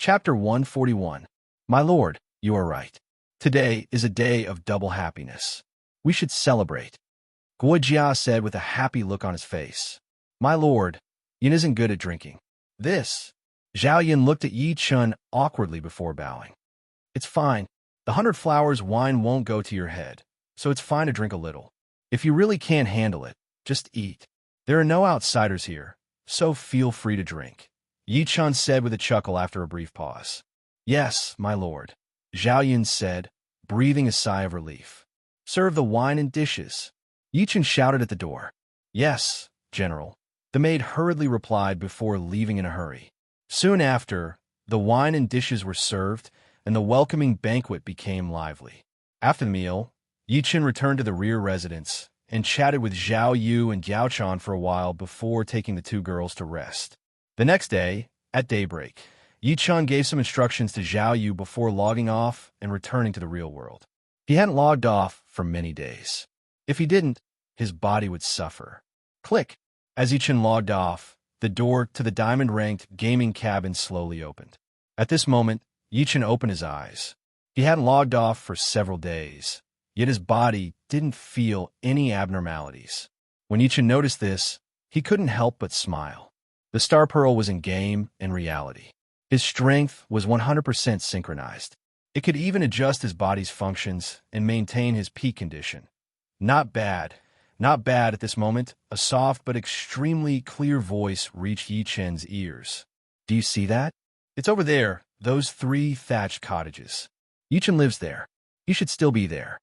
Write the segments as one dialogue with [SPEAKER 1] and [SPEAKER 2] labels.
[SPEAKER 1] Chapter 141. My lord, you are right. Today is a day of double happiness. We should celebrate. Guojia said with a happy look on his face. My lord, Yin isn't good at drinking. This. Zhao Yin looked at Yi Chun awkwardly before bowing. It's fine. The 100 flowers wine won't go to your head, so it's fine to drink a little. If you really can't handle it, just eat. There are no outsiders here, so feel free to drink. Yi Chun said with a chuckle after a brief pause. Yes, my lord, Zhao Yin said, breathing a sigh of relief. Serve the wine and dishes. Yi Chun shouted at the door. Yes, General. The maid hurriedly replied before leaving in a hurry. Soon after, the wine and dishes were served, and the welcoming banquet became lively. After the meal, Yi Chun returned to the rear residence and chatted with Zhao Yu and Giao Chan for a while before taking the two girls to rest. The next day, at daybreak, Yi Chun gave some instructions to Zhao Yu before logging off and returning to the real world. He hadn't logged off for many days. If he didn't, his body would suffer. Click! As Yi Chun logged off, the door to the diamond-ranked gaming cabin slowly opened. At this moment, Yi Chun opened his eyes. He hadn't logged off for several days, yet his body didn't feel any abnormalities. When Yi Chun noticed this, he couldn't help but smile. The Star Pearl was in game and reality. His strength was 100% synchronized. It could even adjust his body's functions and maintain his peak condition. Not bad. Not bad at this moment. A soft but extremely clear voice reached Yi Chun's ears. Do you see that? It's over there, those 3 thatched cottages. Yi Chun lives there. He should still be there.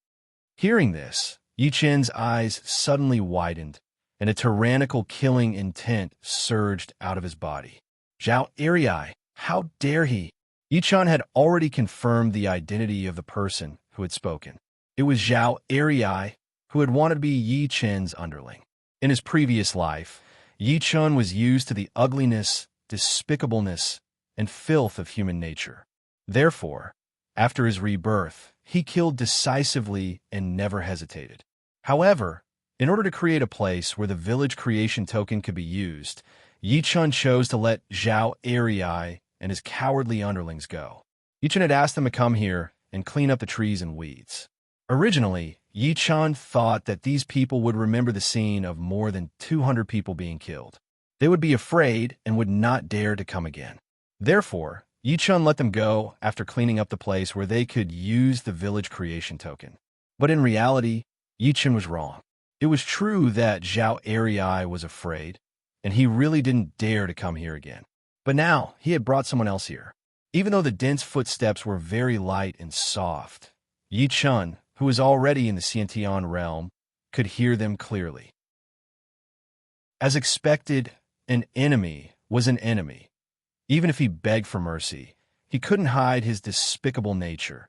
[SPEAKER 1] Hearing this, Yi Chun's eyes suddenly widened, and a tyrannical killing intent surged out of his body. Zhao Eri, how dare he? Yi Chun had already confirmed the identity of the person who had spoken. It was Zhao Eri, who had wanted to be Yi Chun's underling. In his previous life, Yi Chun was used to the ugliness, despicableness, and filth of human nature. Therefore, after his rebirth, he killed decisively and never hesitated. However, in order to create a place where the village creation token could be used, Yi Chun chose to let Zhao Eri and his cowardly underlings go. Yi Chun had asked them to come here and clean up the trees and weeds. Originally, Yi Chun thought that these people would remember the scene of more than 200 people being killed. They would be afraid and would not dare to come again. Therefore, Yi Chun let them go after cleaning up the place where they could use the village creation token. But in reality, Yi Chun was wrong. It was true that Zhao Eri was afraid, and he really didn't dare to come here again. But now, he had brought someone else here. Even though the dense footsteps were very light and soft, Yi Chun, who was already in the Xiantian realm, could hear them clearly. As expected, an enemy was an enemy. Even if he begged for mercy, he couldn't hide his despicable nature.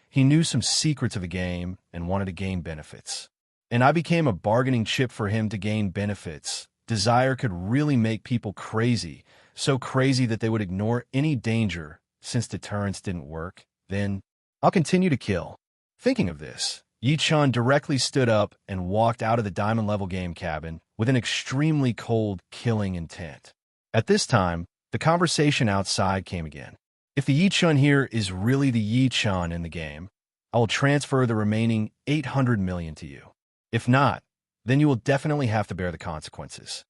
[SPEAKER 1] He knew some secrets of the game and wanted to gain benefits. And I became a bargaining chip for him to gain benefits. Desire could really make people crazy, so crazy that they would ignore any danger. Since deterrence didn't work, then I'll continue to kill. Thinking of this, Yi Chun directly stood up and walked out of the diamond-level game cabin with an extremely cold, killing intent. At this time, the conversation outside came again. If the Yi Chun here is really the Yi Chun in the game, I will transfer the remaining 800 million to you. If not, then you will definitely have to bear the consequences.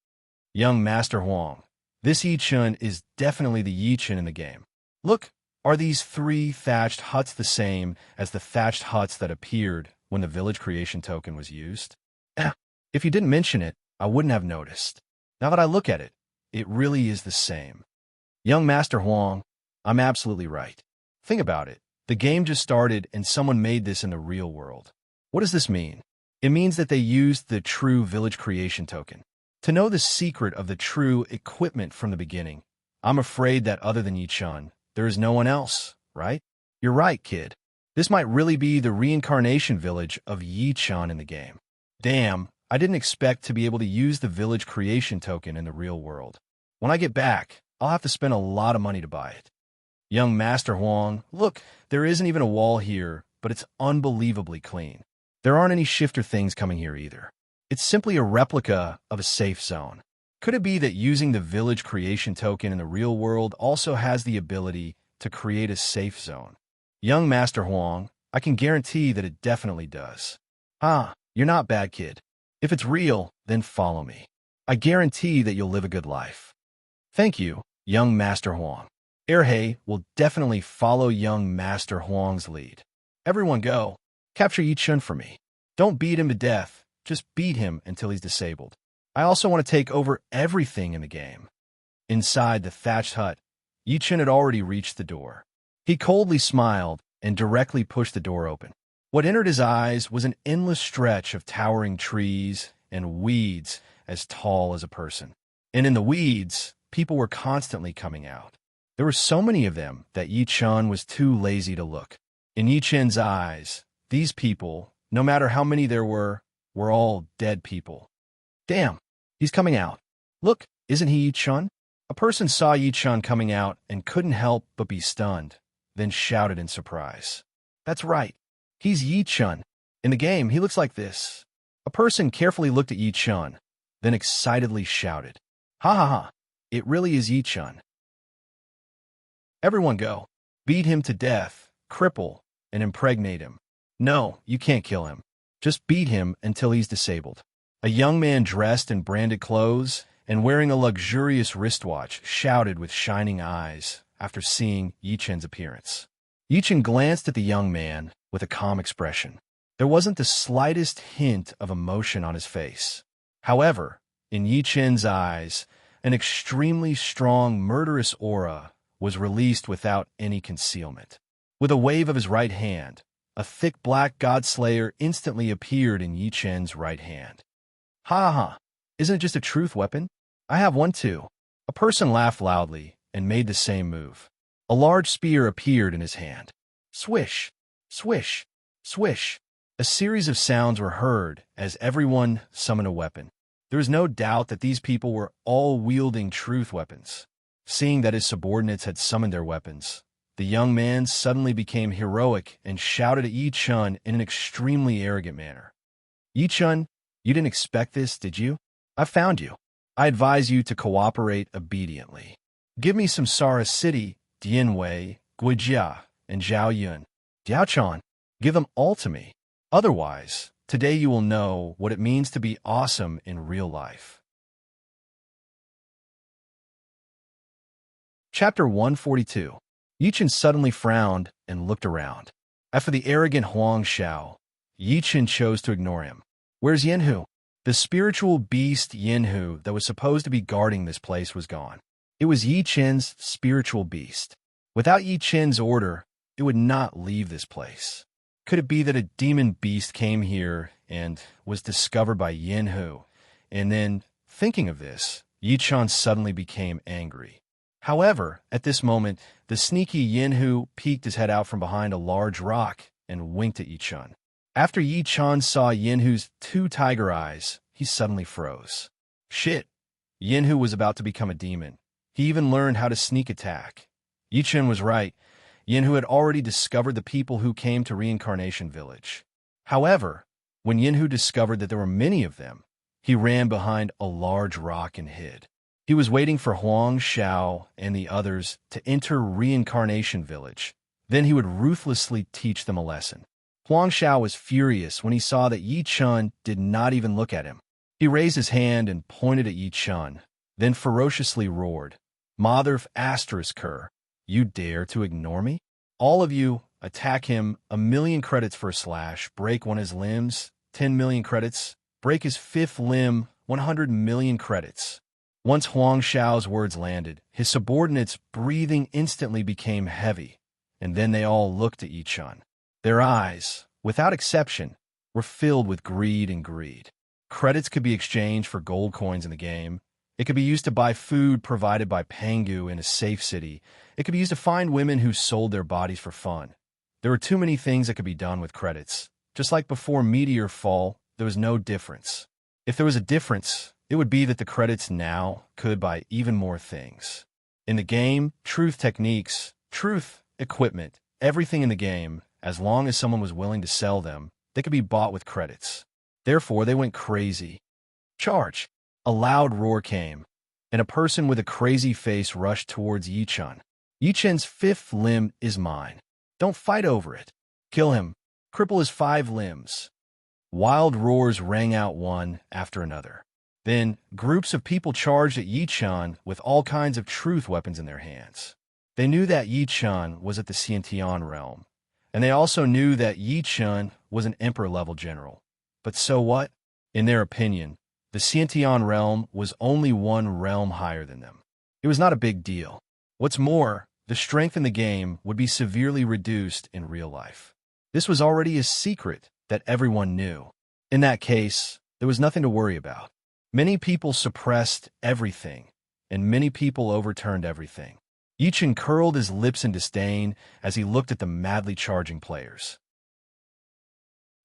[SPEAKER 1] Young Master Huang, this Yi Chun is definitely the Yi Chun in the game. Look, are these 3 thatched huts the same as the thatched huts that appeared when the village creation token was used? If you didn't mention it, I wouldn't have noticed. Now that I look at it, it really is the same. Young Master Huang, I'm absolutely right. Think about it. The game just started and someone made this in the real world. What does this mean? It means that they used the true village creation token. To know the secret of the true equipment from the beginning, I'm afraid that other than Yi Chun, there is no one else, right? You're right, kid. This might really be the reincarnation village of Yi Chun in the game. Damn, I didn't expect to be able to use the village creation token in the real world. When I get back, I'll have to spend a lot of money to buy it. Young Master Huang, look, there isn't even a wall here, but it's unbelievably clean. There aren't any shifter things coming here either. It's simply a replica of a safe zone. Could it be that using the village creation token in the real world also has the ability to create a safe zone. Young Master Huang, I can guarantee that it definitely does. Ah, you're not bad, kid. If it's real, then follow me. I guarantee that you'll live a good life. Thank you, young Master Huang. Erhei will definitely follow young Master Huang's lead. Everyone go. Capture Yichun for me. Don't beat him to death. Just beat him until he's disabled. I also want to take over everything in the game. Inside the thatched hut, Yichun had already reached the door. He coldly smiled and directly pushed the door open. What entered his eyes was an endless stretch of towering trees and weeds as tall as a person. And in the weeds, people were constantly coming out. There were so many of them that Yichun was too lazy to look. In Yichun's eyes, these people, no matter how many there were all dead people. Damn, he's coming out. Look, isn't he Yichun? A person saw Yichun coming out and couldn't help but be stunned, then shouted in surprise. That's right, he's Yichun. In the game, he looks like this. A person carefully looked at Yichun, then excitedly shouted, "Ha ha ha, it really is Yichun." Everyone go. Beat him to death, cripple, and impregnate him. No, you can't kill him. Just beat him until he's disabled. A young man dressed in branded clothes and wearing a luxurious wristwatch shouted with shining eyes after seeing Yichun's appearance. Yichun glanced at the young man with a calm expression. There wasn't the slightest hint of emotion on his face. However, in Yichun's eyes, an extremely strong, murderous aura was released without any concealment. With a wave of his right hand, a thick black godslayer instantly appeared in Yichun's right hand. Ha ha, isn't it just a truth weapon? I have one too. A person laughed loudly and made the same move. A large spear appeared in his hand. Swish, swish, swish. A series of sounds were heard as everyone summoned a weapon. There was no doubt that these people were all wielding truth weapons. Seeing that his subordinates had summoned their weapons, the young man suddenly became heroic and shouted at Yichun in an extremely arrogant manner. Yichun, you didn't expect this, did you? I found you. I advise you to cooperate obediently. Give me some Sara City, Dianwei, Guijia, and Zhao Yun. Diaochan, give them all to me. Otherwise, today you will know what it means to be awesome in real life. Chapter 142. Yichun suddenly frowned and looked around. After the arrogant Huang Xiao, Yichun chose to ignore him. Where's Yanhu? The spiritual beast Yanhu that was supposed to be guarding this place was gone. It was Yichun's spiritual beast. Without Yichun's order, it would not leave this place. Could it be that a demon beast came here and was discovered by Yanhu? And then, thinking of this, Yichun suddenly became angry. However, at this moment, the sneaky Yanhu peeked his head out from behind a large rock and winked at Yichun. After Yichun saw Yanhu's two tiger eyes, he suddenly froze. Shit! Yanhu was about to become a demon. He even learned how to sneak attack. Yichun was right. Yanhu had already discovered the people who came to Reincarnation Village. However, when Yanhu discovered that there were many of them, he ran behind a large rock and hid. He was waiting for Huang Xiao and the others to enter Reincarnation Village. Then he would ruthlessly teach them a lesson. Huang Xiao was furious when he saw that Yichun did not even look at him. He raised his hand and pointed at Yichun, then ferociously roared, "Mother asterisk her, you dare to ignore me? All of you, attack him, 1,000,000 credits for a slash, break one of his limbs, 10,000,000 credits, break his fifth limb, 100,000,000 credits." Once Huang Xiao's words landed, his subordinates' breathing instantly became heavy, and then they all looked at Yichun. Their eyes, without exception, were filled with greed and greed. Credits could be exchanged for gold coins in the game. It could be used to buy food provided by Pangu in a safe city. It could be used to find women who sold their bodies for fun. There were too many things that could be done with credits. Just like before Meteor Fall, there was no difference. If there was a difference, it would be that the credits now could buy even more things. In the game, truth techniques, truth equipment, everything in the game, as long as someone was willing to sell them, they could be bought with credits. Therefore, they went crazy. Charge! A loud roar came, and a person with a crazy face rushed towards Yichun. Yi Chen's 5th limb is mine. Don't fight over it. Kill him. Cripple his 5 limbs. Wild roars rang out one after another. Then, groups of people charged at Yi Chen with all kinds of truth weapons in their hands. They knew that Yi Chen was at the Xiantian realm, and they also knew that Yi Chen was an emperor-level general. But so what? In their opinion, the Xiantian realm was only one realm higher than them. It was not a big deal. What's more, the strength in the game would be severely reduced in real life. This was already a secret that everyone knew. In that case, there was nothing to worry about. Many people suppressed everything, and many people overturned everything. Yi Chen curled his lips in disdain as he looked at the madly charging players.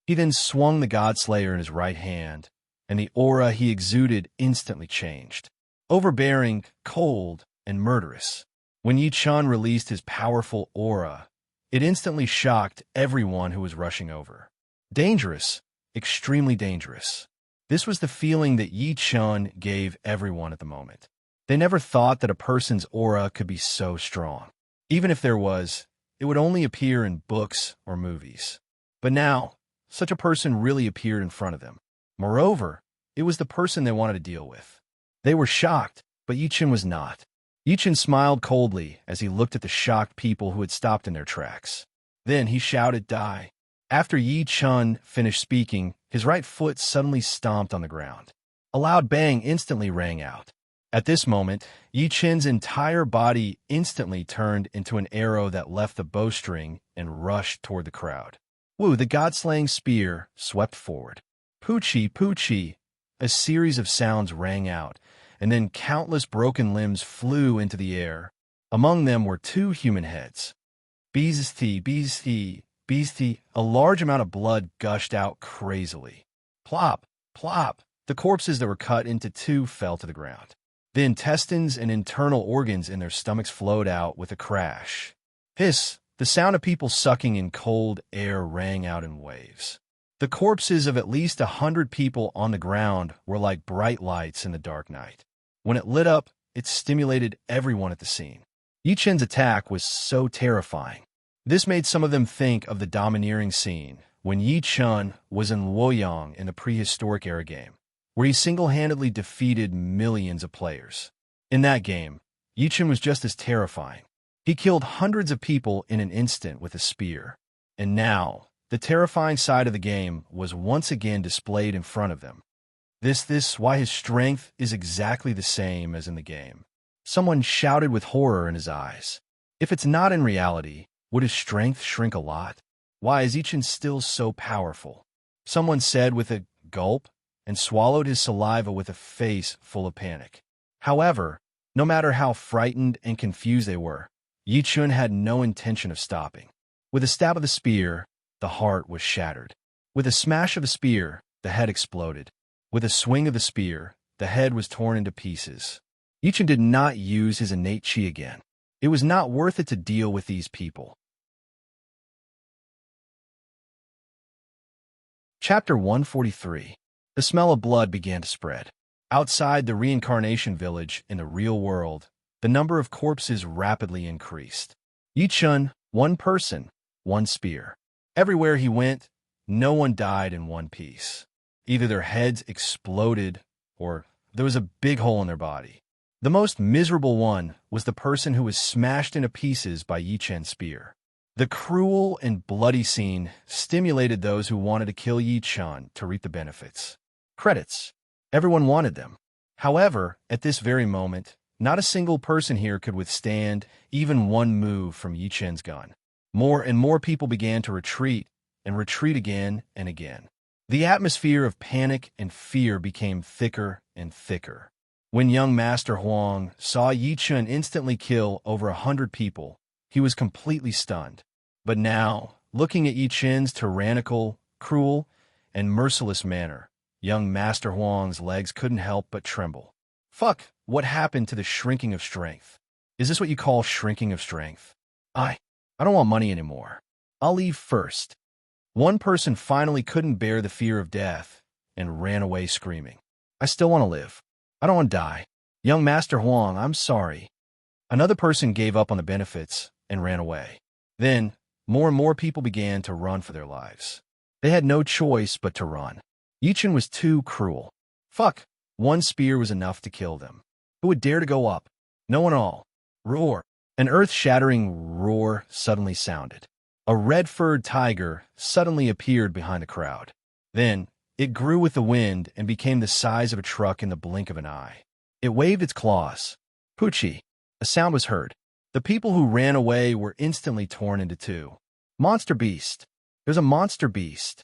[SPEAKER 1] He then swung the Godslayer in his right hand, and the aura he exuded instantly changed. Overbearing, cold, and murderous. When Yi Chen released his powerful aura, it instantly shocked everyone who was rushing over. Dangerous, extremely dangerous. This was the feeling that Yi Chen gave everyone at the moment. They never thought that a person's aura could be so strong. Even if there was, it would only appear in books or movies. But now, such a person really appeared in front of them. Moreover, it was the person they wanted to deal with. They were shocked, but Yi Chen was not. Yi Chen smiled coldly as he looked at the shocked people who had stopped in their tracks. Then he shouted, "Die." After Yi Chen finished speaking, his right foot suddenly stomped on the ground. A loud bang instantly rang out. At this moment, Yi Chen's entire body instantly turned into an arrow that left the bowstring and rushed toward the crowd. Woo, the god-slaying spear swept forward. Poochie, poochie, a series of sounds rang out, and then countless broken limbs flew into the air. Among them were 2 human heads. Beastie, beastie, beastie, a large amount of blood gushed out crazily. Plop, plop, the corpses that were cut into 2 fell to the ground. The intestines and internal organs in their stomachs flowed out with a crash. Hiss, the sound of people sucking in cold air rang out in waves. The corpses of at least 100 people on the ground were like bright lights in the dark night. When it lit up, it stimulated everyone at the scene. Yi Chen's attack was so terrifying. This made some of them think of the domineering scene when Yi Chen was in Luoyang in the prehistoric era game, where he single-handedly defeated millions of players. In that game, Yi Chen was just as terrifying. He killed hundreds of people in an instant with a spear. And now, the terrifying side of the game was once again displayed in front of them. Why his strength is exactly the same as in the game. Someone shouted with horror in his eyes. If it's not in reality, would his strength shrink a lot? Why is Yi Chen still so powerful? Someone said with a gulp and swallowed his saliva with a face full of panic. However, no matter how frightened and confused they were, Yi Chen had no intention of stopping. With a stab of the spear, the heart was shattered. With a smash of the spear, the head exploded. With a swing of the spear, the head was torn into pieces. Yi Chen did not use his innate chi again. It was not worth it to deal with these people. Chapter 143. The smell of blood began to spread. Outside the reincarnation village in the real world, the number of corpses rapidly increased. Yi Chen, 1 person, 1 spear. Everywhere he went, no one died in one piece. Either their heads exploded, or there was a big hole in their body. The most miserable one was the person who was smashed into pieces by Yi Chen's spear. The cruel and bloody scene stimulated those who wanted to kill Yi Chen to reap the benefits. Credits. Everyone wanted them. However, at this very moment, not a single person here could withstand even one move from Yi Chen's gun. More and more people began to retreat, and retreat again and again. The atmosphere of panic and fear became thicker and thicker. When young Master Huang saw Yi Chen instantly kill over 100 people, he was completely stunned. But now, looking at Yi Chen's tyrannical, cruel, and merciless manner, young Master Huang's legs couldn't help but tremble. Fuck, what happened to the shrinking of strength? Is this what you call shrinking of strength? I don't want money anymore. I'll leave first. One person finally couldn't bear the fear of death and ran away screaming. I still want to live. I don't want to die. Young Master Huang, I'm sorry. Another person gave up on the benefits and ran away. Then, more and more people began to run for their lives. They had no choice but to run. Yichen was too cruel. Fuck! One spear was enough to kill them. Who would dare to go up? No one all. Roar! An earth-shattering roar suddenly sounded. A red-furred tiger suddenly appeared behind the crowd. Then, it grew with the wind and became the size of a truck in the blink of an eye. It waved its claws. Poochie! A sound was heard. The people who ran away were instantly torn into two. Monster beast! There's a monster beast!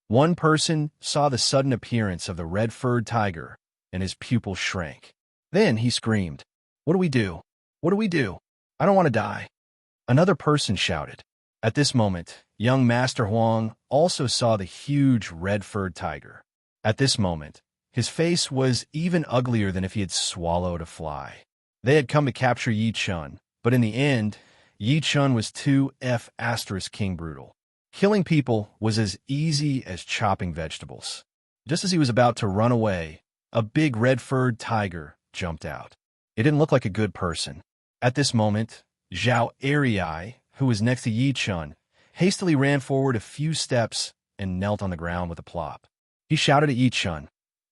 [SPEAKER 1] One person saw the sudden appearance of the red-furred tiger, and his pupils shrank. Then he screamed, "What do we do? What do we do? I don't want to die." Another person shouted. At this moment, young Master Huang also saw the huge red-furred tiger. At this moment, his face was even uglier than if he had swallowed a fly. They had come to capture Yi Chun, but in the end, Yi Chun was too *king brutal. Killing people was as easy as chopping vegetables. Just as he was about to run away, a big red-furred tiger jumped out. It didn't look like a good person. At this moment, Zhao Erei, who was next to Yi Chun, hastily ran forward a few steps and knelt on the ground with a plop. He shouted at Yi Chun,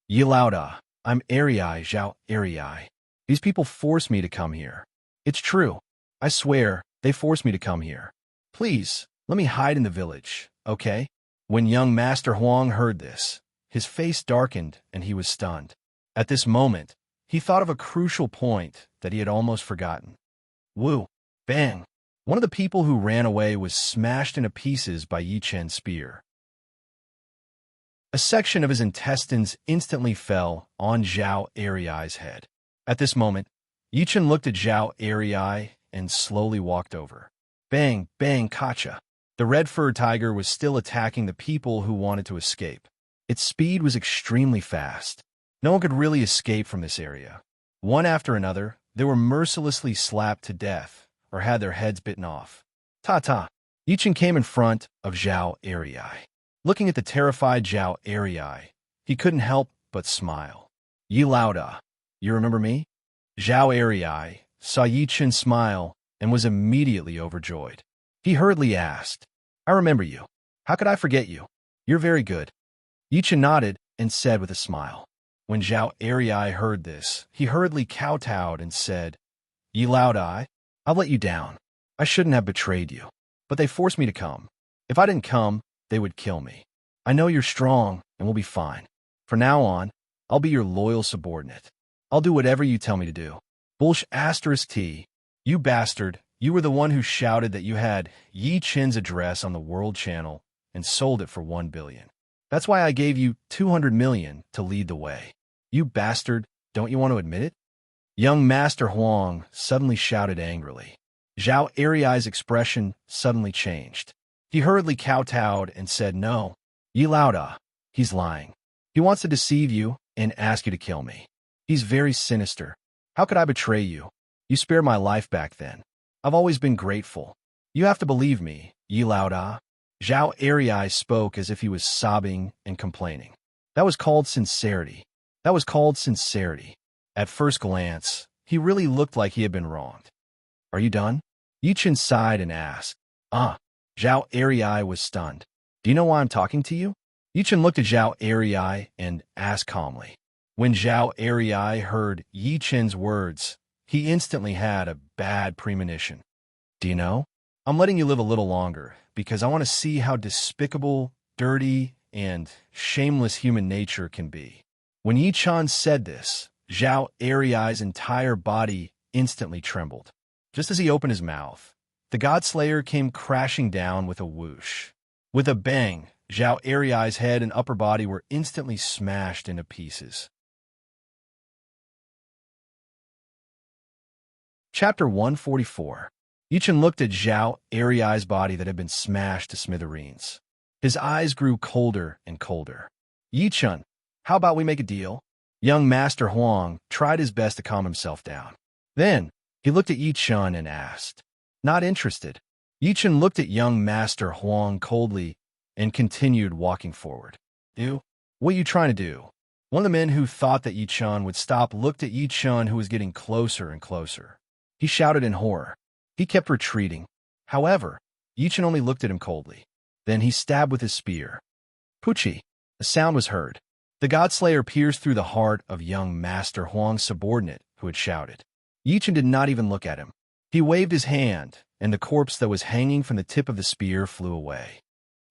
[SPEAKER 1] "Yi Laoda, I'm Erei, Zhao Erei. These people forced me to come here. It's true. I swear, they forced me to come here. Please, let me hide in the village, okay?" When young Master Huang heard this, his face darkened and he was stunned. At this moment, he thought of a crucial point that he had almost forgotten. Woo! Bang! One of the people who ran away was smashed into pieces by Yi Chen's spear. A section of his intestines instantly fell on Zhao Erei's head. At this moment, Yi Chen looked at Zhao Erei and slowly walked over. Bang! Bang! Kacha! The red-furred tiger was still attacking the people who wanted to escape. Its speed was extremely fast. No one could really escape from this area. One after another, they were mercilessly slapped to death or had their heads bitten off. Ta-ta! Yi Chen came in front of Zhao Erei. Looking at the terrified Zhao Erei, he couldn't help but smile. Yi Laoda, you remember me? Zhao Erei saw Yi Chen smile and was immediately overjoyed. He hurriedly asked, "I remember you. How could I forget you? You're very good." Yi Chen nodded and said with a smile. When Zhao Erei heard this, he hurriedly kowtowed and said, "Yi Laoda, I'll let you down. I shouldn't have betrayed you, but they forced me to come. If I didn't come, they would kill me. I know you're strong and we'll be fine. From now on, I'll be your loyal subordinate. I'll do whatever you tell me to do." *T. You bastard, you were the one who shouted that you had Yi Chen's address on the World Channel and sold it for 1 billion. That's why I gave you 200 million to lead the way. You bastard, don't you want to admit it? Young Master Huang suddenly shouted angrily. Zhao Erei's expression suddenly changed. He hurriedly kowtowed and said, "No, Yi Laoda, he's lying. He wants to deceive you and ask you to kill me. He's very sinister. How could I betray you? You spared my life back then. I've always been grateful. You have to believe me, Yi Laoda." Zhao Erei spoke as if he was sobbing and complaining. That was called sincerity. That was called sincerity. At first glance, he really looked like he had been wronged. "Are you done?" Yi Chen sighed and asked. Zhao Erei was stunned. "Do you know why I'm talking to you?" Yi Chen looked at Zhao Erei and asked calmly. When Zhao Erei heard Yi Chen's words, he instantly had a bad premonition. "Do you know? I'm letting you live a little longer because I want to see how despicable, dirty, and shameless human nature can be." When Yi Chen said this, Zhao Erei's entire body instantly trembled. Just as he opened his mouth, the Godslayer came crashing down with a whoosh. With a bang, Zhao Erei's head and upper body were instantly smashed into pieces. Chapter 144. Yi Chen looked at Zhao Erei's body that had been smashed to smithereens. His eyes grew colder and colder. "Yi Chen, how about we make a deal?" Young Master Huang tried his best to calm himself down. Then, he looked at Yi Chen and asked, "Not interested." Yi Chen looked at young Master Huang coldly and continued walking forward. "Do? What are you trying to do?" One of the men who thought that Yi Chen would stop looked at Yi Chen, who was getting closer and closer. He shouted in horror. He kept retreating. However, Yichen only looked at him coldly. Then he stabbed with his spear. Puchi! A sound was heard. The Godslayer pierced through the heart of young Master Huang's subordinate who had shouted. Yichen did not even look at him. He waved his hand, and the corpse that was hanging from the tip of the spear flew away.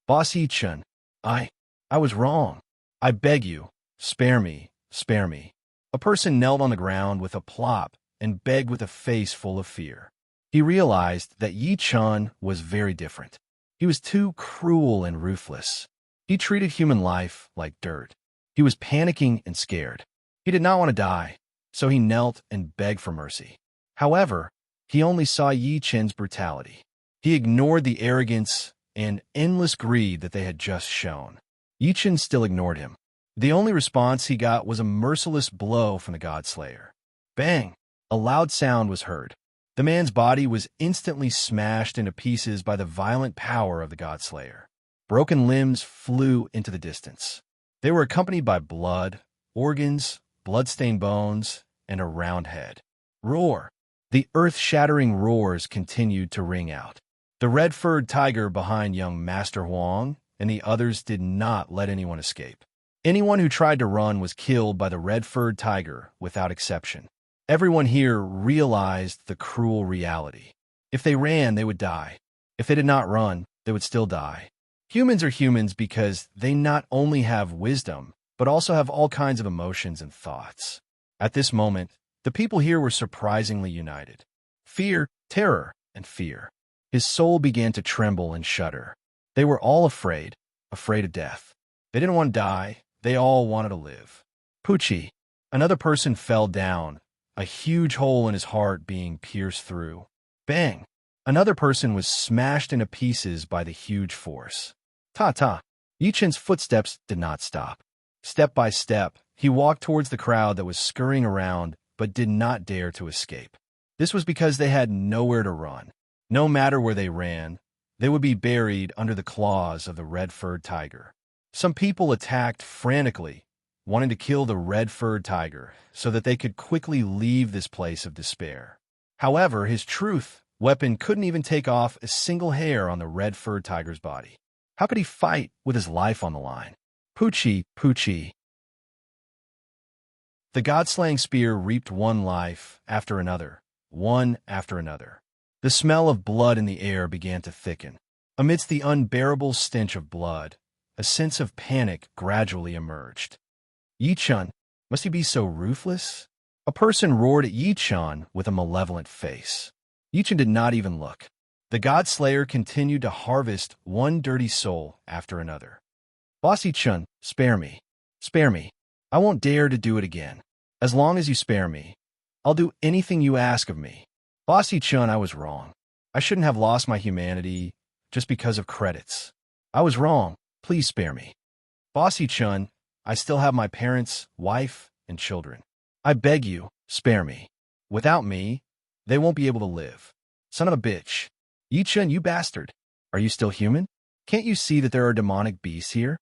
[SPEAKER 1] Boss Yichen, I was wrong. I beg you, spare me, spare me. A person knelt on the ground with a plop and begged with a face full of fear. He realized that Yichen was very different. He was too cruel and ruthless. He treated human life like dirt. He was panicking and scared. He did not want to die, so he knelt and begged for mercy. However, he only saw Yichen's brutality. He ignored the arrogance and endless greed that they had just shown. Yichen still ignored him. The only response he got was a merciless blow from the Godslayer. Bang! A loud sound was heard. The man's body was instantly smashed into pieces by the violent power of the Godslayer. Broken limbs flew into the distance. They were accompanied by blood, organs, blood-stained bones, and a round head. Roar! The earth-shattering roars continued to ring out. The red-furred tiger behind young Master Huang and the others did not let anyone escape. Anyone who tried to run was killed by the red-furred tiger without exception. Everyone here realized the cruel reality. If they ran, they would die. If they did not run, they would still die. Humans are humans because they not only have wisdom, but also have all kinds of emotions and thoughts. At this moment, the people here were surprisingly united. Fear, terror, and fear. His soul began to tremble and shudder. They were all afraid of death. They didn't want to die, they all wanted to live. Puchi, another person fell down, a huge hole in his heart being pierced through. Bang! Another person was smashed into pieces by the huge force. Ta-ta! Yichen's footsteps did not stop. Step by step, he walked towards the crowd that was scurrying around but did not dare to escape. This was because they had nowhere to run. No matter where they ran, they would be buried under the claws of the red-furred tiger. Some people attacked frantically, wanting to kill the red-furred tiger so that they could quickly leave this place of despair. However, his truth weapon couldn't even take off a single hair on the red-furred tiger's body. How could he fight with his life on the line? Puchi, Puchi. The god-slaying spear reaped one life after another, one after another. The smell of blood in the air began to thicken. Amidst the unbearable stench of blood, a sense of panic gradually emerged. Yichen, must he be so ruthless? A person roared at Yichen with a malevolent face. Yichen did not even look. The God-Slayer continued to harvest one dirty soul after another. Boss Yichen, spare me. Spare me. I won't dare to do it again. As long as you spare me, I'll do anything you ask of me. Boss Yichen, I was wrong. I shouldn't have lost my humanity just because of credits. I was wrong. Please spare me. Boss Yichen, I still have my parents, wife, and children. I beg you, spare me. Without me, they won't be able to live. Son of a bitch. Yichen, you bastard. Are you still human? Can't you see that there are demonic beasts here?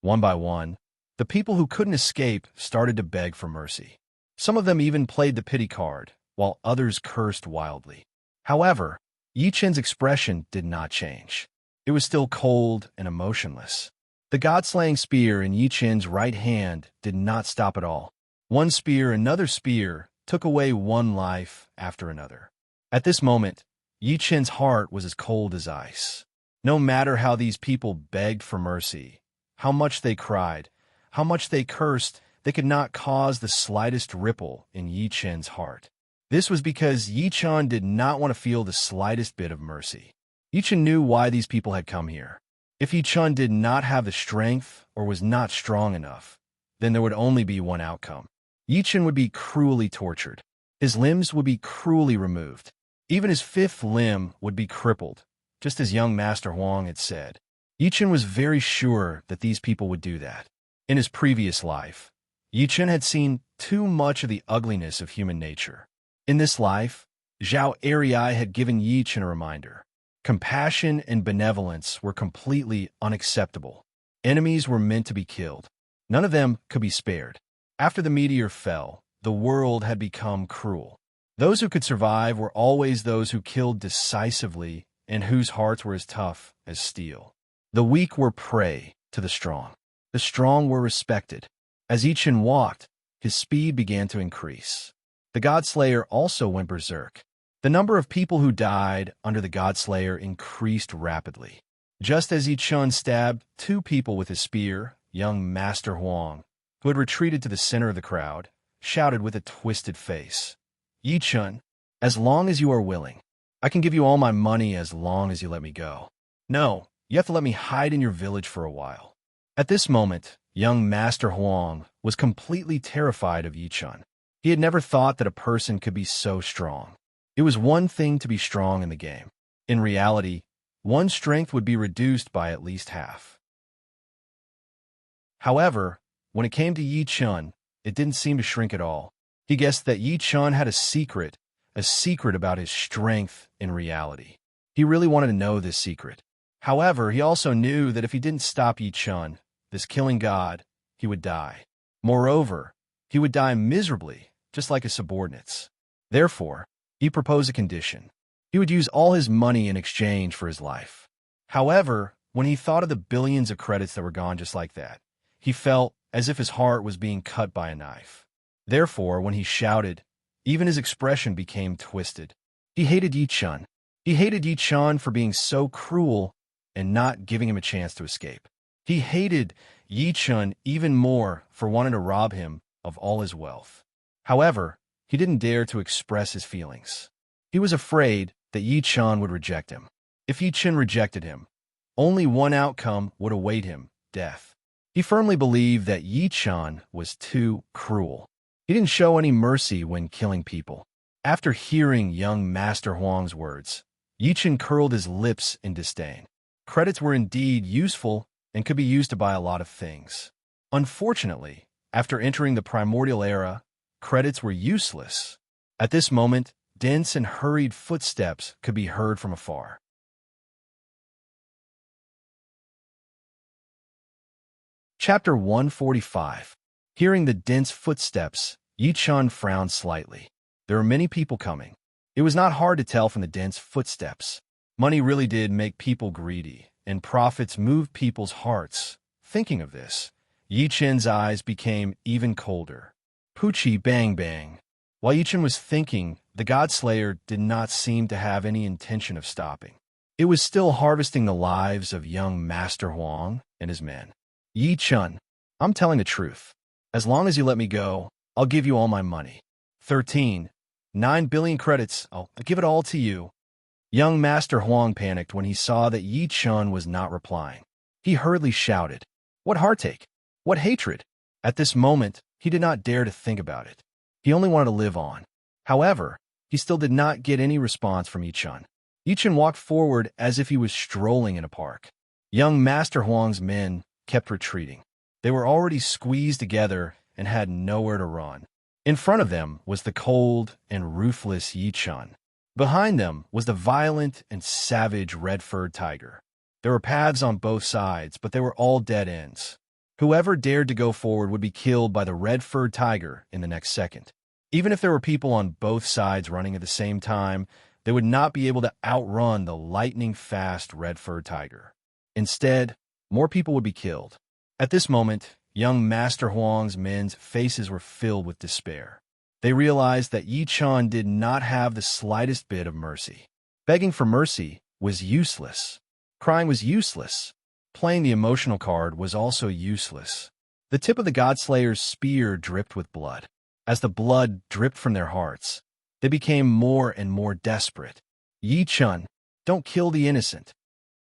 [SPEAKER 1] One by one, the people who couldn't escape started to beg for mercy. Some of them even played the pity card, while others cursed wildly. However, Yichen's expression did not change. It was still cold and emotionless. The god-slaying spear in Yichen's right hand did not stop at all. One spear, another spear, took away one life after another. At this moment, Yichen's heart was as cold as ice. No matter how these people begged for mercy, how much they cried, how much they cursed, they could not cause the slightest ripple in Yichen's heart. This was because Yichen did not want to feel the slightest bit of mercy. Yichen knew why these people had come here. If Yichen did not have the strength or was not strong enough, then there would only be one outcome. Yichen would be cruelly tortured. His limbs would be cruelly removed. Even his fifth limb would be crippled, just as young Master Huang had said. Yichen was very sure that these people would do that. In his previous life, Yichen had seen too much of the ugliness of human nature. In this life, Zhao Arii had given Yichen a reminder. Compassion and benevolence were completely unacceptable. Enemies were meant to be killed. None of them could be spared. After the meteor fell, the world had become cruel. Those who could survive were always those who killed decisively and whose hearts were as tough as steel. The weak were prey to the strong. The strong were respected. As Yichen walked, his speed began to increase. The Godslayer also went berserk. The number of people who died under the Godslayer increased rapidly. Just as Yichen stabbed 2 people with his spear, young Master Huang, who had retreated to the center of the crowd, shouted with a twisted face, "Yichen, as long as you are willing, I can give you all my money as long as you let me go. No, you have to let me hide in your village for a while." At this moment, young Master Huang was completely terrified of Yichen. He had never thought that a person could be so strong. It was one thing to be strong in the game. In reality, one's strength would be reduced by at least half. However, when it came to Yichen, it didn't seem to shrink at all. He guessed that Yichen had a secret about his strength in reality. He really wanted to know this secret. However, he also knew that if he didn't stop Yichen, this killing god, he would die. Moreover, he would die miserably, just like his subordinates. Therefore, he proposed a condition. He would use all his money in exchange for his life. However, when he thought of the billions of credits that were gone just like that, he felt as if his heart was being cut by a knife. Therefore, when he shouted, even his expression became twisted. He hated Yichen. He hated Yichen for being so cruel and not giving him a chance to escape. He hated Yichen even more for wanting to rob him of all his wealth. However, he didn't dare to express his feelings. He was afraid that Yichen would reject him. If Yichen rejected him, only one outcome would await him, death. He firmly believed that Yichen was too cruel. He didn't show any mercy when killing people. After hearing young Master Huang's words, Yichen curled his lips in disdain. Credits were indeed useful and could be used to buy a lot of things. Unfortunately, after entering the Primordial era, credits were useless. At this moment, dense and hurried footsteps could be heard from afar. Chapter 145. Hearing the dense footsteps, Yichen frowned slightly. There were many people coming. It was not hard to tell from the dense footsteps. Money really did make people greedy, and profits moved people's hearts. Thinking of this, Yichen's eyes became even colder. Poochie bang bang. While Yichen was thinking, the Godslayer did not seem to have any intention of stopping. It was still harvesting the lives of young Master Huang and his men. Yichen, I'm telling the truth. As long as you let me go, I'll give you all my money. 9 billion credits, I'll give it all to you. Young Master Huang panicked when he saw that Yichen was not replying. He hurriedly shouted, "What heartache? What hatred?" At this moment, he did not dare to think about it. He only wanted to live on. However, he still did not get any response from Yichen. Yichen walked forward as if he was strolling in a park. Young Master Huang's men kept retreating. They were already squeezed together and had nowhere to run. In front of them was the cold and ruthless Yichen. Behind them was the violent and savage red-furred tiger. There were paths on both sides, but they were all dead ends. Whoever dared to go forward would be killed by the red-furred tiger in the next second. Even if there were people on both sides running at the same time, they would not be able to outrun the lightning-fast red-furred tiger. Instead, more people would be killed. At this moment, young Master Huang's men's faces were filled with despair. They realized that Yichen did not have the slightest bit of mercy. Begging for mercy was useless. Crying was useless. Playing the emotional card was also useless. The tip of the Godslayer's spear dripped with blood. As the blood dripped from their hearts, they became more and more desperate. "Yichen, don't kill the innocent."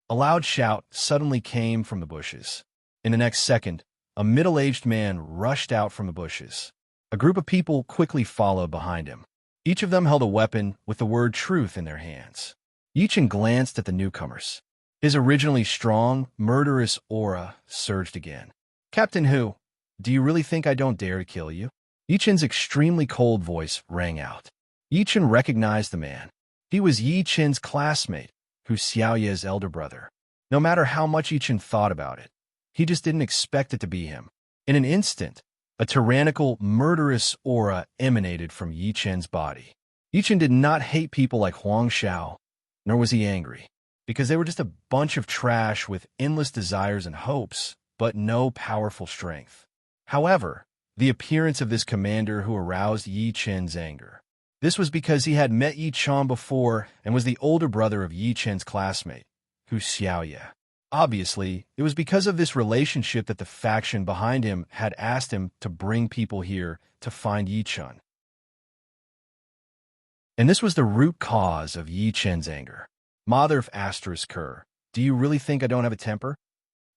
[SPEAKER 1] A loud shout suddenly came from the bushes. In the next second, a middle-aged man rushed out from the bushes. A group of people quickly followed behind him. Each of them held a weapon with the word truth in their hands. Yichen glanced at the newcomers. His originally strong, murderous aura surged again. "Captain Hu, do you really think I don't dare to kill you?" Yichen's extremely cold voice rang out. Yichen recognized the man. He was Yichen's classmate, Hu Xiaoye's elder brother. No matter how much Yichen thought about it, he just didn't expect it to be him. In an instant, a tyrannical, murderous aura emanated from Yichen's body. Yi Chen did not hate people like Huang Xiao, nor was he angry, because they were just a bunch of trash with endless desires and hopes, but no powerful strength. However, the appearance of this commander who aroused Yi Chen's anger. This was because he had met Yi Chen before and was the older brother of Yi Chen's classmate, Hu Xiaoye. Obviously, it was because of this relationship that the faction behind him had asked him to bring people here to find Yi Chen. And this was the root cause of Yi Chen's anger. Mother of Asterisk Kerr, do you really think I don't have a temper?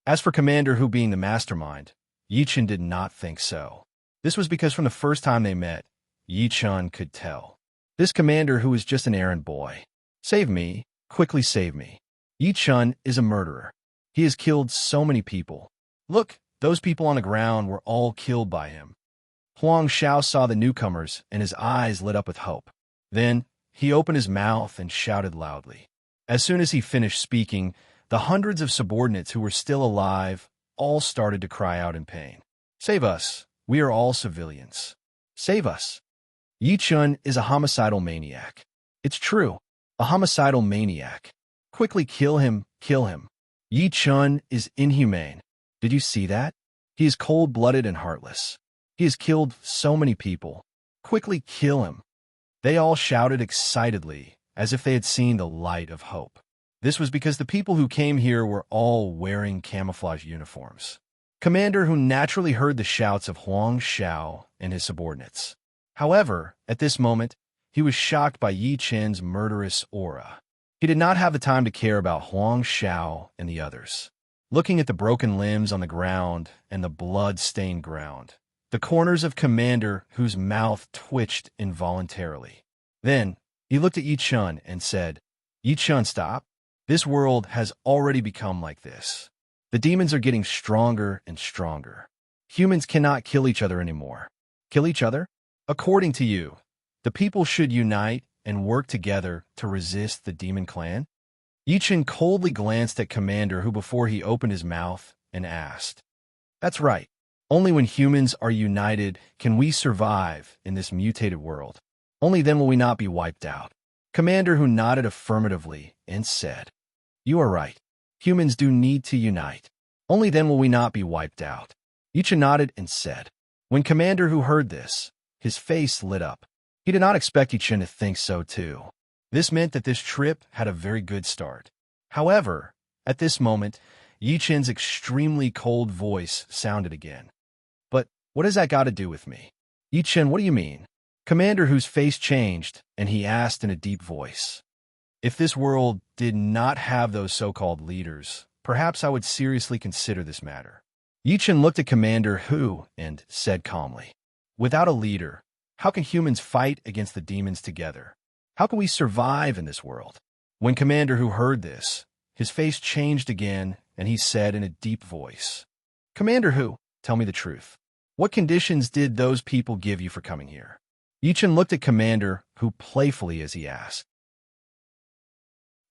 [SPEAKER 1] As for Commander Hu being the mastermind, Yi Chen did not think so. This was because from the first time they met, Yi Chen could tell. This commander who was just an errand boy. Save me, quickly save me. Yi Chen is a murderer. He has killed so many people. Look, those people on the ground were all killed by him. Huang Xiao saw the newcomers and his eyes lit up with hope. Then, he opened his mouth and shouted loudly. As soon as he finished speaking, the hundreds of subordinates who were still alive all started to cry out in pain. Save us, we are all civilians. Save us. Yi Chen is a homicidal maniac. It's true, a homicidal maniac. Quickly kill him, kill him. Yi Chen is inhumane. Did you see that? He is cold-blooded and heartless. He has killed so many people. Quickly kill him. They all shouted excitedly, as if they had seen the light of hope. This was because the people who came here were all wearing camouflage uniforms. Commander Hu naturally heard the shouts of Huang Xiao and his subordinates. However, at this moment, he was shocked by Yi Chen's murderous aura. He did not have the time to care about Huang Xiao and the others. Looking at the broken limbs on the ground and the blood-stained ground, the corners of Commander Hu's mouth twitched involuntarily. Then, he looked at Yi Chen and said, Yi Chen, stop. This world has already become like this. The demons are getting stronger and stronger. Humans cannot kill each other anymore. Kill each other? According to you, the people should unite and work together to resist the demon clan? Yi Chen coldly glanced at Commander Hu before he opened his mouth and asked, That's right. Only when humans are united can we survive in this mutated world. Only then will we not be wiped out. Commander Hu nodded affirmatively and said, You are right. Humans do need to unite. Only then will we not be wiped out. Yi Chen nodded and said. When Commander Hu heard this, his face lit up. He did not expect Yi Chen to think so too. This meant that this trip had a very good start. However, at this moment, Yi Chen's extremely cold voice sounded again. But what has that got to do with me? Yi Chen, what do you mean? Commander Hu's face changed, and he asked in a deep voice. If this world did not have those so-called leaders, perhaps I would seriously consider this matter. Yi Chen looked at Commander Hu and said calmly, Without a leader, how can humans fight against the demons together? How can we survive in this world? When Commander Hu heard this, his face changed again, and he said in a deep voice, Commander Hu, tell me the truth. What conditions did those people give you for coming here? Yi Chen looked at Commander Hu playfully as he asked.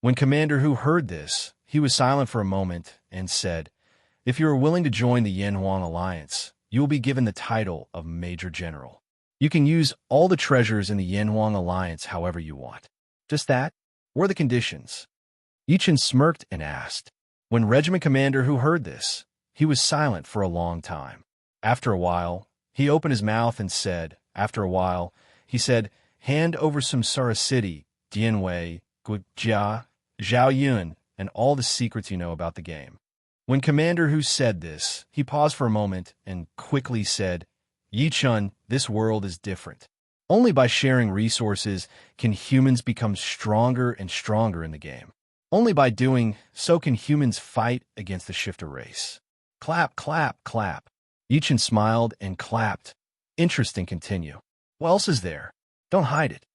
[SPEAKER 1] When Commander Hu heard this, he was silent for a moment and said, If you are willing to join the Yanhuang Alliance, you will be given the title of Major General. You can use all the treasures in the Yanhuang Alliance however you want. Just that? What are the conditions? Yi Chen smirked and asked. When Regiment Commander Hu heard this, he was silent for a long time. After a while, he opened his mouth and said, he said, Hand over Samsara City, Dianwei, Gujia, Zhao Yun, and all the secrets you know about the game. When Commander Hu said this, he paused for a moment and quickly said, Yi Chen, this world is different. Only by sharing resources can humans become stronger and stronger in the game. Only by doing so can humans fight against the shifter race. Clap, clap, clap. Yi Chen smiled and clapped. Interesting, continue. What else is there? Don't hide it.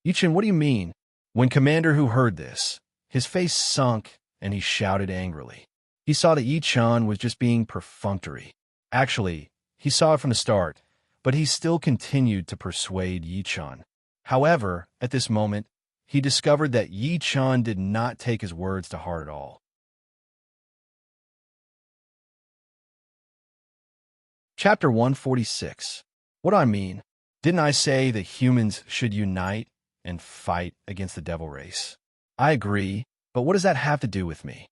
[SPEAKER 1] Yi Chen, what do you mean? When Commander Hu heard this, his face sunk and he shouted angrily. He saw that Yi Chen was just being perfunctory. Actually, he saw it from the start, but he still continued to persuade Yi Chen. However, at this moment, he discovered that Yi Chen did not take his words to heart at all. Chapter 146. What do I mean? Didn't I say that humans should unite and fight against the devil race. I agree, but what does that have to do with me?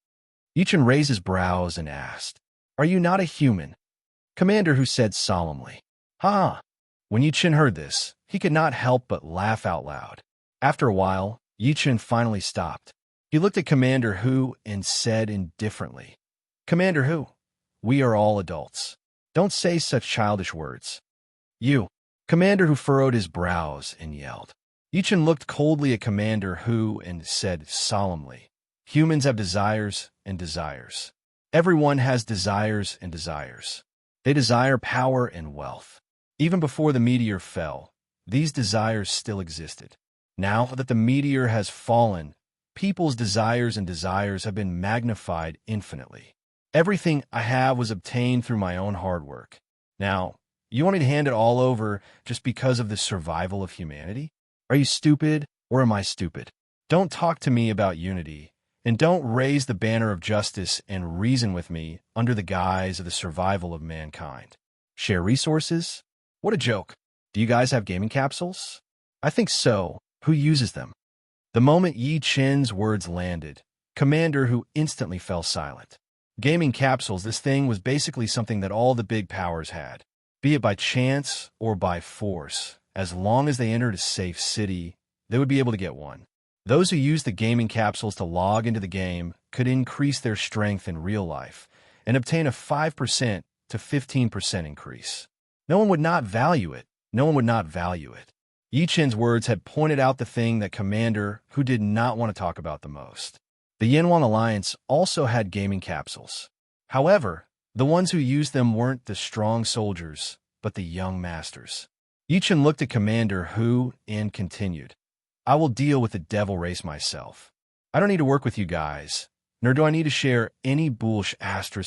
[SPEAKER 1] Yichen raised his brows and asked, Are you not a human? Commander Hu said solemnly, Ha! When Yichen heard this, he could not help but laugh out loud. After a while, Yichen finally stopped. He looked at Commander Hu and said indifferently, Commander Hu, we are all adults. Don't say such childish words. You. Commander Hu furrowed his brows and yelled. Yichen looked coldly at Commander Hu and said solemnly, Humans have desires and desires. Everyone has desires and desires. They desire power and wealth. Even before the meteor fell, these desires still existed. Now that the meteor has fallen, people's desires and desires have been magnified infinitely. Everything I have was obtained through my own hard work. Now, you want me to hand it all over just because of the survival of humanity? Are you stupid, or am I stupid? Don't talk to me about unity, and don't raise the banner of justice and reason with me under the guise of the survival of mankind. Share resources? What a joke. Do you guys have gaming capsules? I think so. Who uses them? The moment Yi Chen's words landed, Commander Hu instantly fell silent. Gaming capsules, this thing was basically something that all the big powers had. Be it by chance or by force, as long as they entered a safe city, they would be able to get one. Those who used the gaming capsules to log into the game could increase their strength in real life and obtain a 5% to 15% increase. No one would not value it. No one would not value it. Yi Chen's words had pointed out the thing that Commander Hu did not want to talk about the most. The Yanwang Alliance also had gaming capsules. However, the ones who used them weren't the strong soldiers, but the young masters. Yi Chen looked at Commander Hu and continued, I will deal with the devil race myself. I don't need to work with you guys, nor do I need to share any bullsh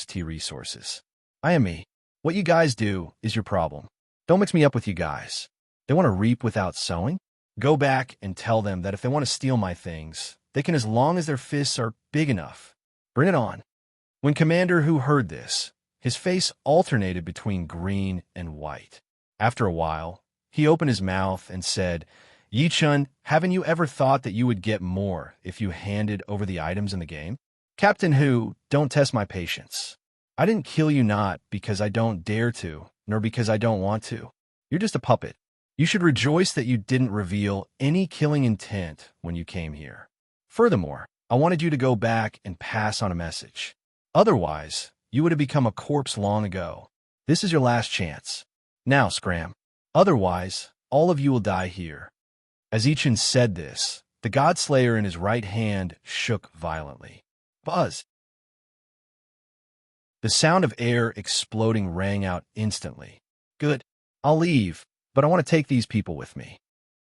[SPEAKER 1] T resources. I am me. What you guys do is your problem. Don't mix me up with you guys. They want to reap without sowing? Go back and tell them that if they want to steal my things, they can as long as their fists are big enough. Bring it on. When Commander Hu heard this, his face alternated between green and white. After a while, he opened his mouth and said, Yi Chen, haven't you ever thought that you would get more if you handed over the items in the game? Captain Hu, don't test my patience. I didn't kill you not because I don't dare to, nor because I don't want to. You're just a puppet. You should rejoice that you didn't reveal any killing intent when you came here. Furthermore, I wanted you to go back and pass on a message. Otherwise, you would have become a corpse long ago. This is your last chance. Now, scram. Otherwise, all of you will die here. As Yi Chen said this, the Godslayer in his right hand shook violently. Buzz! The sound of air exploding rang out instantly. Good. I'll leave, but I want to take these people with me.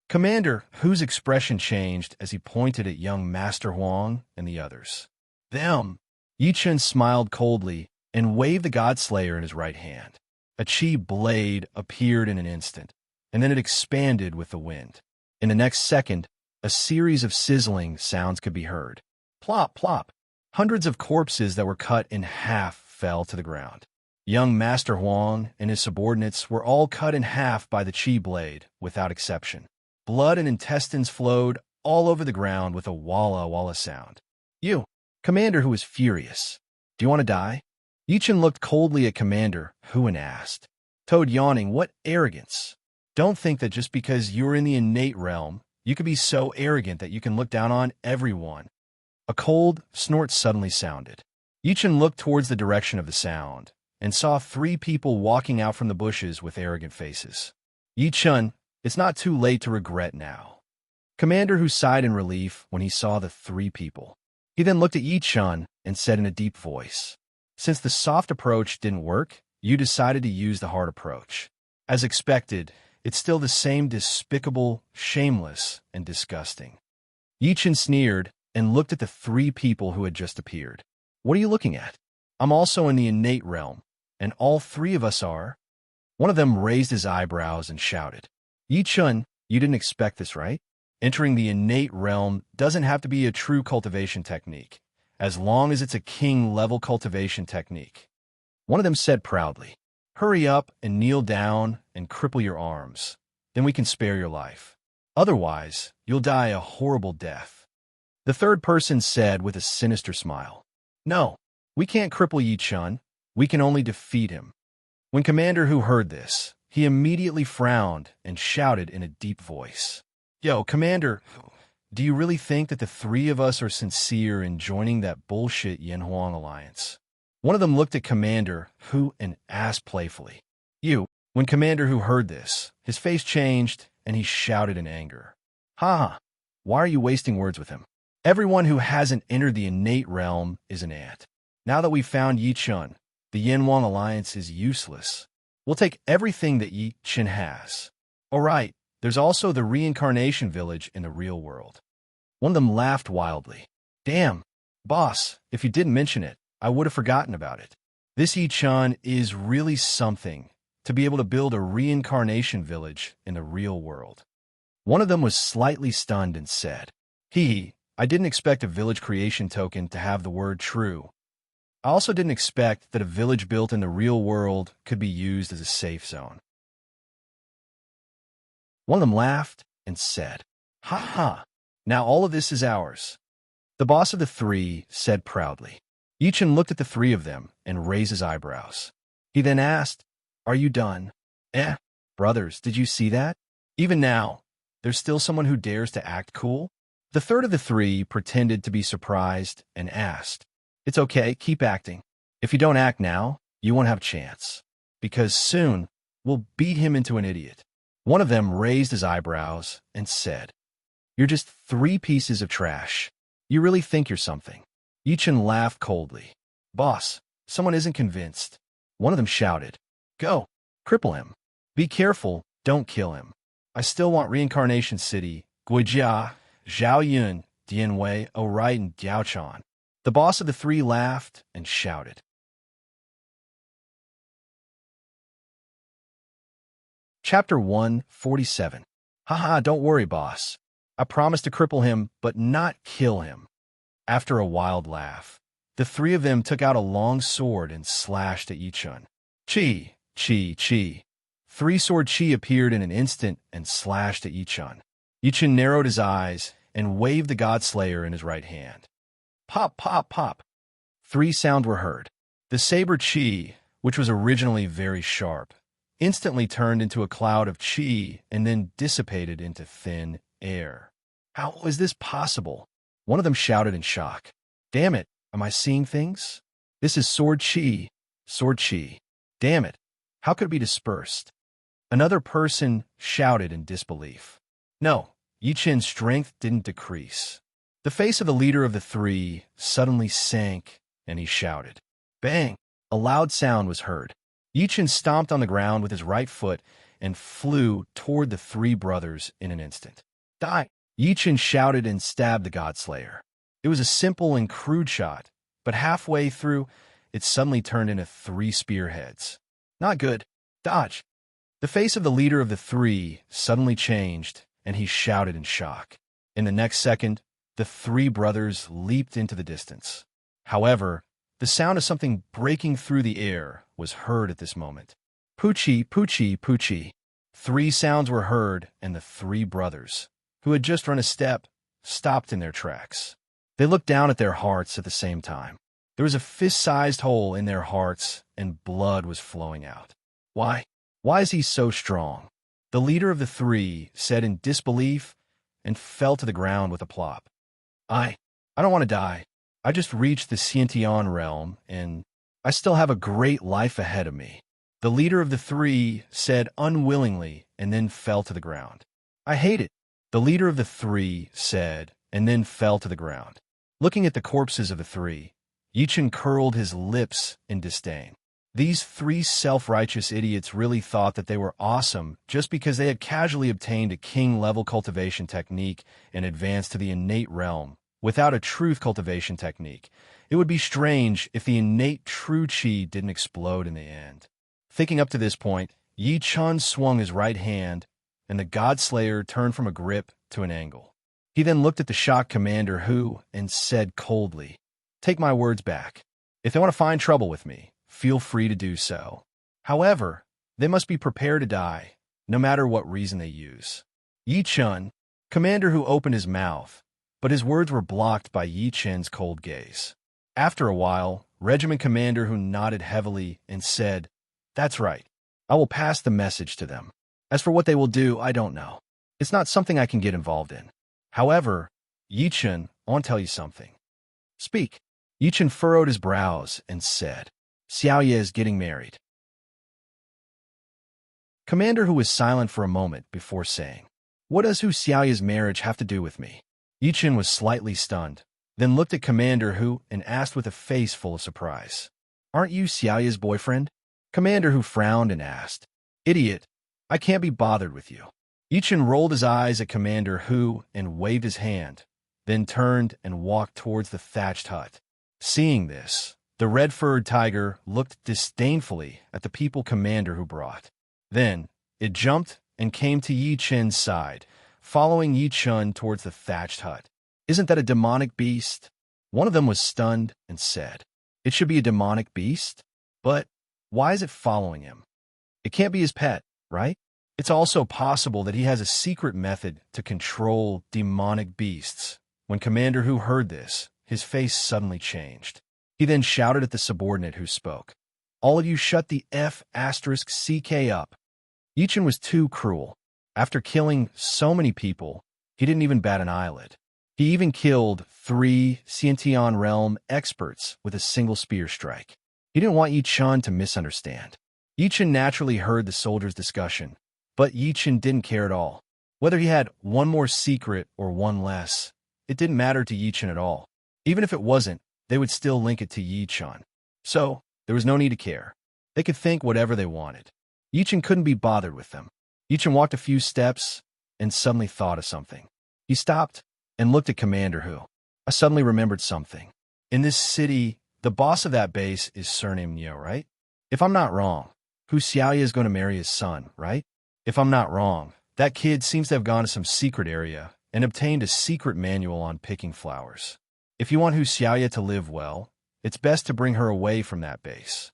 [SPEAKER 1] Commander Hu's expression changed as he pointed at young Master Huang and the others. Them! Yi Chen smiled coldly and waved the Godslayer in his right hand. A chi blade appeared in an instant, and then it expanded with the wind. In the next second, a series of sizzling sounds could be heard. Plop, plop. Hundreds of corpses that were cut in half fell to the ground. Young Master Huang and his subordinates were all cut in half by the chi blade, without exception. Blood and intestines flowed all over the ground with a walla walla sound. You, Commander Hu was furious. Do you want to die? Yi Chen looked coldly at Commander Hu and asked. Toad yawning, what arrogance. Don't think that just because you're in the innate realm, you could be so arrogant that you can look down on everyone. A cold snort suddenly sounded. Yi Chen looked towards the direction of the sound and saw 3 people walking out from the bushes with arrogant faces. Yi Chen, it's not too late to regret now. Commander Hu sighed in relief when he saw the 3 people. He then looked at Yi Chen and said in a deep voice, Since the soft approach didn't work, you decided to use the hard approach. As expected, it's still the same despicable, shameless, and disgusting. Yi Chen sneered and looked at the 3 people who had just appeared. What are you looking at? I'm also in the innate realm, and all 3 of us are. One of them raised his eyebrows and shouted, Yi Chen, you didn't expect this, right? Entering the innate realm doesn't have to be a true cultivation technique, as long as it's a king-level cultivation technique. One of them said proudly, Hurry up and kneel down and cripple your arms. Then we can spare your life. Otherwise, you'll die a horrible death. The third person said with a sinister smile. No, we can't cripple Yi Chun. We can only defeat him. When Commander Hu heard this, he immediately frowned and shouted in a deep voice. Yo, Commander, do you really think that the three of us are sincere in joining that bullshit Yanhuang alliance? One of them looked at Commander Hu and asked playfully. You. When Commander Hu heard this, his face changed and he shouted in anger. Ha! Why are you wasting words with him? Everyone who hasn't entered the innate realm is an ant. Now that we've found Yi Chun, the Yanhuang alliance is useless. We'll take everything that Yi Chun has. All right, there's also the reincarnation village in the real world. One of them laughed wildly. Damn, boss, if you didn't mention it, I would have forgotten about it. This Yi Chun is really something to be able to build a reincarnation village in the real world. One of them was slightly stunned and said, I didn't expect a village creation token to have the word true. I also didn't expect that a village built in the real world could be used as a safe zone. One of them laughed and said, Ha ha, now all of this is ours. The boss of the three said proudly. Yi Chun looked at the three of them and raised his eyebrows. He then asked, Are you done? Brothers, did you see that? Even now, there's still someone who dares to act cool? The third of the three pretended to be surprised and asked, It's okay, keep acting. If you don't act now, you won't have a chance. Because soon, we'll beat him into an idiot. One of them raised his eyebrows and said, You're just 3 pieces of trash. You really think you're something. Yi Chun laughed coldly. Boss, someone isn't convinced. One of them shouted, Go, cripple him. Be careful, don't kill him. I still want Reincarnation City, Guijia, Zhao Yun, Dianwei, Oright, and Diaochan. The boss of the three laughed and shouted. Chapter 147. Haha, don't worry, boss. I promise to cripple him, but not kill him. After a wild laugh, the three of them took out a long sword and slashed at Yi Chun. Chi, chi, chi. 3-sword chi appeared in an instant and slashed at Yi Chun. Yi Chun narrowed his eyes and waved the Godslayer in his right hand. Pop, pop, pop. 3 sounds were heard. The saber chi, which was originally very sharp, instantly turned into a cloud of chi and then dissipated into thin air. How was this possible? One of them shouted in shock. Damn it, am I seeing things? This is sword chi. Sword chi. Damn it, how could it be dispersed? Another person shouted in disbelief. No, Yi Chun's strength didn't decrease. The face of the leader of the three suddenly sank, and he shouted. Bang! A loud sound was heard. Yi Chun stomped on the ground with his right foot and flew toward the 3 brothers in an instant. Die! Yi Chun shouted and stabbed the Godslayer. It was a simple and crude shot, but halfway through, it suddenly turned into 3 spearheads. Not good. Dodge! The face of the leader of the 3 suddenly changed, and he shouted in shock. In the next second, the 3 brothers leaped into the distance. However, the sound of something breaking through the air was heard at this moment. Poochie, poochie, poochie. 3 sounds were heard, and the 3 brothers, who had just run a step, stopped in their tracks. They looked down at their hearts at the same time. There was a fist-sized hole in their hearts, and blood was flowing out. Why? Why is he so strong? The leader of the 3 said in disbelief and fell to the ground with a plop. I don't want to die. I just reached the Xiantian realm, and I still have a great life ahead of me. The leader of the 3 said unwillingly and then fell to the ground. I hate it. The leader of the 3 said, and then fell to the ground. Looking at the corpses of the 3, Yi Chun curled his lips in disdain. These 3 self-righteous idiots really thought that they were awesome just because they had casually obtained a king-level cultivation technique and advanced to the innate realm without a truth cultivation technique. It would be strange if the innate true chi didn't explode in the end. Thinking up to this point, Yi Chun swung his right hand, and the Godslayer turned from a grip to an angle. He then looked at the shocked Commander Hu and said coldly, Take my words back. If they want to find trouble with me, feel free to do so. However, they must be prepared to die, no matter what reason they use. Yi Chun, Commander Hu opened his mouth, but his words were blocked by Yi Chen's cold gaze. After a while, Regiment Commander Hu nodded heavily and said, "That's right. I will pass the message to them. As for what they will do, I don't know. It's not something I can get involved in. However, Yi Chen, I want to tell you something." "Speak." Yi Chen furrowed his brows and said, "Xiaoye is getting married." Commander Hu was silent for a moment before saying, "What does Hu Xiaoye's marriage have to do with me?" Yi Chen was slightly stunned, then looked at Commander Hu and asked with a face full of surprise, "Aren't you Xiaoye's boyfriend?" Commander Hu frowned and asked, "Idiot, I can't be bothered with you." Yi Chen rolled his eyes at Commander Hu and waved his hand, then turned and walked towards the thatched hut. Seeing this, the red-furred tiger looked disdainfully at the people Commander Hu brought. Then, it jumped and came to Yi Chen's side, following Yi Chen towards the thatched hut. "Isn't that a demonic beast?" One of them was stunned and said, "It should be a demonic beast? But why is it following him? It can't be his pet, right? It's also possible that he has a secret method to control demonic beasts." When Commander Hu heard this, his face suddenly changed. He then shouted at the subordinate who spoke, "All of you shut the F***CK up." Yi Chen was too cruel. After killing so many people, he didn't even bat an eyelid. He even killed 3 Xiantian realm experts with a single spear strike. He didn't want Yi Chen to misunderstand. Yi Chen naturally heard the soldiers' discussion, but Yi Chen didn't care at all. Whether he had one more secret or one less, it didn't matter to Yi Chen at all. Even if it wasn't, they would still link it to Yi Chen. So, there was no need to care. They could think whatever they wanted. Yi Chen couldn't be bothered with them. Yi Chen walked a few steps and suddenly thought of something. He stopped and looked at Commander Hu. "I suddenly remembered something. In this city, the boss of that base is surnamed Niu, right? If I'm not wrong, Hu Xiaoye is going to marry his son, right? If I'm not wrong, that kid seems to have gone to some secret area and obtained a secret manual on picking flowers. If you want Hu Xiaoye to live well, it's best to bring her away from that base."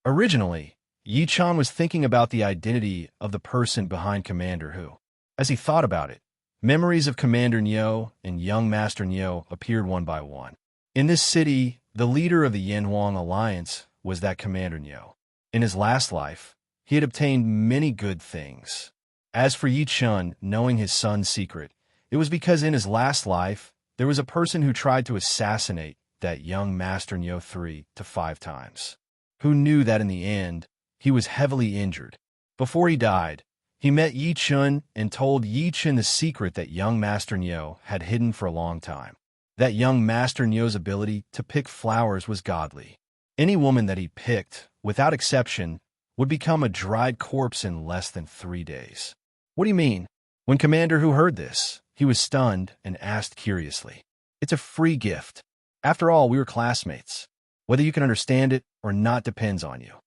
[SPEAKER 1] Originally, Yi Chen was thinking about the identity of the person behind Commander Hu. As he thought about it, memories of Commander Niu and young Master Niu appeared one by one. In this city, the leader of the Yanhuang Alliance was that Commander Niu. In his last life, he had obtained many good things. As for Yi Chen knowing his son's secret, it was because in his last life, there was a person who tried to assassinate that young Master Niu 3 to 5 times. Who knew that in the end, he was heavily injured. Before he died, he met Yi Chen and told Yi Chen the secret that young Master Niu had hidden for a long time. That young Master Niu's ability to pick flowers was godly. Any woman that he picked, without exception, would become a dried corpse in less than 3 days. "What do you mean?" When Commander Hu heard this, he was stunned and asked curiously, "It's a free gift. After all, we were classmates. Whether you can understand it or not depends on you."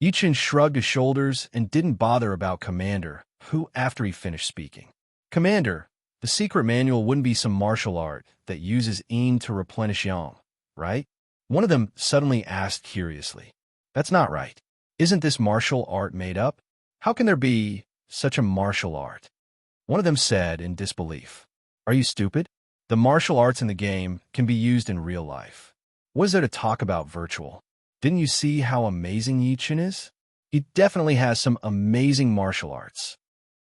[SPEAKER 1] Yi Chen shrugged his shoulders and didn't bother about Commander Hu after he finished speaking. "Commander, the secret manual wouldn't be some martial art that uses yin to replenish yang, right?" One of them suddenly asked curiously. "That's not right. Isn't this martial art made up? How can there be such a martial art?" One of them said in disbelief, "Are you stupid? The martial arts in the game can be used in real life. What is there to talk about virtual? Didn't you see how amazing Yi Chen is? He definitely has some amazing martial arts."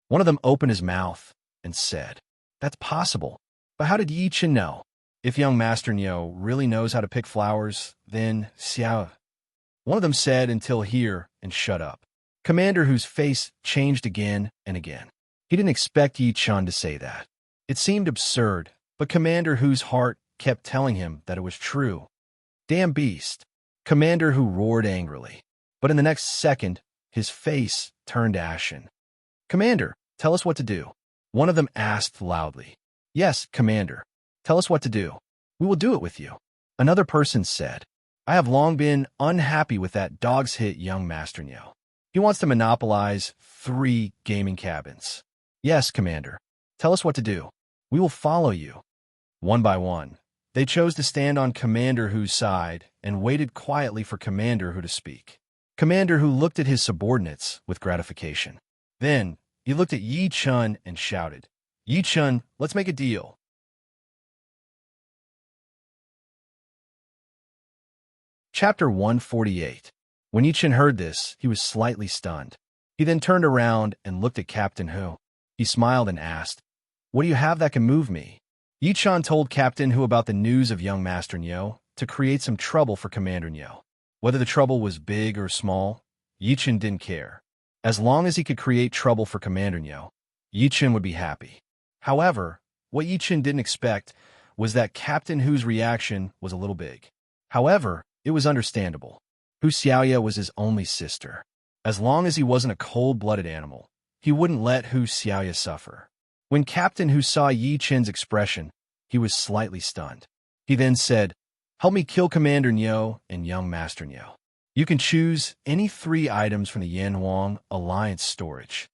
[SPEAKER 1] One of them opened his mouth and said, "That's possible. But how did Yi Chen know? If young Master Niu really knows how to pick flowers, then Xiao." One of them said until here and shut up. Commander Hu's face changed again and again. He didn't expect Yi Chen to say that. It seemed absurd, but Commander Hu's heart kept telling him that it was true. "Damn beast!" Commander Hu roared angrily. But in the next second, his face turned ashen. "Commander, tell us what to do." One of them asked loudly. "Yes, Commander. Tell us what to do. We will do it with you." Another person said, "I have long been unhappy with that dog's hit young Master Niu. He wants to monopolize 3 gaming cabins." "Yes, Commander. Tell us what to do. We will follow you." One by one, they chose to stand on Commander Hu's side and waited quietly for Commander Hu to speak. Commander Hu looked at his subordinates with gratification. Then, He looked at Yi Chun and shouted, Yi Chun, let's make a deal. Chapter 148. When Yi Chun heard this, he was slightly stunned. He then turned around and looked at Captain Hu. He smiled and asked, What do you have that can move me? Yi Chun told Captain Hu about the news of young Master Nyo to create some trouble for Commander Nyo. Whether the trouble was big or small, Yi Chun didn't care. As long as he could create trouble for Commander Nyo, Yi Chun would be happy. However, what Yi Chun didn't expect was that Captain Hu's reaction was a little big. However, it was understandable. Hu Xiaoya was his only sister. As long as he wasn't a cold-blooded animal, he wouldn't let Hu Xiaoya suffer. When Captain Hu saw Yi Chun's expression, he was slightly stunned. He then said, Help me kill Commander Nyo and young Master Nyo. You can choose any 3 items from the Yanhuang Alliance storage.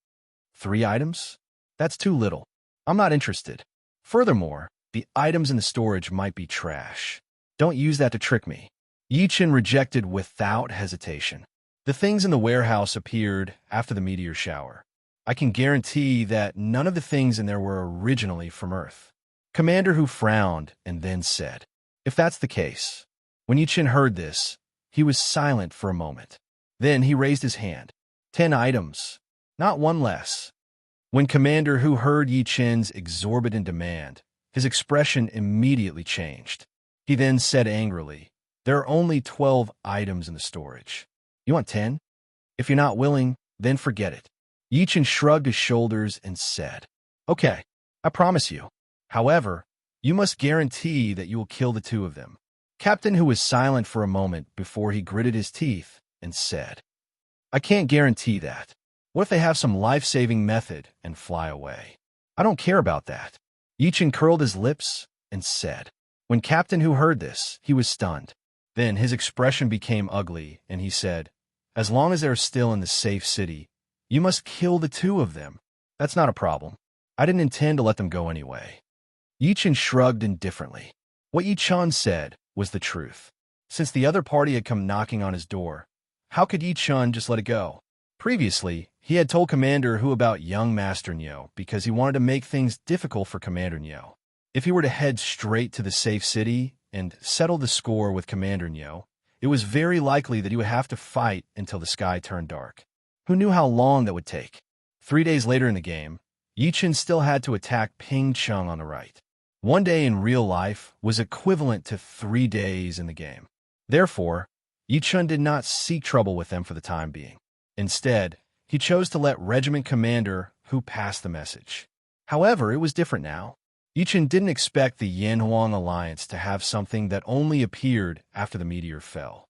[SPEAKER 1] 3 items? That's too little. I'm not interested. Furthermore, the items in the storage might be trash. Don't use that to trick me. Yi Chun rejected without hesitation. The things in the warehouse appeared after the meteor shower. I can guarantee that none of the things in there were originally from Earth. Commander Hu frowned and then said, If that's the case. When Yi Chun heard this, he was silent for a moment. Then he raised his hand. 10 items, not one less. When Commander Hu heard Yi Chun's exorbitant demand, his expression immediately changed. He then said angrily, There are only 12 items in the storage. You want 10? If you're not willing, then forget it. Yi Chun shrugged his shoulders and said, Okay, I promise you. However, you must guarantee that you will kill the 2 of them. Captain Hu was silent for a moment before he gritted his teeth and said, I can't guarantee that. What if they have some life-saving method and fly away? I don't care about that. Yi Chun curled his lips and said. When Captain Hu heard this, he was stunned. Then his expression became ugly, and he said, As long as they're still in the safe city, you must kill the 2 of them. That's not a problem. I didn't intend to let them go anyway. Yi Chun shrugged indifferently. What Yi Chun said was the truth. Since the other party had come knocking on his door, how could Yi Chun just let it go? Previously, he had told Commander Hu about young Master Nyo because he wanted to make things difficult for Commander Nyo. If he were to head straight to the safe city and settle the score with Commander Nyo, it was very likely that he would have to fight until the sky turned dark. Who knew how long that would take? 3 days later in the game, Yi Chun still had to attack Ping Chung on the right. 1 day in real life was equivalent to 3 days in the game. Therefore, Yi Chun did not seek trouble with them for the time being. Instead, he chose to let Regiment Commander Hu pass the message. However, it was different now. Yi Chun didn't expect the Yanhuang Alliance to have something that only appeared after the meteor fell.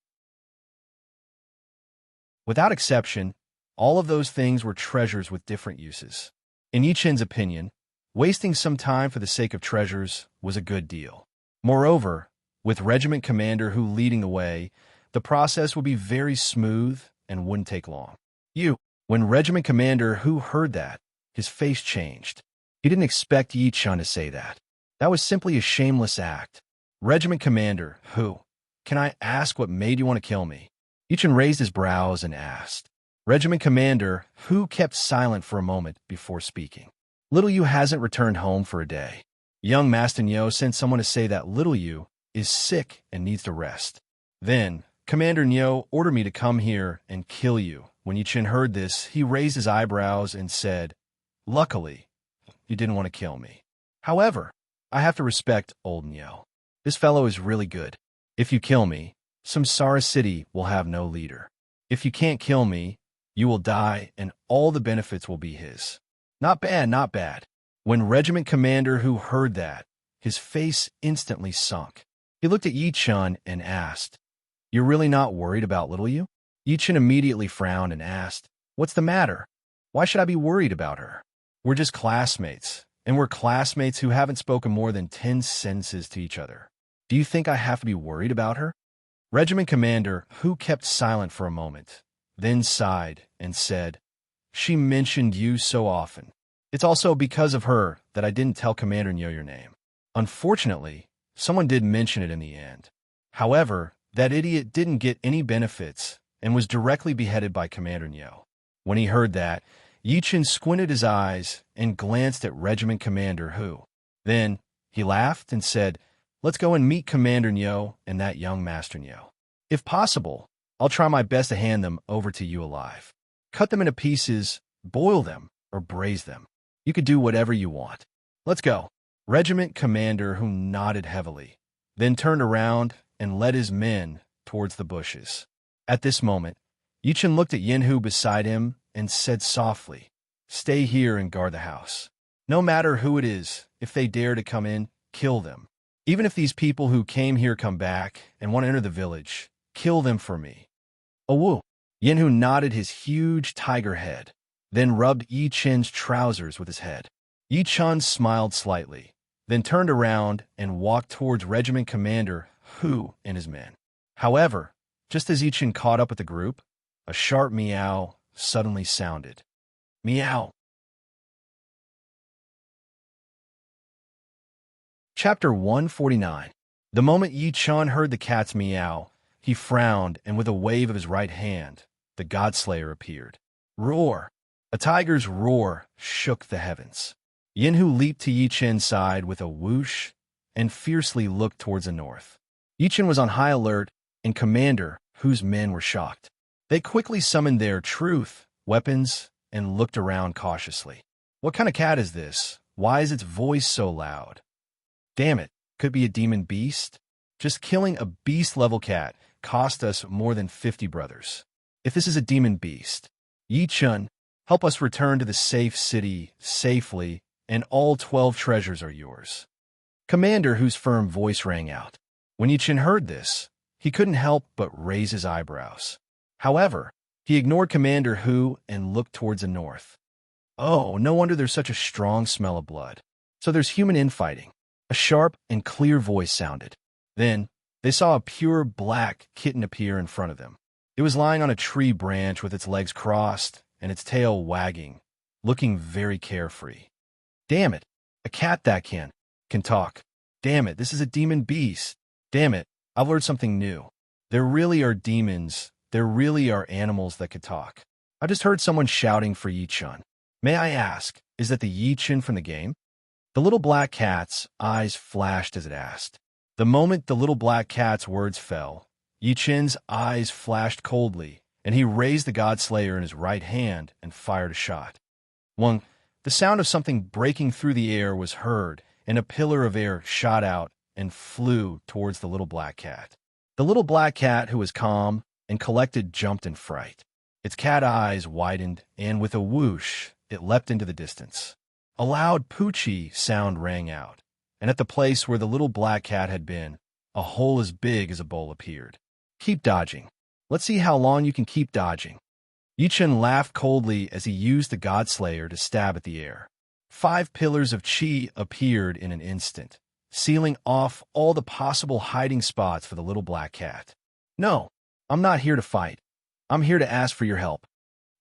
[SPEAKER 1] Without exception, all of those things were treasures with different uses. In Yi Chun's opinion, wasting some time for the sake of treasures was a good deal. Moreover, with Regiment Commander Hu leading the way, the process would be very smooth and wouldn't take long. When Regiment Commander Hu heard that, his face changed. He didn't expect Yi Chun to say that. That was simply a shameless act. Regiment Commander Hu, can I ask what made you want to kill me? Yi Chun raised his brows and asked. Regiment Commander Hu kept silent for a moment before speaking. Little Yu hasn't returned home for a day. Young Master Nyo sent someone to say that Little Yu is sick and needs to rest. Then, Commander Nyo ordered me to come here and kill you. When Yi Chun heard this, he raised his eyebrows and said, Luckily, you didn't want to kill me. However, I have to respect old Nyo. This fellow is really good. If you kill me, Samsara City will have no leader. If you can't kill me, you will die and all the benefits will be his. Not bad, not bad. When Regiment Commander Hu heard that, his face instantly sunk. He looked at Yi Chun and asked, You're really not worried about Little Yu? Yi Chun immediately frowned and asked, What's the matter? Why should I be worried about her? We're just classmates, and we're classmates who haven't spoken more than 10 sentences to each other. Do you think I have to be worried about her? Regiment Commander Hu kept silent for a moment, then sighed and said, She mentioned you so often. It's also because of her that I didn't tell Commander Nyo your name. Unfortunately, someone did mention it in the end. However, that idiot didn't get any benefits and was directly beheaded by Commander Nyo. When he heard that, Yi Chen squinted his eyes and glanced at Regiment Commander Hu. Then he laughed and said, "Let's go and meet Commander Nyo and that young Master Nyo. If possible, I'll try my best to hand them over to you alive. Cut them into pieces, boil them, or braise them. You could do whatever you want. Let's go." Regiment Commander Hu nodded heavily, then turned around and led his men towards the bushes. At this moment, Yi Chen looked at Yin Hu beside him and said softly, "Stay here and guard the house. No matter who it is, if they dare to come in, kill them. Even if these people who came here come back and want to enter the village, kill them for me." "Oh, woo." Yin Hu nodded his huge tiger head, then rubbed Yi Chen's trousers with his head. Yi Chen smiled slightly, then turned around and walked towards Regiment Commander Hu and his men. However, just as Yi Chen caught up with the group, a sharp meow suddenly sounded. Meow. Chapter 149. The moment Yi Chen heard the cat's meow, he frowned, and with a wave of his right hand, the Godslayer appeared. Roar! A tiger's roar shook the heavens. Yin Hu leaped to Yi Chen's side with a whoosh and fiercely looked towards the north. Yi Chen was on high alert, and Commander Hu's men were shocked. They quickly summoned their truth, weapons, and looked around cautiously. What kind of cat is this? Why is its voice so loud? Damn it, could be a demon beast? Just killing a beast-level cat cost us more than 50 brothers. If this is a demon beast, Yi Chen, help us return to the safe city safely, and all 12 treasures are yours. Commander Hu's firm voice rang out. When Yi Chen heard this, he couldn't help but raise his eyebrows. However, he ignored Commander Hu and looked towards the north. Oh, no wonder there's such a strong smell of blood. So there's human infighting. A sharp and clear voice sounded. Then, they saw a pure black kitten appear in front of them. It was lying on a tree branch with its legs crossed and its tail wagging, looking very carefree. Damn it, a cat that can talk. Damn it, this is a demon beast. Damn it, I've learned something new. There really are demons. There really are animals that could talk. I just heard someone shouting for Yi Chen. May I ask, is that the Yi Chen from the game? The little black cat's eyes flashed as it asked. The moment the little black cat's words fell, Yi Chen's eyes flashed coldly, and he raised the Godslayer in his right hand and fired a shot. One, the sound of something breaking through the air was heard, and a pillar of air shot out and flew towards the little black cat. The little black cat, who was calm and collected, jumped in fright. Its cat eyes widened, and with a whoosh, it leapt into the distance. A loud poochie sound rang out, and at the place where the little black cat had been, a hole as big as a bowl appeared. Keep dodging. Let's see how long you can keep dodging. Yi Chen laughed coldly as he used the Godslayer to stab at the air. 5 pillars of qi appeared in an instant, sealing off all the possible hiding spots for the little black cat. No, I'm not here to fight. I'm here to ask for your help.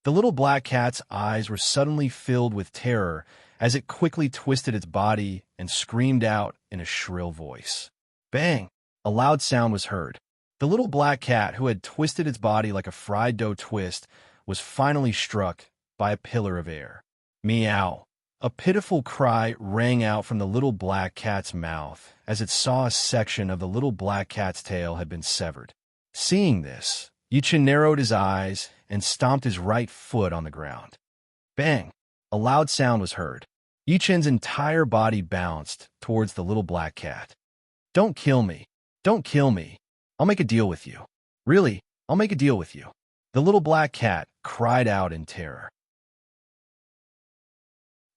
[SPEAKER 1] The little black cat's eyes were suddenly filled with terror as it quickly twisted its body and screamed out in a shrill voice. Bang! A loud sound was heard. The little black cat, who had twisted its body like a fried dough twist, was finally struck by a pillar of air. Meow! A pitiful cry rang out from the little black cat's mouth as it saw a section of the little black cat's tail had been severed. Seeing this, Yi Chen narrowed his eyes and stomped his right foot on the ground. Bang! A loud sound was heard. Yi Chen's entire body bounced towards the little black cat. Don't kill me. Don't kill me. I'll make a deal with you. Really, I'll make a deal with you. The little black cat cried out in terror.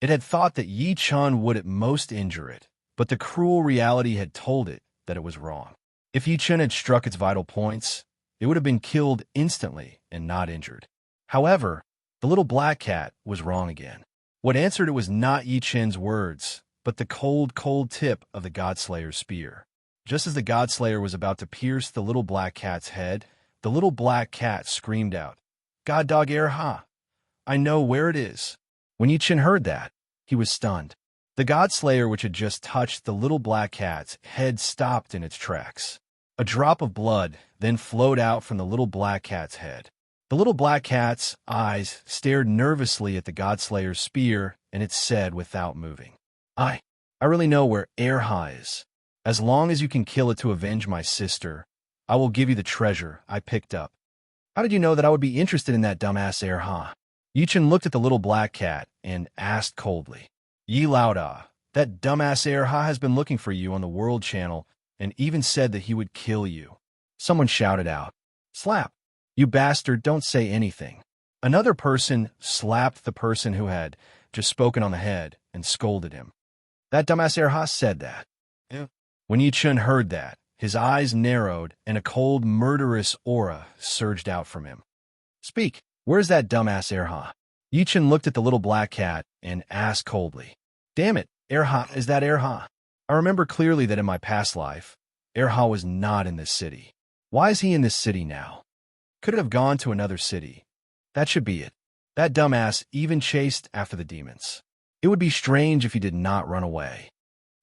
[SPEAKER 1] It had thought that Yi Chen would at most injure it, but the cruel reality had told it that it was wrong. If Yi Chen had struck its vital points, it would have been killed instantly and not injured. However, the little black cat was wrong again. What answered it was not Yi Chen's words, but the cold, cold tip of the Godslayer's spear. Just as the Godslayer was about to pierce the little black cat's head, the little black cat screamed out, God dog air ha! I know where it is. When Yi Chen heard that, he was stunned. The Godslayer, which had just touched the little black cat's head, stopped in its tracks. A drop of blood then flowed out from the little black cat's head. The little black cat's eyes stared nervously at the Godslayer's spear, and it said without moving, I really know where Erha is. As long as you can kill it to avenge my sister, I will give you the treasure I picked up. How did you know that I would be interested in that dumbass Erha? Yichen looked at the little black cat and asked coldly, Yi Lauda, that dumbass Erha has been looking for you on the World Channel and even said that he would kill you. Someone shouted out, Slap! You bastard, don't say anything. Another person slapped the person who had just spoken on the head and scolded him. That dumbass Erha said that. Yeah. When Yichen heard that, his eyes narrowed and a cold, murderous aura surged out from him. Speak, where's that dumbass Erha? Yichen looked at the little black cat and asked coldly, Damn it, Erha, is that Erha? I remember clearly that in my past life, Erha was not in this city. Why is he in this city now? Could it have gone to another city? That should be it. That dumbass even chased after the demons. It would be strange if he did not run away.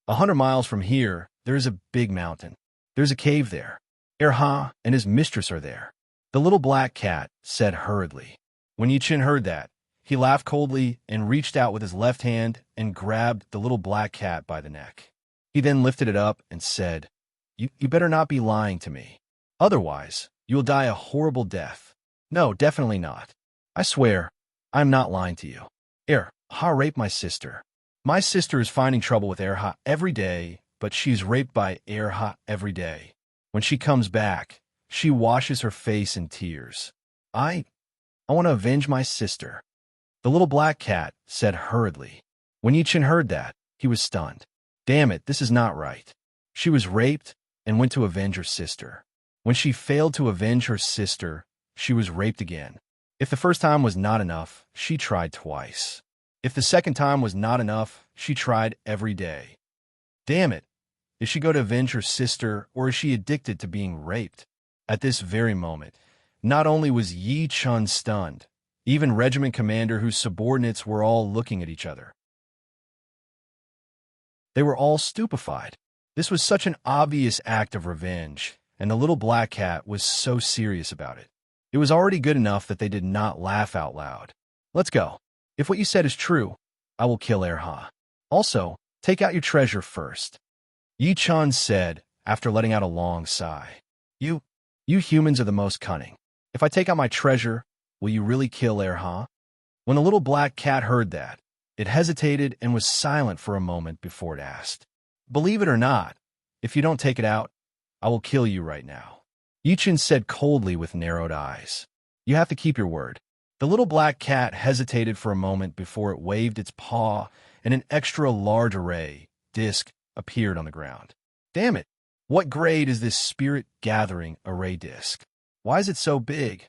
[SPEAKER 1] 100 miles from here, there is a big mountain. There's a cave there. Erha and his mistress are there. The little black cat said hurriedly. When Yichen heard that, he laughed coldly and reached out with his left hand and grabbed the little black cat by the neck. He then lifted it up and said, You better not be lying to me. Otherwise, you'll die a horrible death. No, definitely not. I swear, I'm not lying to you. Erha raped my sister. My sister is finding trouble with Erha every day, but she's raped by Erha every day. When she comes back, she washes her face in tears. I want to avenge my sister. The little black cat said hurriedly. When Yichen heard that, he was stunned. Damn it, this is not right. She was raped and went to avenge her sister. When she failed to avenge her sister, she was raped again. If the first time was not enough, she tried twice. If the second time was not enough, she tried every day. Damn it. Is she going to avenge her sister, or is she addicted to being raped? At this very moment, not only was Yichen stunned, even regiment commander whose subordinates were all looking at each other. They were all stupefied. This was such an obvious act of revenge, and the little black cat was so serious about it. It was already good enough that they did not laugh out loud. Let's go. If what you said is true, I will kill Erha. Also, take out your treasure first. Yichen said, after letting out a long sigh. You humans are the most cunning. If I take out my treasure, will you really kill Erha? When the little black cat heard that, it hesitated and was silent for a moment before it asked, Believe it or not, if you don't take it out, I will kill you right now. Yichen said coldly with narrowed eyes. You have to keep your word. The little black cat hesitated for a moment before it waved its paw, and an extra large array disc appeared on the ground. Damn it! What grade is this spirit gathering array disc? Why is it so big?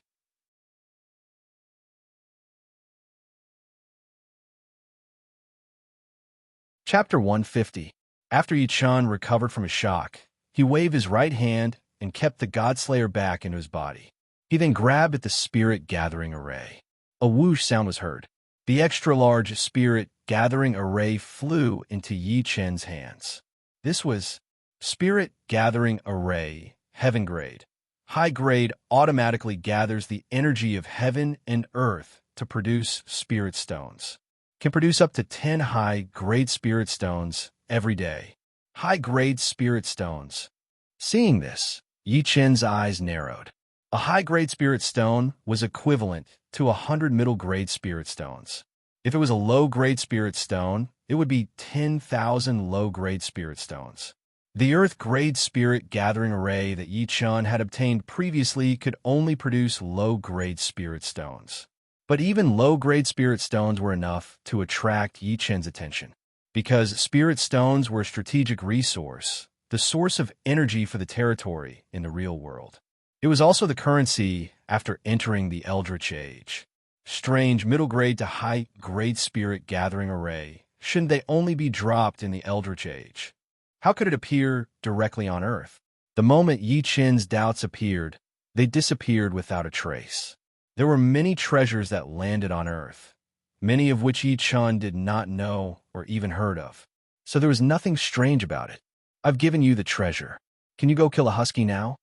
[SPEAKER 1] Chapter 150. After Yichen recovered from his shock, he waved his right hand and kept the Godslayer back into his body. He then grabbed at the spirit gathering array. A whoosh sound was heard. The extra-large spirit gathering array flew into Yichen's hands. This was Spirit Gathering Array, Heaven Grade. High grade automatically gathers the energy of heaven and earth to produce spirit stones. Can produce up to 10 high-grade spirit stones every day. High-grade spirit stones. Seeing this, Yichen's eyes narrowed. A high-grade spirit stone was equivalent to 100 middle-grade spirit stones. If it was a low-grade spirit stone, it would be 10,000 low-grade spirit stones. The Earth-grade spirit gathering array that Yichen had obtained previously could only produce low-grade spirit stones. But even low-grade spirit stones were enough to attract Yichen's attention. Because spirit stones were a strategic resource, the source of energy for the territory in the real world. It was also the currency after entering the Eldritch Age. Strange middle-grade to high-grade spirit gathering array, shouldn't they only be dropped in the Eldritch Age? How could it appear directly on Earth? The moment Yichen's doubts appeared, they disappeared without a trace. There were many treasures that landed on Earth, many of which Yichen did not know or even heard of. So there was nothing strange about it. I've given you the treasure. Can you go kill a husky now?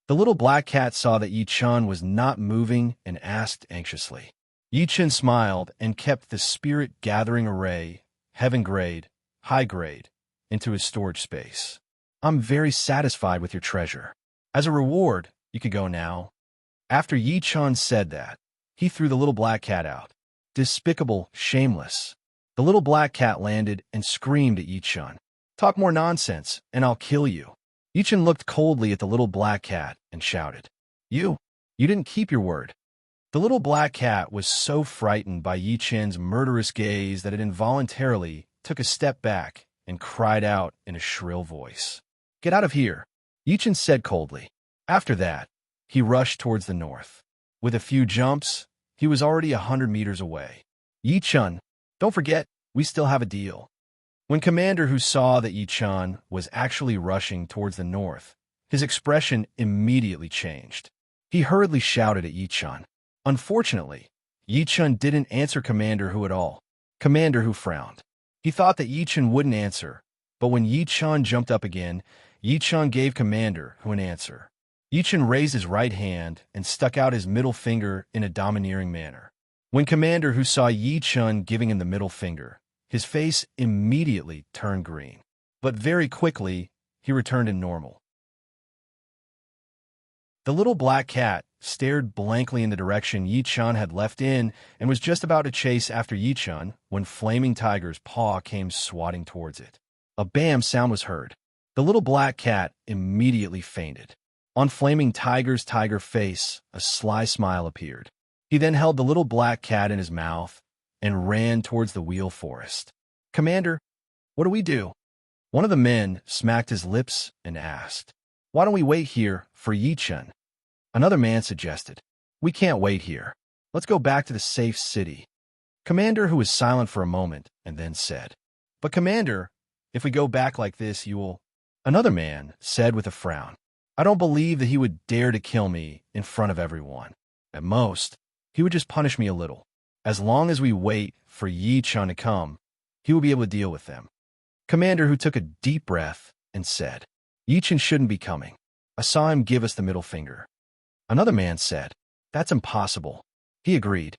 [SPEAKER 1] The little black cat saw that Yi Chun was not moving and asked anxiously. Yi Chun smiled and kept the spirit-gathering array, heaven grade, high grade, into his storage space. I'm very satisfied with your treasure. As a reward, you could go now. After Yi Chun said that, he threw the little black cat out. Despicable, shameless. The little black cat landed and screamed at Yi Chun. Talk more nonsense, and I'll kill you. Yi Chun looked coldly at the little black cat and shouted, You didn't keep your word. The little black cat was so frightened by Yi Chun's murderous gaze that it involuntarily took a step back and cried out in a shrill voice. Get out of here, Yi Chun said coldly. After that, he rushed towards the north. With a few jumps, he was already 100 meters away. Yi Chun, don't forget, we still have a deal. When Commander Hu saw that Yi Chun was actually rushing towards the north, his expression immediately changed. He hurriedly shouted at Yi Chun. Unfortunately, Yi Chun didn't answer Commander Hu at all. Commander Hu frowned. He thought that Yi Chun wouldn't answer, but when Yi Chun jumped up again, Yi Chun gave Commander Hu an answer. Yi Chun raised his right hand and stuck out his middle finger in a domineering manner. When Commander Hu saw Yi Chun giving him the middle finger, his face immediately turned green. But very quickly, he returned to normal. The little black cat stared blankly in the direction Yi Chun had left in and was just about to chase after Yi Chun when Flaming Tiger's paw came swatting towards it. A bam sound was heard. The little black cat immediately fainted. On Flaming Tiger's tiger face, a sly smile appeared. He then held the little black cat in his mouth and ran towards the wheel forest. Commander, what do we do? One of the men smacked his lips and asked, Why don't we wait here for Yi Chun? Another man suggested, We can't wait here. Let's go back to the safe city. Commander, who was silent for a moment, and then said, But Commander, if we go back like this, you will... Another man said with a frown, I don't believe that he would dare to kill me in front of everyone. At most, he would just punish me a little. As long as we wait for Yi Chun to come, he will be able to deal with them. Commander, who took a deep breath and said, Yi Chun shouldn't be coming. I saw him give us the middle finger. Another man said, That's impossible. He agreed.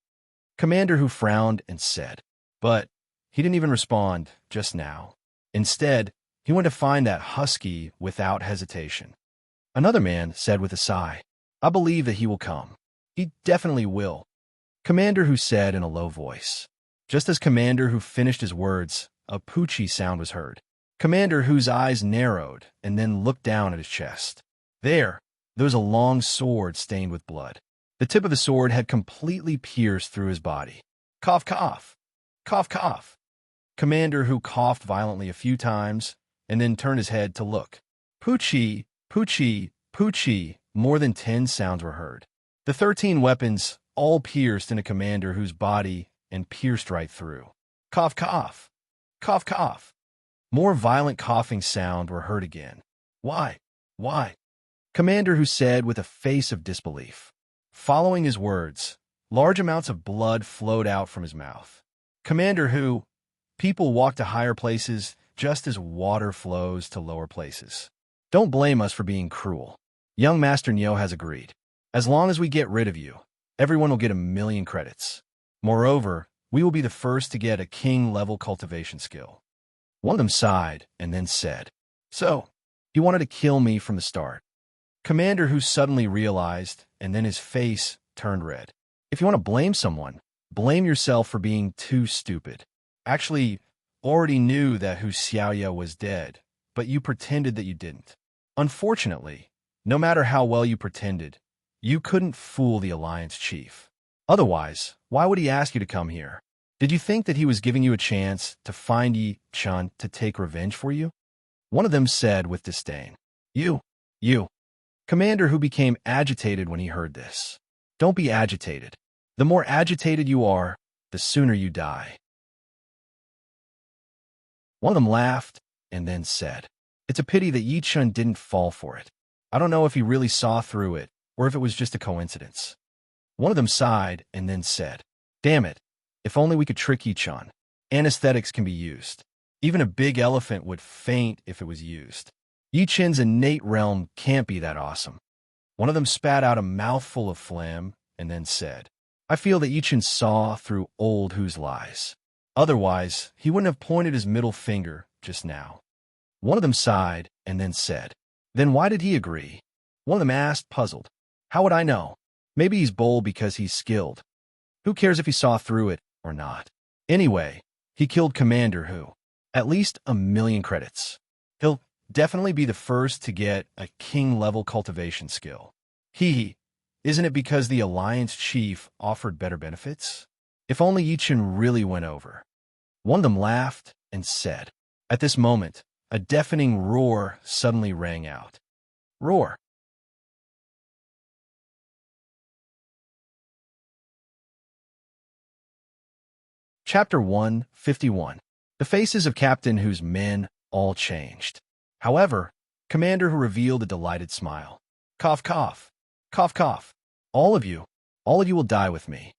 [SPEAKER 1] Commander, who frowned and said, But he didn't even respond just now. Instead, he went to find that husky without hesitation. Another man said with a sigh, I believe that he will come. He definitely will. Commander, who said in a low voice. Just as Commander, who finished his words, a poochie sound was heard. Commander, whose eyes narrowed and then looked down at his chest. There was a long sword stained with blood. The tip of the sword had completely pierced through his body. Cough, cough. Cough, cough. Commander, who coughed violently a few times and then turned his head to look. Poochie, poochie, poochie. More than 10 sounds were heard. The 13 weapons all pierced into Commander, whose body and pierced right through. Cough, cough. Cough, cough. More violent coughing sound were heard again. Why? Why? Commander, who said with a face of disbelief. Following his words, large amounts of blood flowed out from his mouth. Commander, who, people walk to higher places just as water flows to lower places. Don't blame us for being cruel. Young Master Nyo has agreed. As long as we get rid of you, everyone will get 1,000,000 credits. Moreover, we will be the first to get a king-level cultivation skill. One of them sighed and then said, So, he wanted to kill me from the start. Commander, who suddenly realized, and then his face turned red. If you want to blame someone, blame yourself for being too stupid. Actually, already knew that Hu Xiaoya was dead, but you pretended that you didn't. Unfortunately, no matter how well you pretended, you couldn't fool the Alliance Chief. Otherwise, why would he ask you to come here? Did you think that he was giving you a chance to find Yi Chun to take revenge for you? One of them said with disdain. You. Commander, who became agitated when he heard this. Don't be agitated. The more agitated you are, the sooner you die. One of them laughed and then said, It's a pity that Yi Chun didn't fall for it. I don't know if he really saw through it or if it was just a coincidence. One of them sighed and then said, Damn it, if only we could trick Yi Chun. Anesthetics can be used. Even a big elephant would faint if it was used. Yi Chun's innate realm can't be that awesome. One of them spat out a mouthful of phlegm and then said, I feel that Yichen saw through old Hu's lies. Otherwise, he wouldn't have pointed his middle finger just now. One of them sighed and then said, Then why did he agree? One of them asked, puzzled. How would I know? Maybe he's bold because he's skilled. Who cares if he saw through it or not? Anyway, he killed Commander Hu. At least 1,000,000 credits. He'll definitely be the first to get a king-level cultivation skill. Isn't it because the Alliance chief offered better benefits? If only Yichen really went over. One of them laughed and said. At this moment, a deafening roar suddenly rang out. Roar. Chapter 151. The faces of Captain Hu's men all changed. However, Commander Hu revealed a delighted smile. Cough, cough. Cough, cough. All of you will die with me.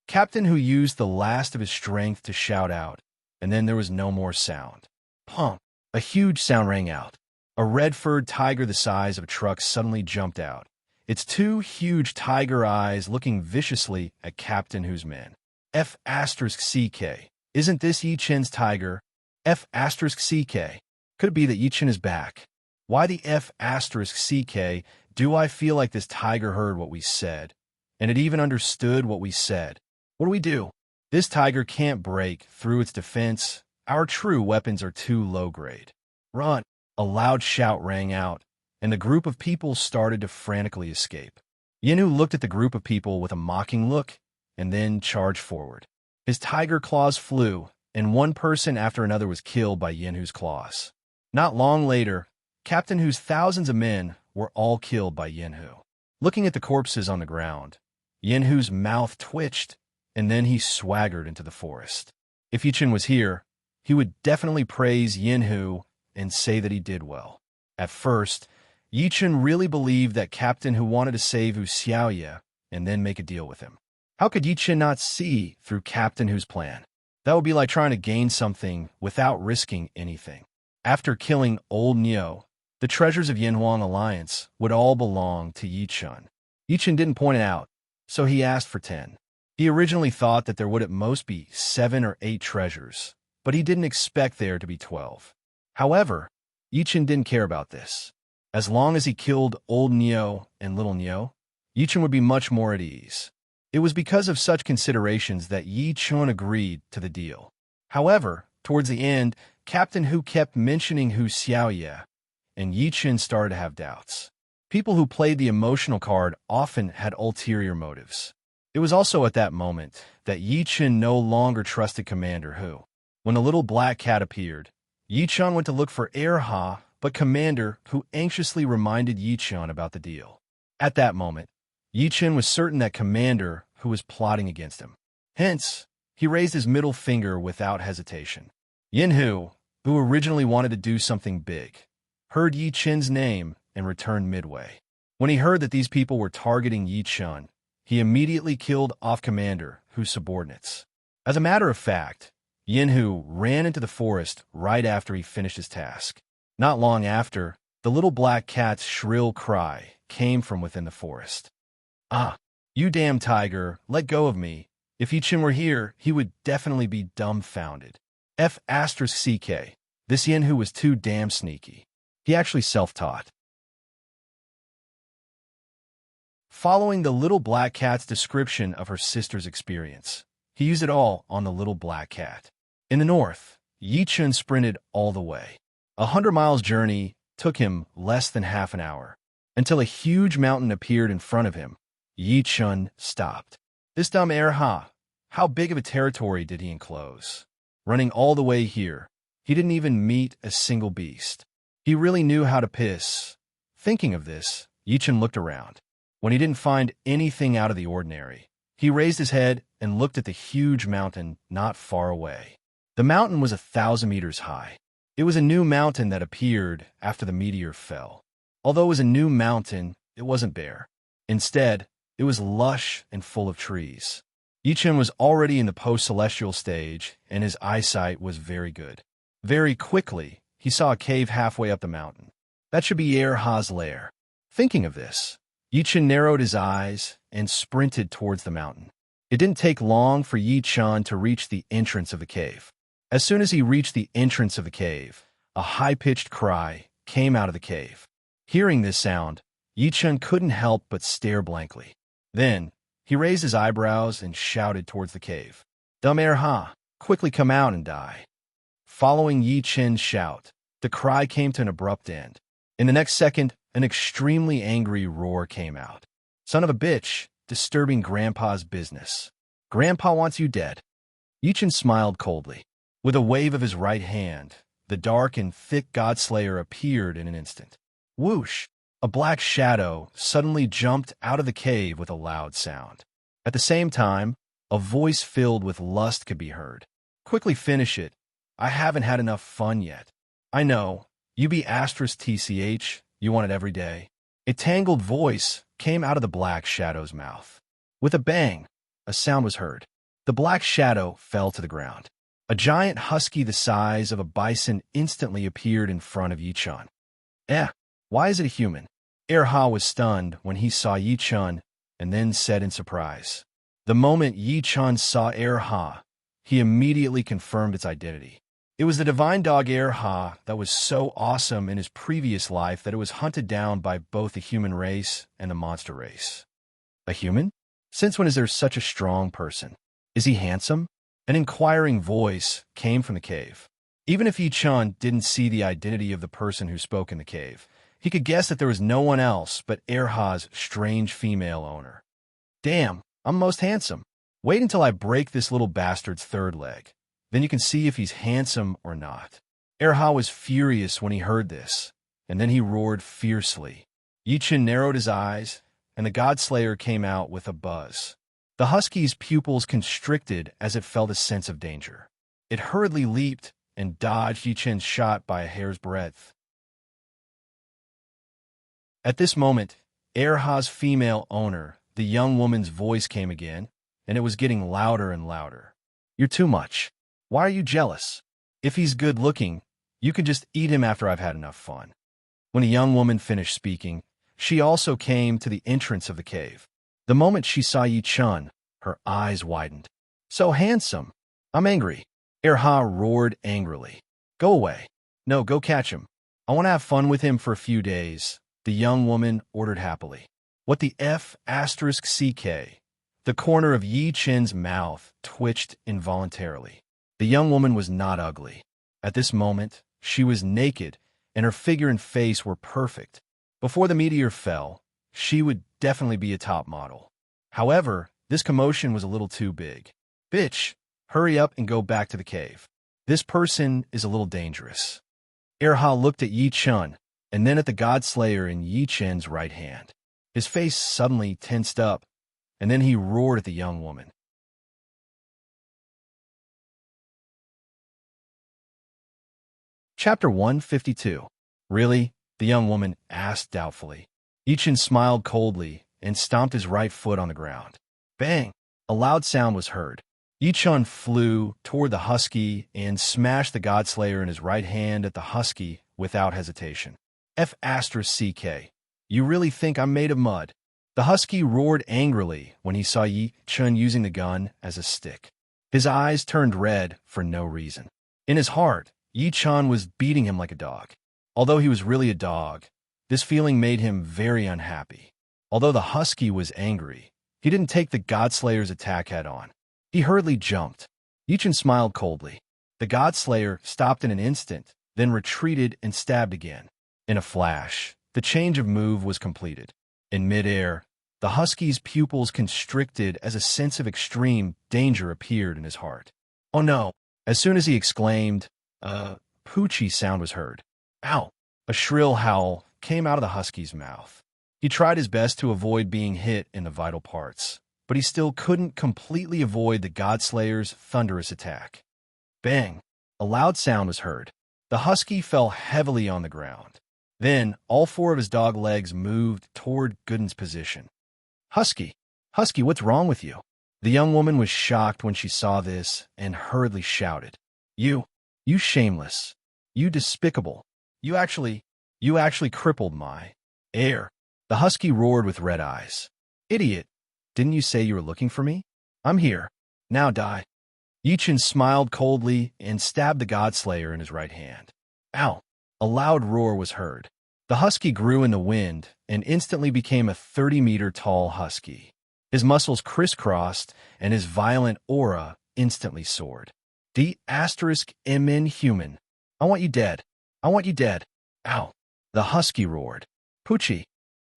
[SPEAKER 1] Captain Hu used the last of his strength to shout out, and then there was no more sound. Pump! A huge sound rang out. A red-furred tiger the size of a truck suddenly jumped out, its 2 huge tiger eyes looking viciously at Captain Hu's men. F***CK. Isn't this Yichen's tiger? F***CK. Could it be that Yichen is back? Why the F***CK? Do I feel like this tiger heard what we said? And it even understood what we said. What do we do? This tiger can't break through its defense. Our true weapons are too low grade. Run! A loud shout rang out, and the group of people started to frantically escape. Yinhu looked at the group of people with a mocking look, and then charged forward. His tiger claws flew, and one person after another was killed by Yinhu's claws. Not long later, Captain Hu's thousands of men were all killed by Yinhu. Looking at the corpses on the ground, Yinhu's mouth twitched, and then he swaggered into the forest. If Yichen was here, he would definitely praise Yinhu and say that he did well. At first, Yichen really believed that Captain Hu wanted to save Hu Xiaoye and then make a deal with him. How could Yichen not see through Captain Hu's plan? That would be like trying to gain something without risking anything. After killing Old Neo, the treasures of Yinhuang Alliance would all belong to Yichen. Yichen didn't point it out, so he asked for 10. He originally thought that there would at most be 7 or 8 treasures, but he didn't expect there to be 12. However, Yichen didn't care about this. As long as he killed Old Neo and Little Neo, Yichen would be much more at ease. It was because of such considerations that Yichen agreed to the deal. However, towards the end, Captain Hu kept mentioning Hu Xiaoye, and Yichen started to have doubts. People who played the emotional card often had ulterior motives. It was also at that moment that Yichen no longer trusted Commander Hu. When the little black cat appeared, Yichen went to look for Erha, but Commander Hu anxiously reminded Yichen about the deal. At that moment, Yichen was certain that Commander Hu was plotting against him. Hence, he raised his middle finger without hesitation. Yinhu, who originally wanted to do something big, heard Yichen's name and returned midway. When he heard that these people were targeting Yichen, he immediately killed off Commander Hu's subordinates. As a matter of fact, Yinhu ran into the forest right after he finished his task. Not long after, the little black cat's shrill cry came from within the forest. Ah, you damn tiger, let go of me. If Yichen were here, he would definitely be dumbfounded. F***CK. This Yinhu was too damn sneaky. He actually self-taught. Following the little black cat's description of her sister's experience, he used it all on the little black cat. In the north, Yichen sprinted all the way. 100 miles journey took him less than half an hour, until a huge mountain appeared in front of him. Yichen stopped. This dumb Erha, how big of a territory did he enclose? Running all the way here, he didn't even meet a single beast. He really knew how to piss. Thinking of this, Yichen looked around. When he didn't find anything out of the ordinary, he raised his head and looked at the huge mountain not far away. The mountain was 1,000 meters high. It was a new mountain that appeared after the meteor fell. Although it was a new mountain, it wasn't bare. Instead, it was lush and full of trees. Yichen was already in the post-celestial stage, and his eyesight was very good. Very quickly, he saw a cave halfway up the mountain. That should be Erha's lair. Thinking of this, Yi-Chun narrowed his eyes and sprinted towards the mountain. It didn't take long for Yi-Chun to reach the entrance of the cave. As soon as he reached the entrance of the cave, a high-pitched cry came out of the cave. Hearing this sound, Yi-Chun couldn't help but stare blankly. Then, he raised his eyebrows and shouted towards the cave. "Dumb ha! Quickly come out and die." Following Yi-Chun's shout, the cry came to an abrupt end. In the next second, an extremely angry roar came out. "Son of a bitch, disturbing Grandpa's business. Grandpa wants you dead." Yi-Chun smiled coldly. With a wave of his right hand, the dark and thick Godslayer appeared in an instant. Whoosh! A black shadow suddenly jumped out of the cave with a loud sound. At the same time, a voice filled with lust could be heard. "Quickly finish it. I haven't had enough fun yet." "I know. You be *TCH. You want it every day." A tangled voice came out of the black shadow's mouth. With a bang, a sound was heard. The black shadow fell to the ground. A giant husky the size of a bison instantly appeared in front of Yi-Chun. Why is it a human?" Ha was stunned when he saw Yi-Chun and then said in surprise. The moment Yi-Chun saw Ha, he immediately confirmed its identity. It was the divine dog Ha that was so awesome in his previous life that it was hunted down by both the human race and the monster race. A human? Since when is there such a strong person? Is he handsome? An inquiring voice came from the cave. Even if Yi-Chun didn't see the identity of the person who spoke in the cave, he could guess that there was no one else but Ha's strange female owner. "Damn, I'm most handsome. Wait until I break this little bastard's third leg. Then you can see if he's handsome or not." Ha was furious when he heard this, and then he roared fiercely. Yi-Chun narrowed his eyes, and the Godslayer came out with a buzz. The husky's pupils constricted as it felt a sense of danger. It hurriedly leaped and dodged Yi-Chun's shot by a hair's breadth. At this moment, Ha's female owner, the young woman's voice came again, and it was getting louder and louder. "You're too much. Why are you jealous? If he's good-looking, you can just eat him after I've had enough fun." When the young woman finished speaking, she also came to the entrance of the cave. The moment she saw Yi-Chun, her eyes widened. "So handsome. I'm angry." Ha roared angrily. "Go away. No, go catch him. I want to have fun with him for a few days," the young woman ordered happily. "What the *CK? The corner of Yi-Chun's mouth twitched involuntarily. The young woman was not ugly. At this moment, she was naked, and her figure and face were perfect. Before the meteor fell, she would definitely be a top model. However, this commotion was a little too big. "Bitch, hurry up and go back to the cave. This person is a little dangerous." Ha looked at Yi-Chun, and then at the Godslayer in Yi-Chun's right hand. His face suddenly tensed up, and then he roared at the young woman. Chapter 152. "Really?" the young woman asked doubtfully. Yi-Chun smiled coldly and stomped his right foot on the ground. Bang! A loud sound was heard. Yi-Chun flew toward the husky and smashed the Godslayer in his right hand at the husky without hesitation. "*CK. You really think I'm made of mud?" The husky roared angrily when he saw Yi-Chun using the gun as a stick. His eyes turned red for no reason. In his heart, Yi-Chun was beating him like a dog. Although he was really a dog, this feeling made him very unhappy. Although the husky was angry, he didn't take the Godslayer's attack head-on. He hurriedly jumped. Yi-Chun smiled coldly. The Godslayer stopped in an instant, then retreated and stabbed again. In a flash, the change of move was completed. In midair, the husky's pupils constricted as a sense of extreme danger appeared in his heart. "Oh no!" As soon as he exclaimed, a poochie sound was heard. "Ow!" A shrill howl came out of the husky's mouth. He tried his best to avoid being hit in the vital parts, but he still couldn't completely avoid the Godslayer's thunderous attack. Bang! A loud sound was heard. The husky fell heavily on the ground. Then, all four of his dog legs moved toward Gooden's position. Husky, what's wrong with you?" The young woman was shocked when she saw this and hurriedly shouted. You shameless. You despicable. You actually crippled my heir." The husky roared with red eyes. Idiot! Didn't you say you were looking for me? I'm here. Now die. Yichen smiled coldly and stabbed the Godslayer in his right hand. Ow! A loud roar was heard. The husky grew in the wind and instantly became a 30-meter tall husky. His muscles crisscrossed and his violent aura instantly soared. D***MN human. I want you dead. I want you dead. Ow! The husky roared. Poochie!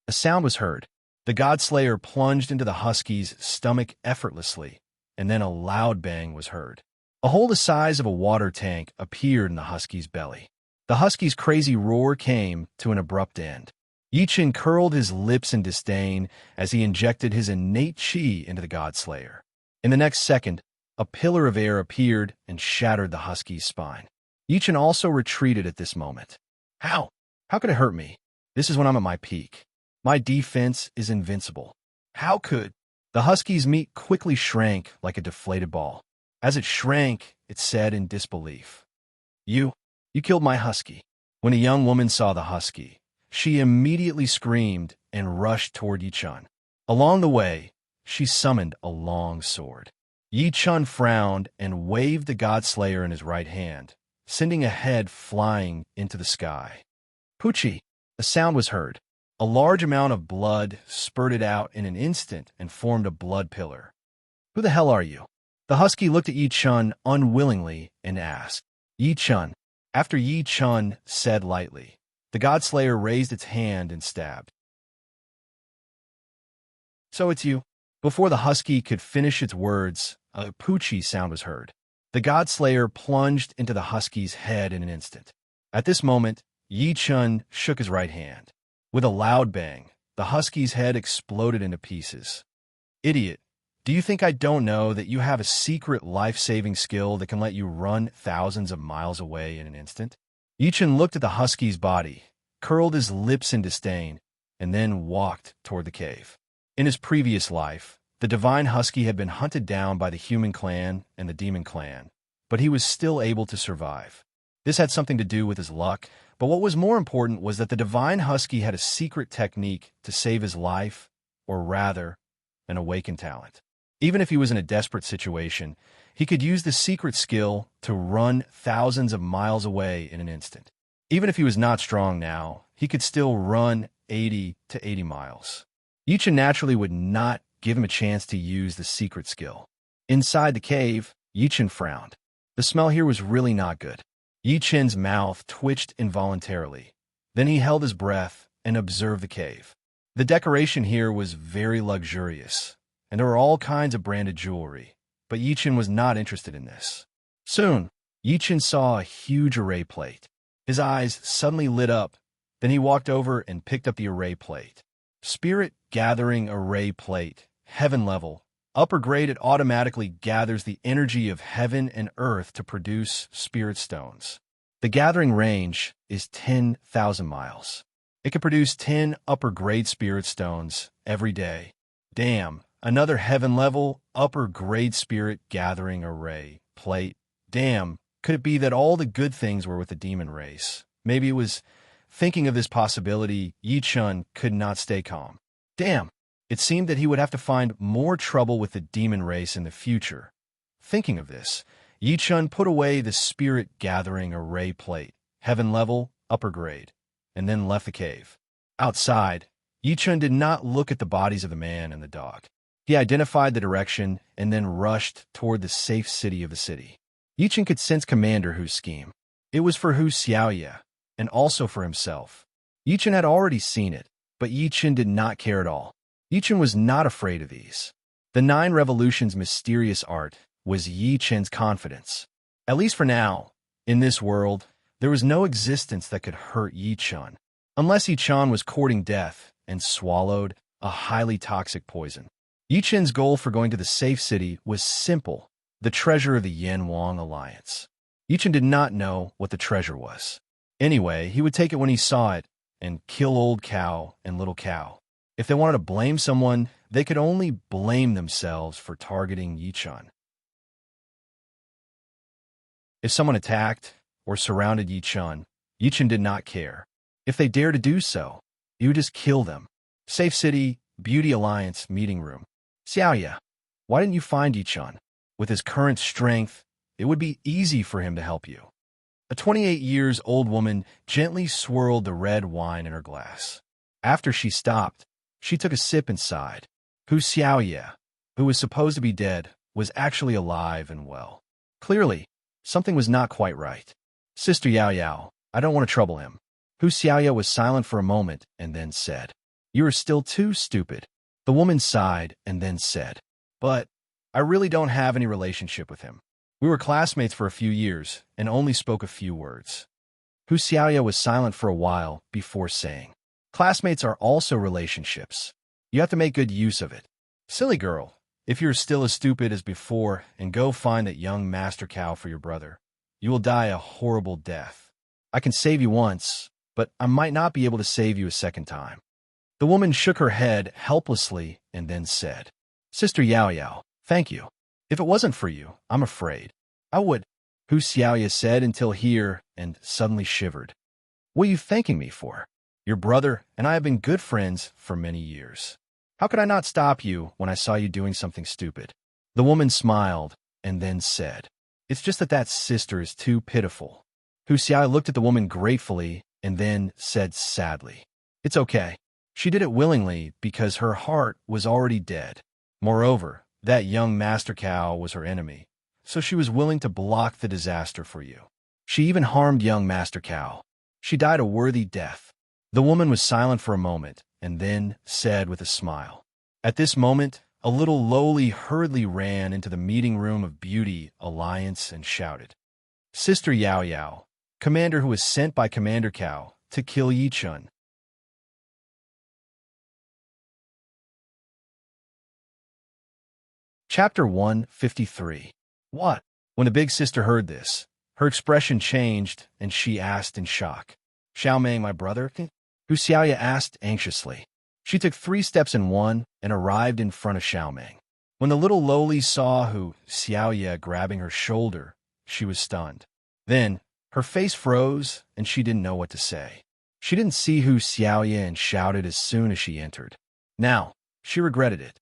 [SPEAKER 1] A sound was heard. The Godslayer plunged into the husky's stomach effortlessly, and then a loud bang was heard. A hole the size of a water tank appeared in the husky's belly. The husky's crazy roar came to an abrupt end. Yichen curled his lips in disdain as he injected his innate chi into the Godslayer. In the next second, a pillar of air appeared and shattered the husky's spine. Yichen also retreated at this moment. How? How could it hurt me? This is when I'm at my peak. My defense is invincible. How could? The husky's meat quickly shrank like a deflated ball. As it shrank, it said in disbelief, You killed my husky. When a young woman saw the husky, she immediately screamed and rushed toward Yichun. Along the way, she summoned a long sword. Yichun frowned and waved the Godslayer in his right hand, sending a head flying into the sky. Poochie! A sound was heard. A large amount of blood spurted out in an instant and formed a blood pillar. Who the hell are you? The husky looked at Yichun unwillingly and asked. Yichun. After Yichun said lightly, the Godslayer raised its hand and stabbed. So it's you. Before the husky could finish its words, a Poochie sound was heard. The Godslayer plunged into the husky's head in an instant. At this moment, Yichun shook his right hand. With a loud bang, the husky's head exploded into pieces. Idiot, do you think I don't know that you have a secret life-saving skill that can let you run thousands of miles away in an instant? Yichun looked at the husky's body, curled his lips in disdain, and then walked toward the cave. In his previous life, the divine husky had been hunted down by the human clan and the demon clan, but he was still able to survive. This had something to do with his luck, but what was more important was that the divine husky had a secret technique to save his life, or rather, an awakened talent. Even if he was in a desperate situation, he could use the secret skill to run thousands of miles away in an instant. Even if he was not strong now, he could still run 80 to 80 miles. Yichun naturally would not give him a chance to use the secret skill. Inside the cave, Yichun frowned. The smell here was really not good. Yichun's mouth twitched involuntarily. Then he held his breath and observed the cave. The decoration here was very luxurious, and there were all kinds of branded jewelry, but Yichun was not interested in this. Soon, Yichun saw a huge array plate. His eyes suddenly lit up. Then he walked over and picked up the array plate. Spirit Gathering Array Plate, Heaven Level. Upper grade, it automatically gathers the energy of heaven and earth to produce spirit stones. The gathering range is 10,000 miles. It can produce 10 upper grade spirit stones every day. Damn, another heaven level, upper grade spirit gathering array plate. Damn, could it be that all the good things were with the demon race? Maybe it was thinking of this possibility, Yichun could not stay calm. Damn. It seemed that he would have to find more trouble with the demon race in the future. Thinking of this, Yichun put away the spirit gathering array plate, heaven level, upper grade, and then left the cave. Outside, Yichun did not look at the bodies of the man and the dog. He identified the direction and then rushed toward the safe city of the city. Yichun could sense Commander Hu's scheme. It was for Hu Xiaoye, and also for himself. Yichun had already seen it, but Yichun did not care at all. Yichun was not afraid of these. The 9 Revolutions' mysterious art was Yichun's confidence. At least for now, in this world, there was no existence that could hurt Yichun, unless Yichun was courting death and swallowed a highly toxic poison. Yichun's goal for going to the safe city was simple, the treasure of the Yan Wang Alliance. Yichun did not know what the treasure was. Anyway, he would take it when he saw it and kill Old Cow and Little Cow. If they wanted to blame someone, they could only blame themselves for targeting Yichun. If someone attacked or surrounded Yichun, Yichun did not care. If they dared to do so, he would just kill them. Safe City, Beauty Alliance meeting room. Xiaoya, why didn't you find Yichun? With his current strength, it would be easy for him to help you. A 28-years-old woman gently swirled the red wine in her glass. After she stopped, she took a sip and sighed. Hu Xiaoya, who was supposed to be dead, was actually alive and well. Clearly, something was not quite right. Sister Yao Yao, I don't want to trouble him. Hu Xiaoya was silent for a moment and then said, You are still too stupid. The woman sighed and then said, But I really don't have any relationship with him. We were classmates for a few years and only spoke a few words. Hu Xiaoya was silent for a while before saying, Classmates are also relationships. You have to make good use of it. Silly girl, if you're still as stupid as before and go find that young master cow for your brother, you will die a horrible death. I can save you once, but I might not be able to save you a second time. The woman shook her head helplessly and then said, Sister Yao Yao, thank you. If it wasn't for you, I'm afraid I would. Hu Xiaoya said until here and suddenly shivered. What are you thanking me for? Your brother and I have been good friends for many years. How could I not stop you when I saw you doing something stupid? The woman smiled and then said, It's just that sister is too pitiful. Hu Xiaoya looked at the woman gratefully and then said sadly, It's okay. She did it willingly because her heart was already dead. Moreover, that young master cow was her enemy, so she was willing to block the disaster for you. She even harmed young master cow. She died a worthy death. The woman was silent for a moment and then said with a smile. At this moment, a little lowly hurriedly ran into the meeting room of Beauty Alliance and shouted, Sister Yao Yao, commander who was sent by Commander Cow to kill Yichun. Chapter 153. What? When the big sister heard this, her expression changed and she asked in shock, Xiaomeng, my brother? Hu Xiaoya asked anxiously. She took 3 steps in one and arrived in front of Xiaomeng. When the little lowly saw Hu Xiaoya grabbing her shoulder, she was stunned. Then, her face froze and she didn't know what to say. She didn't see Hu Xiaoya and shouted as soon as she entered. Now, she regretted it.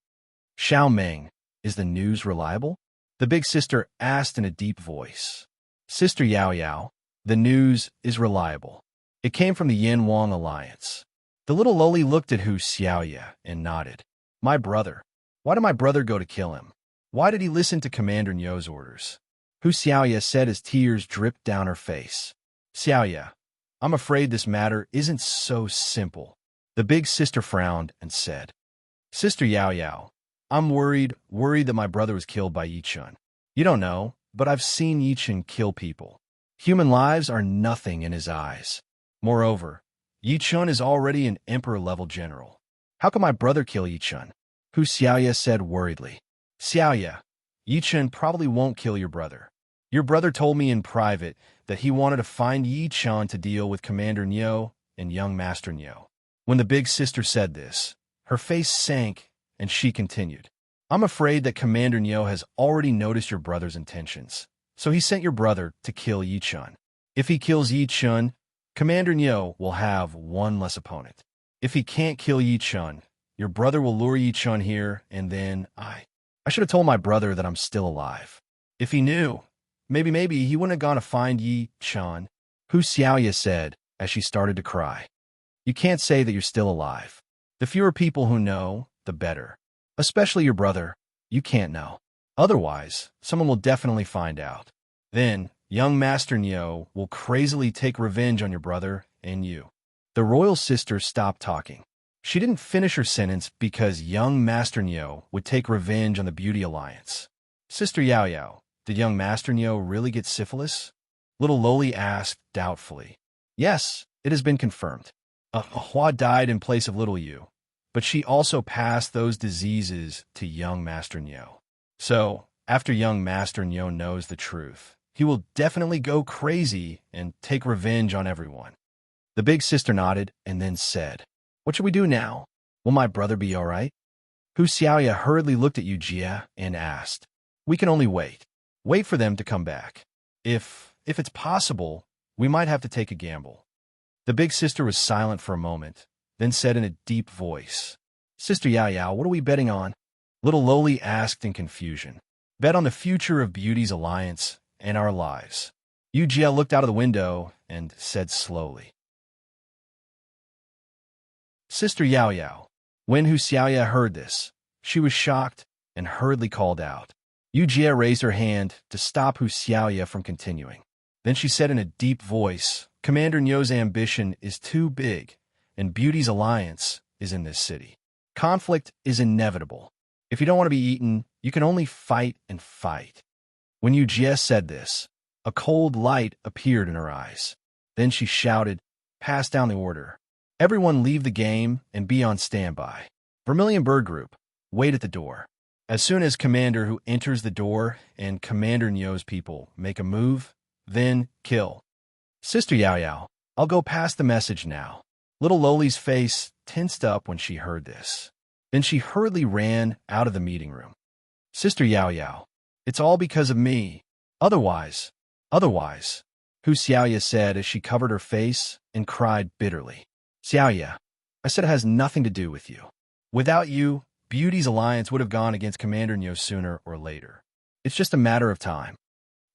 [SPEAKER 1] Xiaomeng, is the news reliable? The big sister asked in a deep voice. Sister Yao Yao, the news is reliable. It came from the Yin Wang Alliance. The little lowly looked at Hu Xiaoya and nodded. My brother. Why did my brother go to kill him? Why did he listen to Commander Nyo's orders? Hu Xiaoya said as tears dripped down her face. Xiaoya, I'm afraid this matter isn't so simple. The big sister frowned and said, Sister Yao Yao, I'm worried that my brother was killed by Yichun. You don't know, but I've seen Yichun kill people. Human lives are nothing in his eyes. Moreover, Yichun is already an emperor-level general. How can my brother kill Yichun? Hu Xiaoya said worriedly. Xiaoya, Yichun probably won't kill your brother. Your brother told me in private that he wanted to find Yichun to deal with Commander Nyo and young Master Nyo. When the big sister said this, her face sank and she continued, I'm afraid that Commander Nyo has already noticed your brother's intentions, so he sent your brother to kill Yichun. If he kills Yichun, Commander Nyo will have one less opponent. If he can't kill Yichun, your brother will lure Yichun here, and then I should have told my brother that I'm still alive. If he knew, maybe he wouldn't have gone to find Yichun. Hu Xiaoya said as she started to cry. You can't say that you're still alive. The fewer people who know, the better. Especially your brother. You can't know. Otherwise, someone will definitely find out. Then, young Master Nyo will crazily take revenge on your brother and you. The royal sister stopped talking. She didn't finish her sentence because young Master Nyo would take revenge on the Beauty Alliance. Sister Yao Yao, did young Master Nyo really get syphilis? Little Loli asked doubtfully. Yes, it has been confirmed. Hua died in place of little Yu, but she also passed those diseases to young Master Nyo. So, after young Master Nyo knows the truth, he will definitely go crazy and take revenge on everyone. The big sister nodded and then said, What should we do now? Will my brother be all right? Hu Xiaoya hurriedly looked at Yu Jia and asked, We can only wait. Wait for them to come back. If it's possible, we might have to take a gamble. The big sister was silent for a moment, then said in a deep voice, "Sister Yao Yao, what are we betting on?" Little Loli asked in confusion. "Bet on the future of Beauty's alliance and our lives." Yu Jia looked out of the window and said slowly, "Sister Yao Yao." When Hu Xiaoya heard this, she was shocked and hurriedly called out. Yu Jia raised her hand to stop Hu Xiaoya from continuing. Then she said in a deep voice, "Commander Nyo's ambition is too big, and Beauty's alliance is in this city. Conflict is inevitable. If you don't want to be eaten, you can only fight and fight." When Yu Jia said this, a cold light appeared in her eyes. Then she shouted, "Pass down the order. Everyone leave the game and be on standby. Vermilion Bird Group, wait at the door. As soon as Commander Hu enters the door and Commander Nyo's people make a move, then kill." "Sister Yao Yao, I'll go pass the message now." Little Loli's face tensed up when she heard this. Then she hurriedly ran out of the meeting room. "Sister Yao Yao, it's all because of me. Otherwise, Hu Xiaoya said as she covered her face and cried bitterly. "Xiaoya, I said it has nothing to do with you. Without you, Beauty's alliance would have gone against Commander Nyo sooner or later. It's just a matter of time."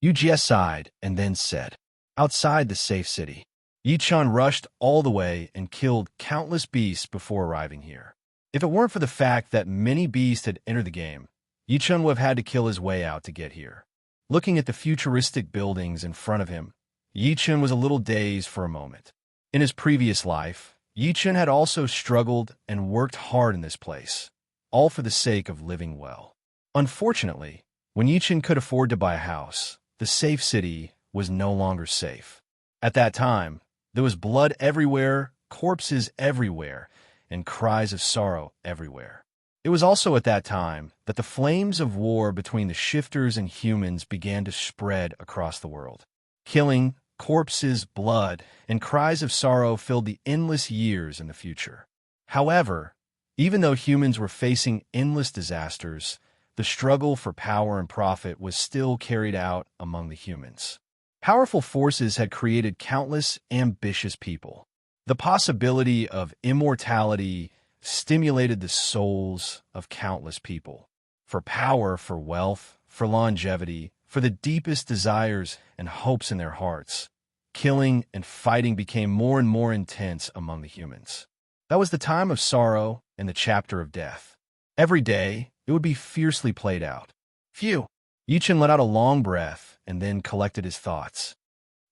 [SPEAKER 1] Yu Jia sighed and then said, "Outside the safe city, Yi Chun rushed all the way and killed countless beasts before arriving here. If it weren't for the fact that many beasts had entered the game, Yi Chun would have had to kill his way out to get here." Looking at the futuristic buildings in front of him, Yi Chun was a little dazed for a moment. In his previous life, Yi Chun had also struggled and worked hard in this place, all for the sake of living well. Unfortunately, when Yi Chun could afford to buy a house, the safe city was no longer safe. At that time, there was blood everywhere, corpses everywhere, and cries of sorrow everywhere. It was also at that time that the flames of war between the shifters and humans began to spread across the world. Killing, corpses, blood, and cries of sorrow filled the endless years in the future. However, even though humans were facing endless disasters, the struggle for power and profit was still carried out among the humans. Powerful forces had created countless ambitious people. The possibility of immortality stimulated the souls of countless people. For power, for wealth, for longevity, for the deepest desires and hopes in their hearts, killing and fighting became more and more intense among the humans. That was the time of sorrow and the chapter of death. Every day, it would be fiercely played out. Phew! Yi Chun let out a long breath and then collected his thoughts.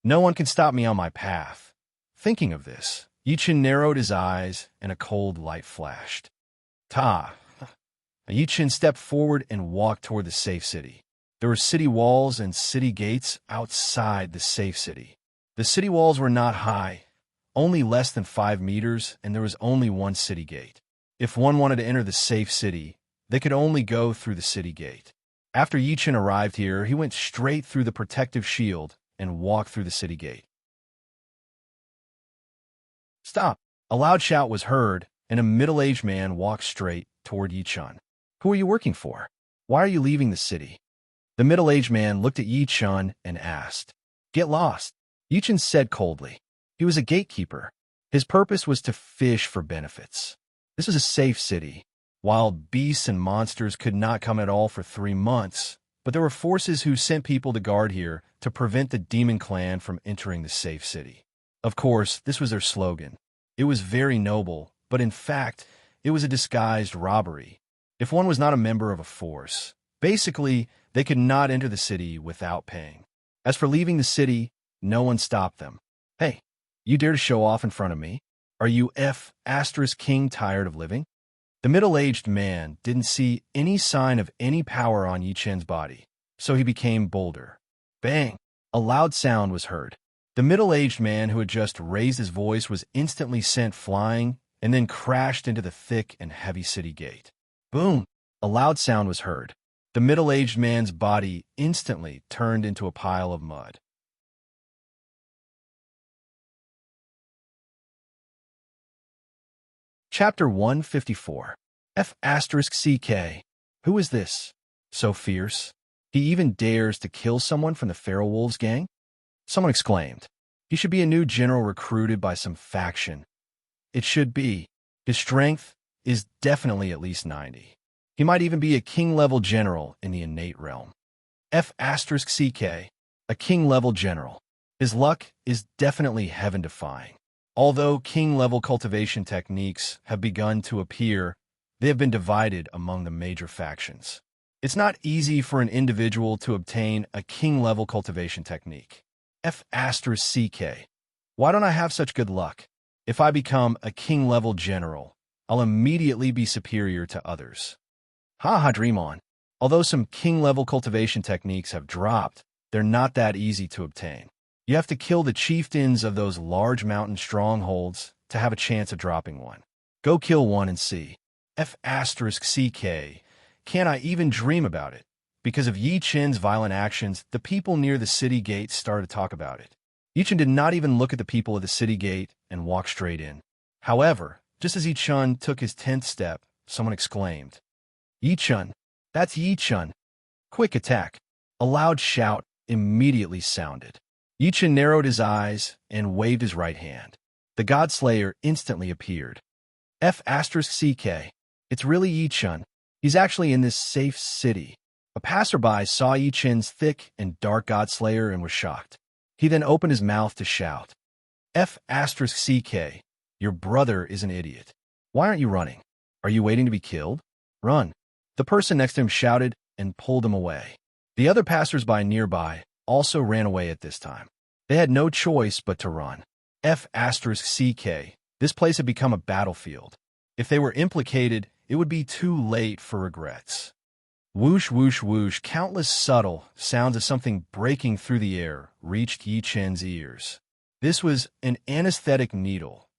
[SPEAKER 1] No one can stop me on my path. Thinking of this, Yi Chun narrowed his eyes and a cold light flashed. Ta! Yi Chun stepped forward and walked toward the safe city. There were city walls and city gates outside the safe city. The city walls were not high, only less than 5 meters, and there was only one city gate. If one wanted to enter the safe city, they could only go through the city gate. After Yi Chun arrived here, he went straight through the protective shield and walked through the city gate. Stop! A loud shout was heard, and a middle-aged man walked straight toward Yi Chun. Who are you working for? Why are you leaving the city? The middle-aged man looked at Yi Chun and asked. Get lost, Yi Chun said coldly. He was a gatekeeper. His purpose was to fish for benefits. This was a safe city. Wild beasts and monsters could not come at all for 3 months, but there were forces who sent people to guard here to prevent the demon clan from entering the safe city. Of course, this was their slogan. It was very noble, but in fact, it was a disguised robbery. If one was not a member of a force, basically, they could not enter the city without paying. As for leaving the city, no one stopped them. Hey, you dare to show off in front of me? Are you King tired of living? The middle-aged man didn't see any sign of any power on Yi Chun's body, so he became bolder. Bang! A loud sound was heard. The middle-aged man who had just raised his voice was instantly sent flying and then crashed into the thick and heavy city gate. Boom! A loud sound was heard. The middle-aged man's body instantly turned into a pile of mud. Chapter 154. F***CK. Who is this? So fierce. He even dares to kill someone from the Feral Wolves gang? Someone exclaimed. He should be a new general recruited by some faction. It should be. His strength is definitely at least 90. He might even be a king-level general in the innate realm. F***CK, a king-level general. His luck is definitely heaven-defying. Although king-level cultivation techniques have begun to appear, they have been divided among the major factions. It's not easy for an individual to obtain a king-level cultivation technique. F***CK. Why don't I have such good luck? If I become a king-level general, I'll immediately be superior to others. Haha, dream on. Although some king-level cultivation techniques have dropped, they're not that easy to obtain. You have to kill the chieftains of those large mountain strongholds to have a chance of dropping one. Go kill one and see. F***CK. Can't I even dream about it? Because of Yi Chen's violent actions, the people near the city gate started to talk about it. Yi Chen did not even look at the people at the city gate and walked straight in. However, just as Yi Chen took his 10th step, someone exclaimed, "Yi Chen! That's Yi Chen! Quick attack!" A loud shout immediately sounded. Yi Chen narrowed his eyes and waved his right hand. The Godslayer instantly appeared. F***CK. It's really Yi Chen. He's actually in this safe city. A passerby saw Yi Chen's thick and dark Godslayer and was shocked. He then opened his mouth to shout, F***CK. Your brother is an idiot. Why aren't you running? Are you waiting to be killed? Run. The person next to him shouted and pulled him away. The other passersby nearby also ran away at this time. They had no choice but to run. F***CK. This place had become a battlefield. If they were implicated, it would be too late for regrets. Whoosh, whoosh, whoosh, countless subtle sounds of something breaking through the air reached Yi Chen's ears. This was an anesthetic needle.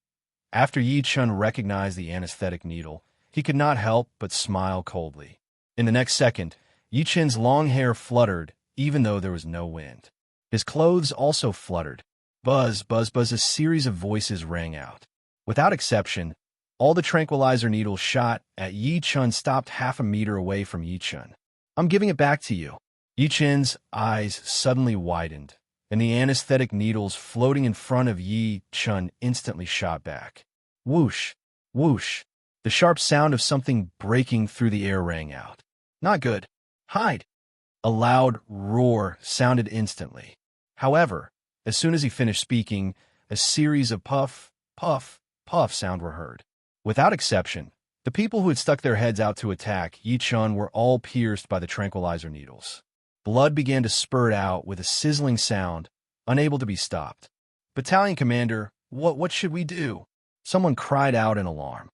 [SPEAKER 1] After Yi Chen recognized the anesthetic needle, he could not help but smile coldly. In the next second, Yi Chen's long hair fluttered, even though there was no wind. His clothes also fluttered. Buzz, buzz, buzz, a series of voices rang out. Without exception, all the tranquilizer needles shot at Yi Chen stopped half a meter away from Yi Chen. I'm giving it back to you. Yi Chen's eyes suddenly widened, and the anesthetic needles floating in front of Yi Chen instantly shot back. Whoosh, whoosh. The sharp sound of something breaking through the air rang out. Not good. Hide. A loud roar sounded instantly. However, as soon as he finished speaking, a series of puff, puff, puff sound were heard. Without exception, the people who had stuck their heads out to attack Yi Chen were all pierced by the tranquilizer needles. Blood began to spurt out with a sizzling sound, unable to be stopped. Battalion commander, what should we do? Someone cried out in alarm.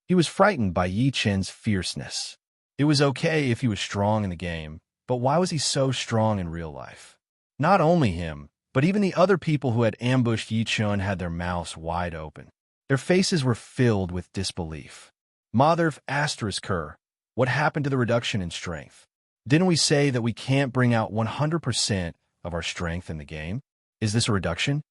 [SPEAKER 1] He was frightened by Yi Chen's fierceness. It was okay if he was strong in the game, but why was he so strong in real life? Not only him, but even the other people who had ambushed Yi Chen had their mouths wide open. Their faces were filled with disbelief. Mother ***, what happened to the reduction in strength? Didn't we say that we can't bring out 100% of our strength in the game? Is this a reduction?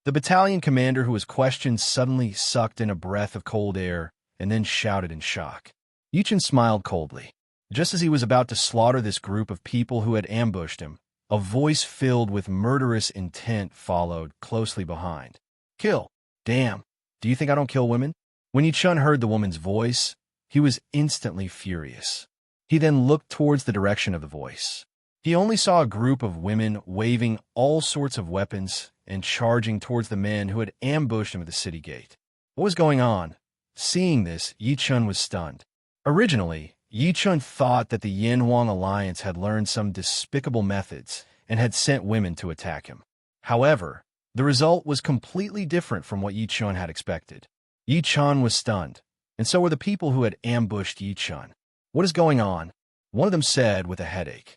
[SPEAKER 1] The battalion commander who was questioned suddenly sucked in a breath of cold air and then shouted in shock. Yi Chen smiled coldly. Just as he was about to slaughter this group of people who had ambushed him, a voice filled with murderous intent followed closely behind. Kill. Damn. Do you think I don't kill women? When Yi Chen heard the woman's voice, he was instantly furious. He then looked towards the direction of the voice. He only saw a group of women waving all sorts of weapons and charging towards the men who had ambushed him at the city gate. What was going on? Seeing this, Yi Chen was stunned. Originally, Yi Chen thought that the Yin Huang Alliance had learned some despicable methods and had sent women to attack him. However, the result was completely different from what Yi Chen had expected. Yi Chen was stunned, and so were the people who had ambushed Yi Chen. What is going on? One of them said with a headache.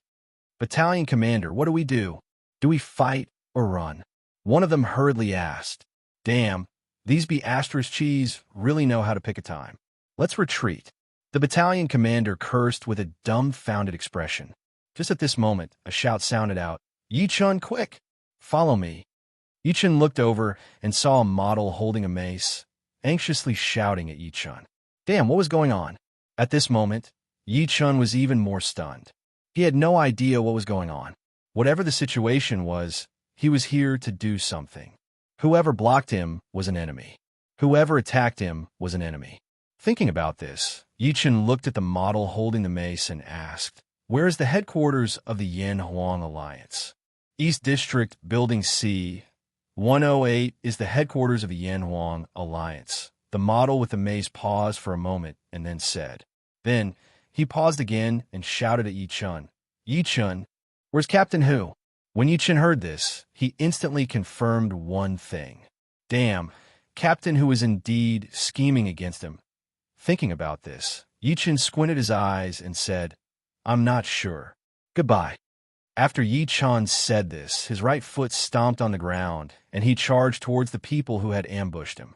[SPEAKER 1] Battalion commander, what do we do? Do we fight or run? One of them hurriedly asked. Damn, these cheese really know how to pick a time. Let's retreat. The battalion commander cursed with a dumbfounded expression. Just at this moment, a shout sounded out, Yi Chen, quick! Follow me. Yi Chen looked over and saw a model holding a mace, anxiously shouting at Yi Chen. Damn, what was going on? At this moment, Yi Chen was even more stunned. He had no idea what was going on. Whatever the situation was, he was here to do something. Whoever blocked him was an enemy. Whoever attacked him was an enemy. Thinking about this, Yichen looked at the model holding the mace and asked, "Where is the headquarters of the Yin Huang Alliance?" East District, Building C, 108 is the headquarters of the Yin Huang Alliance. The model with the mace paused for a moment and then said. Then, he paused again and shouted at Yichen, "Yichen, where's Captain Hu?" When Yichen heard this, he instantly confirmed one thing. Damn, Captain Hu was indeed scheming against him. Thinking about this, Yichen squinted his eyes and said, "I'm not sure. Goodbye." After Yichen said this, his right foot stomped on the ground, and he charged towards the people who had ambushed him.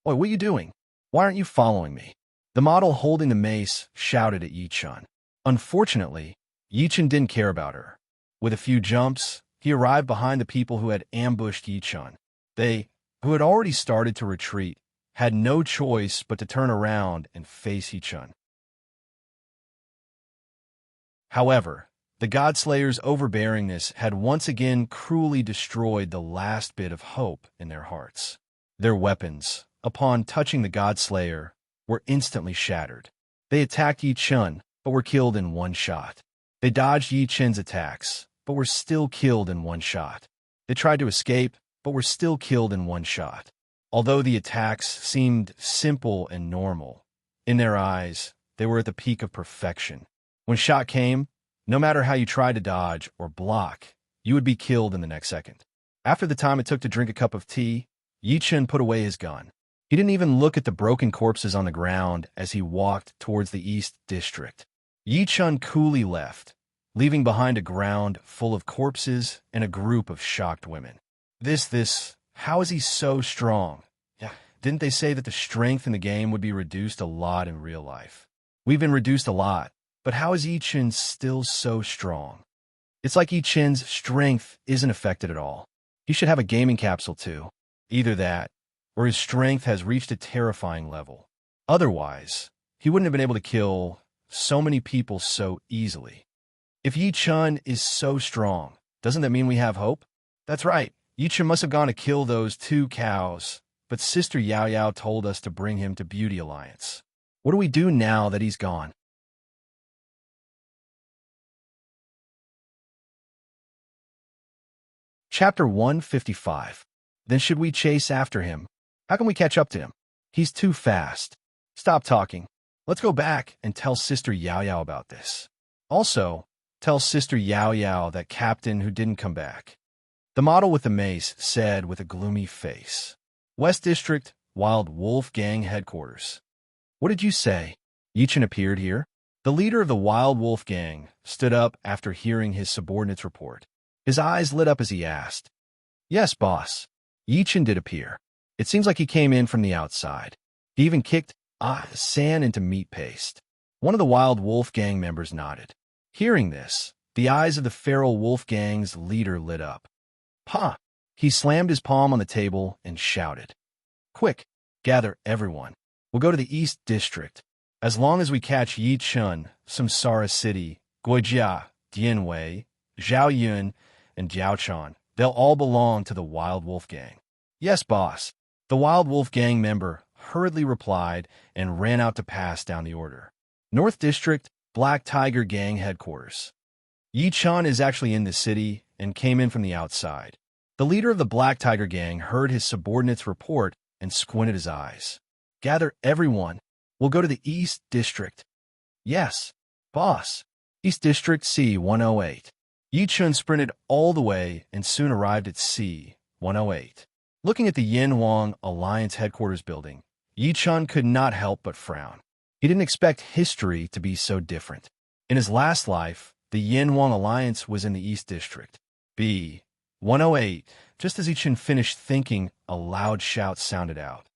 [SPEAKER 1] "Oi, what are you doing? Why aren't you following me?" The model holding the mace shouted at Yichen. Unfortunately, Yichen didn't care about her. With a few jumps, he arrived behind the people who had ambushed Yichen. They, who had already started to retreat, had no choice but to turn around and face Yichen. However, the Godslayer's overbearingness had once again cruelly destroyed the last bit of hope in their hearts. Their weapons, upon touching the Godslayer, were instantly shattered. They attacked Yichen, but were killed in one shot. They dodged Yichen's attacks, but were still killed in one shot. They tried to escape, but were still killed in one shot. Although the attacks seemed simple and normal, in their eyes, they were at the peak of perfection. When shot came, no matter how you tried to dodge or block, you would be killed in the next second. After the time it took to drink a cup of tea, Yichen put away his gun. He didn't even look at the broken corpses on the ground as he walked towards the East District. Yichen coolly left, leaving behind a ground full of corpses and a group of shocked women. How is he so strong? Yeah, didn't they say that the strength in the game would be reduced a lot in real life? We've been reduced a lot, but how is Yichen still so strong? It's like Yichen's strength isn't affected at all. He should have a gaming capsule too. Either that, or his strength has reached a terrifying level. Otherwise, he wouldn't have been able to kill so many people so easily. If Yichen is so strong, doesn't that mean we have hope? That's right. Yichen must have gone to kill those 2 cows, but Sister Yao Yao told us to bring him to Beauty Alliance. What do we do now that he's gone? Chapter 155. Then should we chase after him? How can we catch up to him? He's too fast. Stop talking. Let's go back and tell Sister Yao Yao about this. Also, tell Sister Yao Yao that Captain who didn't come back. The model with the mace said with a gloomy face. West District, Wild Wolf Gang Headquarters. What did you say? Yichen appeared here. The leader of the Wild Wolf Gang stood up after hearing his subordinate's report. His eyes lit up as he asked. Yes, boss. Yichen did appear. It seems like he came in from the outside. He even kicked sand into meat paste. One of the Wild Wolf Gang members nodded. Hearing this, the eyes of the Feral Wolf Gang's leader lit up. Pa! He slammed his palm on the table and shouted. Quick, gather everyone. We'll go to the East District. As long as we catch Yichen, Samsara City, Guojia, Dianwei, Zhaoyun, and Jiaochan, they'll all belong to the Wild Wolf Gang. Yes, boss. The Wild Wolf Gang member hurriedly replied and ran out to pass down the order. North District, Black Tiger Gang Headquarters. Yichen is actually in the city and came in from the outside. The leader of the Black Tiger Gang heard his subordinate's report and squinted his eyes. Gather everyone. We'll go to the East District. Yes, boss. East District C-108. Yichen sprinted all the way and soon arrived at C-108. Looking at the Yin Huang Alliance headquarters building, Yichen could not help but frown. He didn't expect history to be so different. In his last life, the Yin Huang Alliance was in the East District. B-108. Just as Yichen finished thinking, a loud shout sounded out.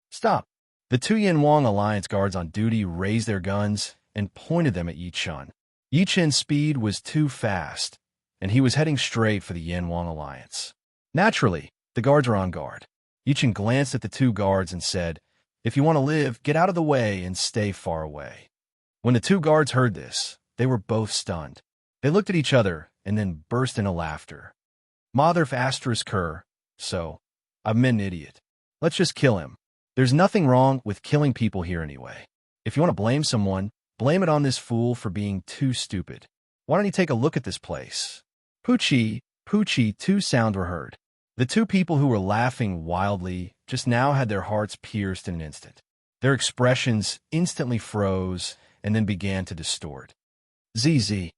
[SPEAKER 1] Stop! The 2 Yin Huang Alliance guards on duty raised their guns and pointed them at Yichen. Yichen's speed was too fast, and he was heading straight for the Yin Huang Alliance. Naturally, the guards were on guard. Yichen glanced at the 2 guards and said, If you want to live, get out of the way and stay far away. When the 2 guards heard this, they were both stunned. They looked at each other and then burst into laughter. Mother asterisk her, so, I've been an idiot. Let's just kill him. There's nothing wrong with killing people here anyway. If you want to blame someone, blame it on this fool for being too stupid. Why don't you take a look at this place? Poochie, Poochie, two sounds were heard. The two people who were laughing wildly just now had their hearts pierced in an instant. Their expressions instantly froze and then began to distort. ZZ.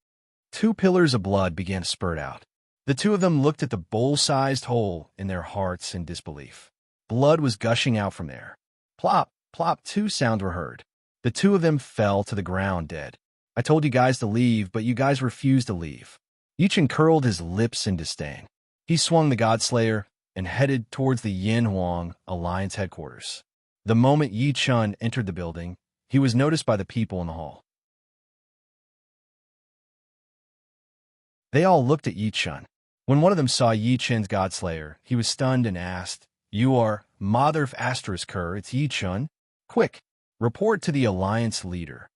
[SPEAKER 1] Two pillars of blood began to spurt out. The two of them looked at the bowl-sized hole in their hearts in disbelief. Blood was gushing out from there. Plop, plop, two sounds were heard. The two of them fell to the ground dead. I told you guys to leave, but you guys refused to leave. Yichen curled his lips in disdain. He swung the Godslayer and headed towards the Yin Huang Alliance headquarters. The moment Yi Chun entered the building, he was noticed by the people in the hall. They all looked at Yi Chun. When one of them saw Yi Chun's Godslayer, he was stunned and asked, "You are Mother of Asterisk Her, it's Yi Chun. Quick, report to the Alliance leader."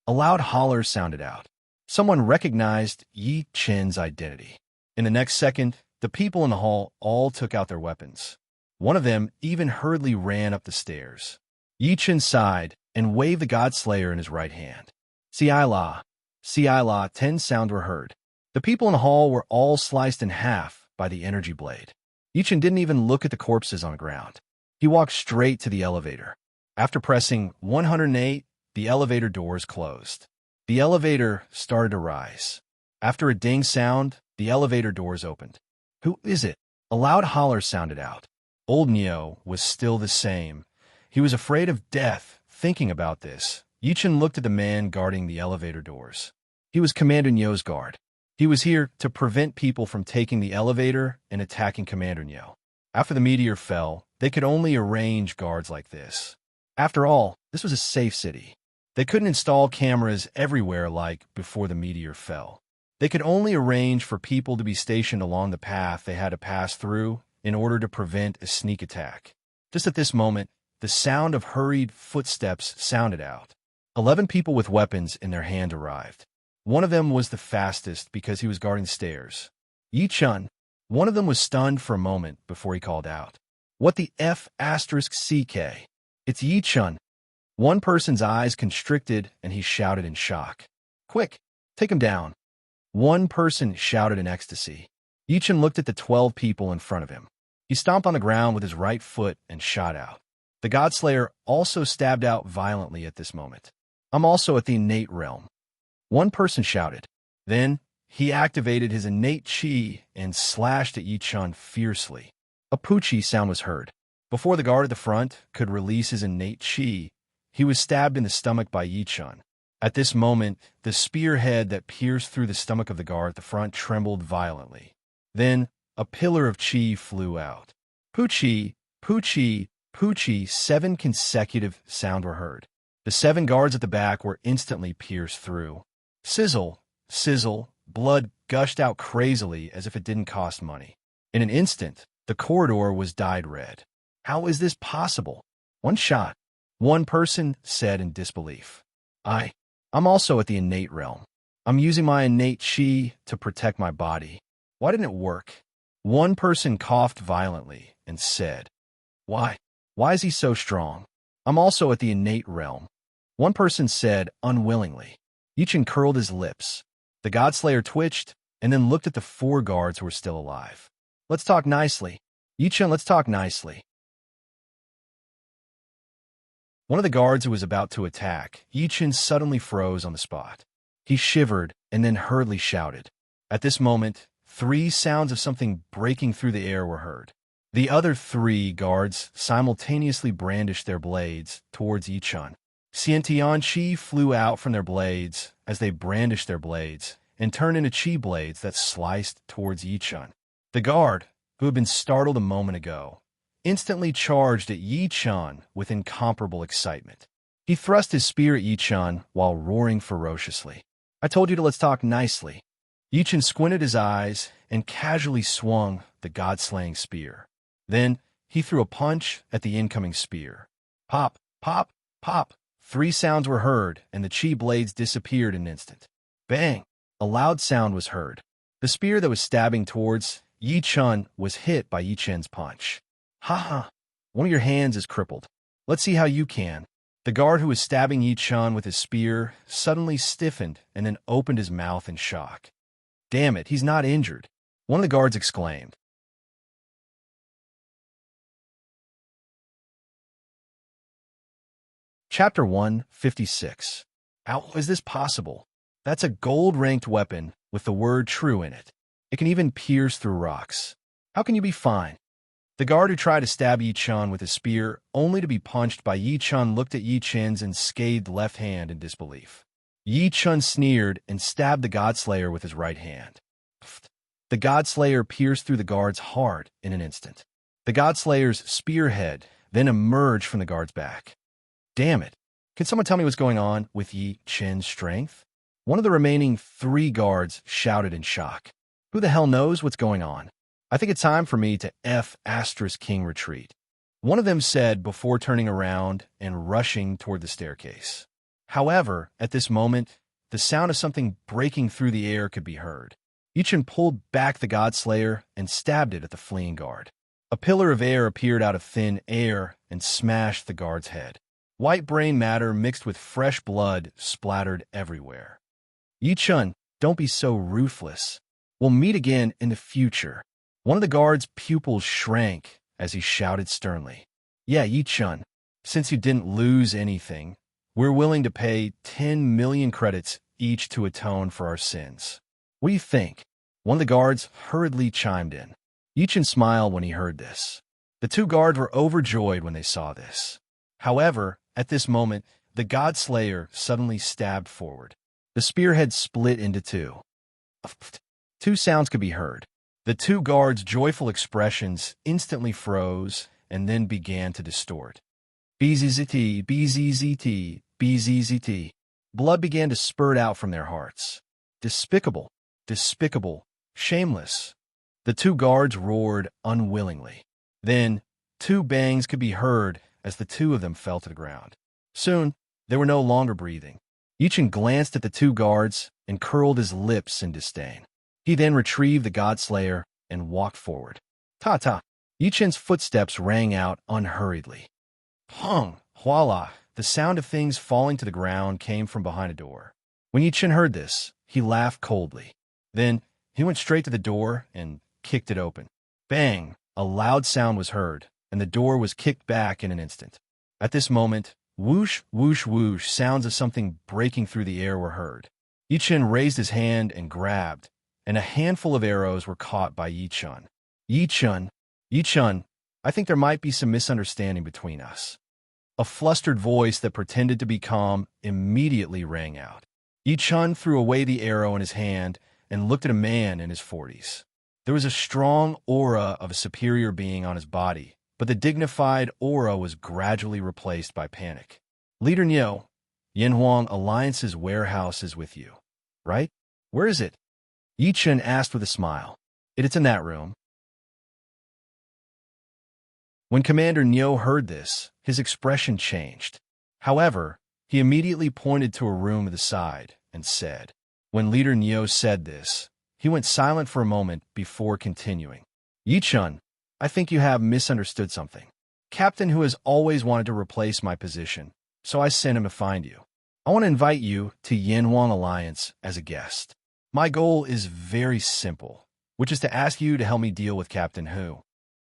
[SPEAKER 1] A loud holler sounded out. Someone recognized Yi Chun's identity. In the next second, the people in the hall all took out their weapons. One of them even hurriedly ran up the stairs. Yi Chun sighed and waved the Godslayer in his right hand. Si-la, 10 sounds were heard. The people in the hall were all sliced in half by the energy blade. Yi Chun didn't even look at the corpses on the ground. He walked straight to the elevator. After pressing 108, the elevator doors closed. The elevator started to rise. After a ding sound, the elevator doors opened. "Who is it?" A loud holler sounded out. Old Neo was still the same. He was afraid of death. Thinking about this, Yi Chun looked at the man guarding the elevator doors. He was Commander Neo's guard. He was here to prevent people from taking the elevator and attacking Commander Neo. After the meteor fell, they could only arrange guards like this. After all, this was a safe city. They couldn't install cameras everywhere like before the meteor fell. They could only arrange for people to be stationed along the path they had to pass through in order to prevent a sneak attack. Just at this moment, the sound of hurried footsteps sounded out. 11 people with weapons in their hand arrived. One of them was the fastest because he was guarding the stairs. Yi Chun. One of them was stunned for a moment before he called out, "What the F asterisk CK? It's Yi Chun." One person's eyes constricted and he shouted in shock, "Quick, take him down." One person shouted in ecstasy. Yi Chun looked at the 12 people in front of him. He stomped on the ground with his right foot and shot out. The Godslayer also stabbed out violently at this moment. "I'm also at the innate realm." One person shouted. Then he activated his innate chi and slashed at Yi Chun fiercely. A Poochie sound was heard. Before the guard at the front could release his innate chi, he was stabbed in the stomach by Yi Chun. At this moment, the spearhead that pierced through the stomach of the guard at the front trembled violently. Then a pillar of chi flew out. Poochie, Poochie, Poochie, 7 consecutive sounds were heard. The 7 guards at the back were instantly pierced through. Sizzle, sizzle, blood gushed out crazily as if it didn't cost money. In an instant, the corridor was dyed red. "How is this possible?" "One shot," one person said in disbelief. I'm also at the innate realm. I'm using my innate chi to protect my body. Why didn't it work?" One person coughed violently and said, Why is he so strong?" "I'm also at the innate realm," one person said unwillingly. Yi Chun curled his lips. The Godslayer twitched and then looked at the 4 guards who were still alive. "Let's talk nicely. Yi Chun, let's talk nicely." One of the guards who was about to attack, Yi Chun suddenly froze on the spot. He shivered and then hurriedly shouted. At this moment, 3 sounds of something breaking through the air were heard. The other 3 guards simultaneously brandished their blades towards Yi Chun. Xiantian chi flew out from their blades as they brandished their blades and turned into chi blades that sliced towards Yi Chun. The guard, who had been startled a moment ago, instantly charged at Yi Chun with incomparable excitement. He thrust his spear at Yi Chun while roaring ferociously. "I told you to let's talk nicely." Yi Chun squinted his eyes and casually swung the god-slaying spear. Then he threw a punch at the incoming spear. Pop, pop, pop. 3 sounds were heard, and the chi blades disappeared in an instant. Bang! A loud sound was heard. The spear that was stabbing towards Yi Chun was hit by Yi Chun's punch. "Ha ha! One of your hands is crippled." Let's see how you can. The guard who was stabbing Yi Chun with his spear suddenly stiffened and then opened his mouth in shock. Damn it, he's not injured, one of the guards exclaimed. Chapter 156. How is this possible? That's a gold-ranked weapon with the word true in it. It can even pierce through rocks. How can you be fine? The guard who tried to stab Yi Chun with his spear, only to be punched by Yi Chun, looked at Yi Chun's unscathed left hand in disbelief. Yi Chun sneered and stabbed the Godslayer with his right hand. The Godslayer pierced through the guard's heart in an instant. The Godslayer's spearhead then emerged from the guard's back. Damn it. Can someone tell me what's going on with Yi Chun's strength? One of the remaining 3 guards shouted in shock. Who the hell knows what's going on? I think it's time for me to King retreat, one of them said before turning around and rushing toward the staircase. However, at this moment, the sound of something breaking through the air could be heard. Yi Chun pulled back the Godslayer and stabbed it at the fleeing guard. A pillar of air appeared out of thin air and smashed the guard's head. White brain matter mixed with fresh blood splattered everywhere. Yi Chun, don't be so ruthless. We'll meet again in the future. One of the guard's pupils shrank as he shouted sternly. Yeah, Yi Chun, since you didn't lose anything, we're willing to pay 10 million credits each to atone for our sins. What do you think? One of the guards hurriedly chimed in. Yi Chun smiled when he heard this. The 2 guards were overjoyed when they saw this. However, at this moment, the Godslayer suddenly stabbed forward. The spearhead split into 2. 2 sounds could be heard. The 2 guards' joyful expressions instantly froze and then began to distort. BZZT, BZZT, BZZT. Blood began to spurt out from their hearts. Despicable, despicable, shameless. The 2 guards roared unwillingly. Then, 2 bangs could be heard as the 2 of them fell to the ground. Soon, they were no longer breathing. Yi Chun glanced at the 2 guards and curled his lips in disdain. He then retrieved the Godslayer and walked forward. Ta-ta! Yi Chun's footsteps rang out unhurriedly. Hung! Voila! The sound of things falling to the ground came from behind a door. When Yi Chun heard this, he laughed coldly. Then, he went straight to the door and kicked it open. Bang! A loud sound was heard, and the door was kicked back in an instant. At this moment, whoosh, whoosh, whoosh, sounds of something breaking through the air were heard. Yi Chun raised his hand and grabbed, and a handful of arrows were caught by Yi Chun. Yi Chun, I think there might be some misunderstanding between us. A flustered voice that pretended to be calm immediately rang out. Yi Chun threw away the arrow in his hand and looked at a man in his 40s. There was a strong aura of a superior being on his body, but the dignified aura was gradually replaced by panic. Leader Niu, Yanhuang Alliance's warehouse is with you, right? Where is it? Yi Chun asked with a smile. It's in that room. When Commander Niu heard this, his expression changed. However, he immediately pointed to a room to the side and said. When Leader Niu said this, he went silent for a moment before continuing. Yi Chun, I think you have misunderstood something. Captain who has always wanted to replace my position, so I sent him to find you. I want to invite you to Yanhuang Alliance as a guest. My goal is very simple, which is to ask you to help me deal with Captain Hu.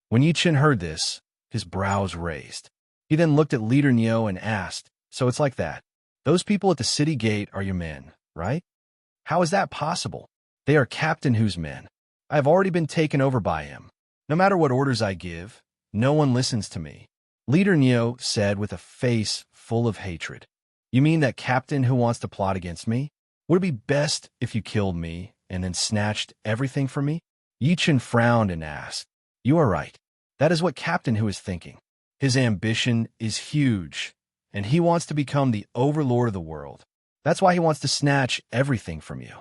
[SPEAKER 1] When Yi Chun heard this, his brows raised. He then looked at Leader Niu and asked, so it's like that. Those people at the city gate are your men, right? How is that possible? They are Captain Hu's men. I have already been taken over by him. No matter what orders I give, no one listens to me. Leader Niu said with a face full of hatred. You mean that Captain Hu wants to plot against me? Would it be best if you killed me and then snatched everything from me? Yi Chun frowned and asked. You are right. That is what Captain Hu is thinking. His ambition is huge, and he wants to become the overlord of the world. That's why he wants to snatch everything from you.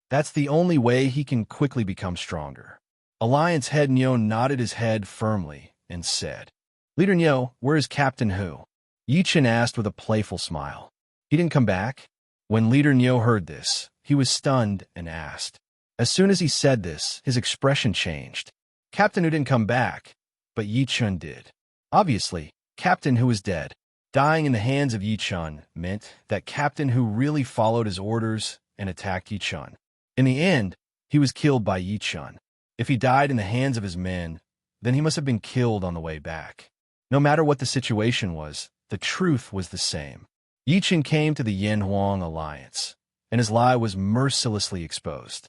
[SPEAKER 1] That's the only way he can quickly become stronger. Alliance head Niu nodded his head firmly and said, Leader Niu, where is Captain Hu? Yi Chun asked with a playful smile. He didn't come back? When Leader Niu heard this, he was stunned and asked. As soon as he said this, his expression changed. Captain Hu didn't come back, but Yi Chun did. Obviously, Captain Hu is dead. Dying in the hands of Yi Chun meant that captain who really followed his orders and attacked Yi Chun. In the end, he was killed by Yi Chun. If he died in the hands of his men, then he must have been killed on the way back. No matter what the situation was, the truth was the same. Yi Chun came to the Yin Huang alliance, and his lie was mercilessly exposed.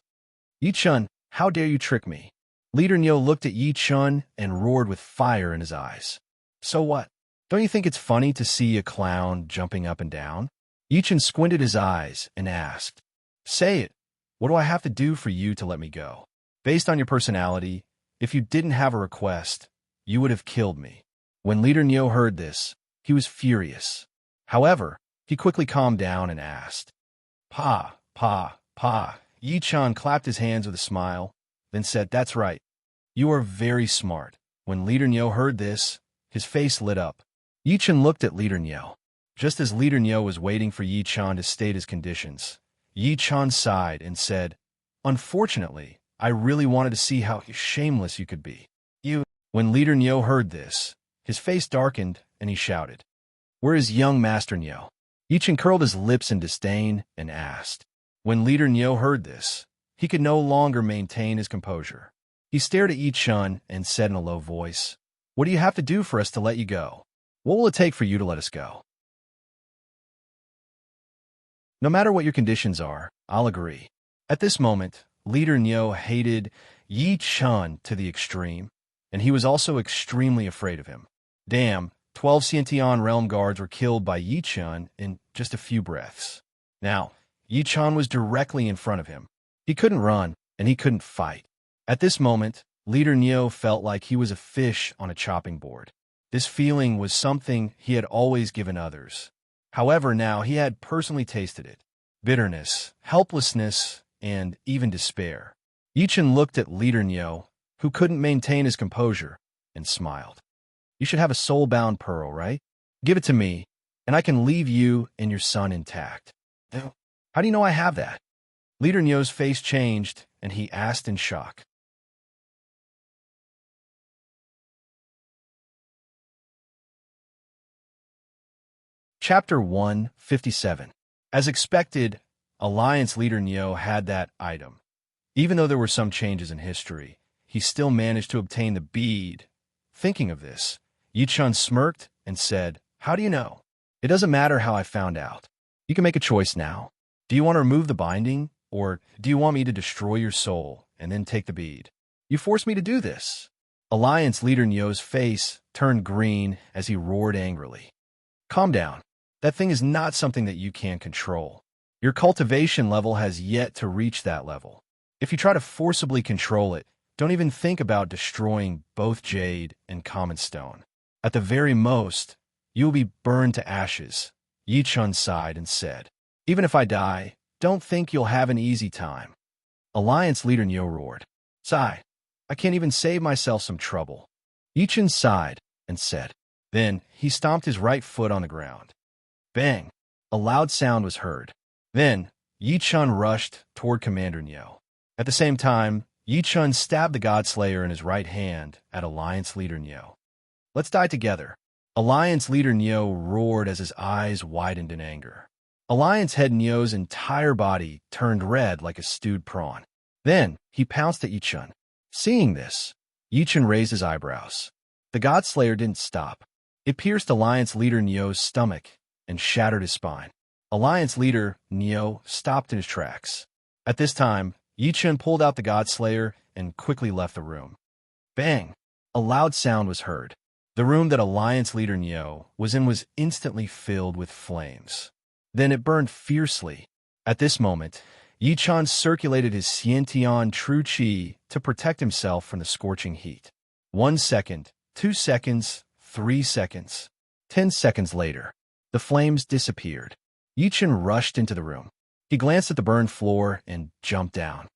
[SPEAKER 1] Yi Chun, how dare you trick me? Leader Niu looked at Yi Chun and roared with fire in his eyes. So what? Don't you think it's funny to see a clown jumping up and down? Yi Chun squinted his eyes and asked, Say it. What do I have to do for you to let me go? Based on your personality, if you didn't have a request, you would have killed me. When Leader Niu heard this, he was furious. However, he quickly calmed down and asked, Pa. Yi Chun clapped his hands with a smile, then said, That's right. You are very smart. When Leader Niu heard this, his face lit up. Yi Chun looked at Leader Niu. Just as Leader Niu was waiting for Yi Chun to state his conditions, Yi Chun sighed and said, Unfortunately, I really wanted to see how shameless you could be. When Leader Niu heard this, his face darkened and he shouted, Where is young Master Niu? Yi Chun curled his lips in disdain and asked. When Leader Niu heard this, he could no longer maintain his composure. He stared at Yi Chun and said in a low voice, What do you have to do for us to let you go? What will it take for you to let us go? No matter what your conditions are, I'll agree. At this moment, Leader Niu hated Yi Chun to the extreme, and he was also extremely afraid of him. Damn, 12 Xiantian realm guards were killed by Yi Chun in just a few breaths. Now, Yi Chun was directly in front of him. He couldn't run, and he couldn't fight. At this moment, Leader Niu felt like he was a fish on a chopping board. This feeling was something he had always given others. However, now he had personally tasted it. Bitterness, helplessness, and even despair. Yi Chun looked at Leader Niu, who couldn't maintain his composure, and smiled. You should have a soul-bound pearl, right? Give it to me, and I can leave you and your son intact. How do you know I have that? Leader Niu's face changed, and he asked in shock. Chapter 157. As expected, Alliance Leader Niu had that item. Even though there were some changes in history, he still managed to obtain the bead. Thinking of this, Yi Chun smirked and said, How do you know? It doesn't matter how I found out. You can make a choice now. Do you want to remove the binding, or do you want me to destroy your soul and then take the bead? You forced me to do this. Alliance Leader Niu's face turned green as he roared angrily. Calm down. That thing is not something that you can control. Your cultivation level has yet to reach that level. If you try to forcibly control it, don't even think about destroying both jade and common stone. At the very most, you will be burned to ashes. Yi Chun sighed and said, Even if I die, don't think you'll have an easy time. Alliance Leader Niu roared. Sigh, I can't even save myself some trouble. Yi Chun sighed and said. Then he stomped his right foot on the ground. Bang! A loud sound was heard. Then, Yi Chun rushed toward Commander Niu. At the same time, Yi Chun stabbed the Godslayer in his right hand at Alliance Leader Niu. Let's die together. Alliance Leader Niu roared as his eyes widened in anger. Alliance Head Niu's entire body turned red like a stewed prawn. Then, he pounced at Yi Chun. Seeing this, Yi Chun raised his eyebrows. The Godslayer didn't stop. It pierced Alliance Leader Niu's stomach and shattered his spine. Alliance Leader Niu stopped in his tracks. At this time, Yi Chun pulled out the Godslayer and quickly left the room. Bang! A loud sound was heard. The room that Alliance Leader Niu was in was instantly filled with flames. Then it burned fiercely. At this moment, Yi Chun circulated his Xiantian True Qi to protect himself from the scorching heat. 1 second, 2 seconds, 3 seconds. 10 seconds later, the flames disappeared. Yi Chun rushed into the room. He glanced at the burned floor and jumped down.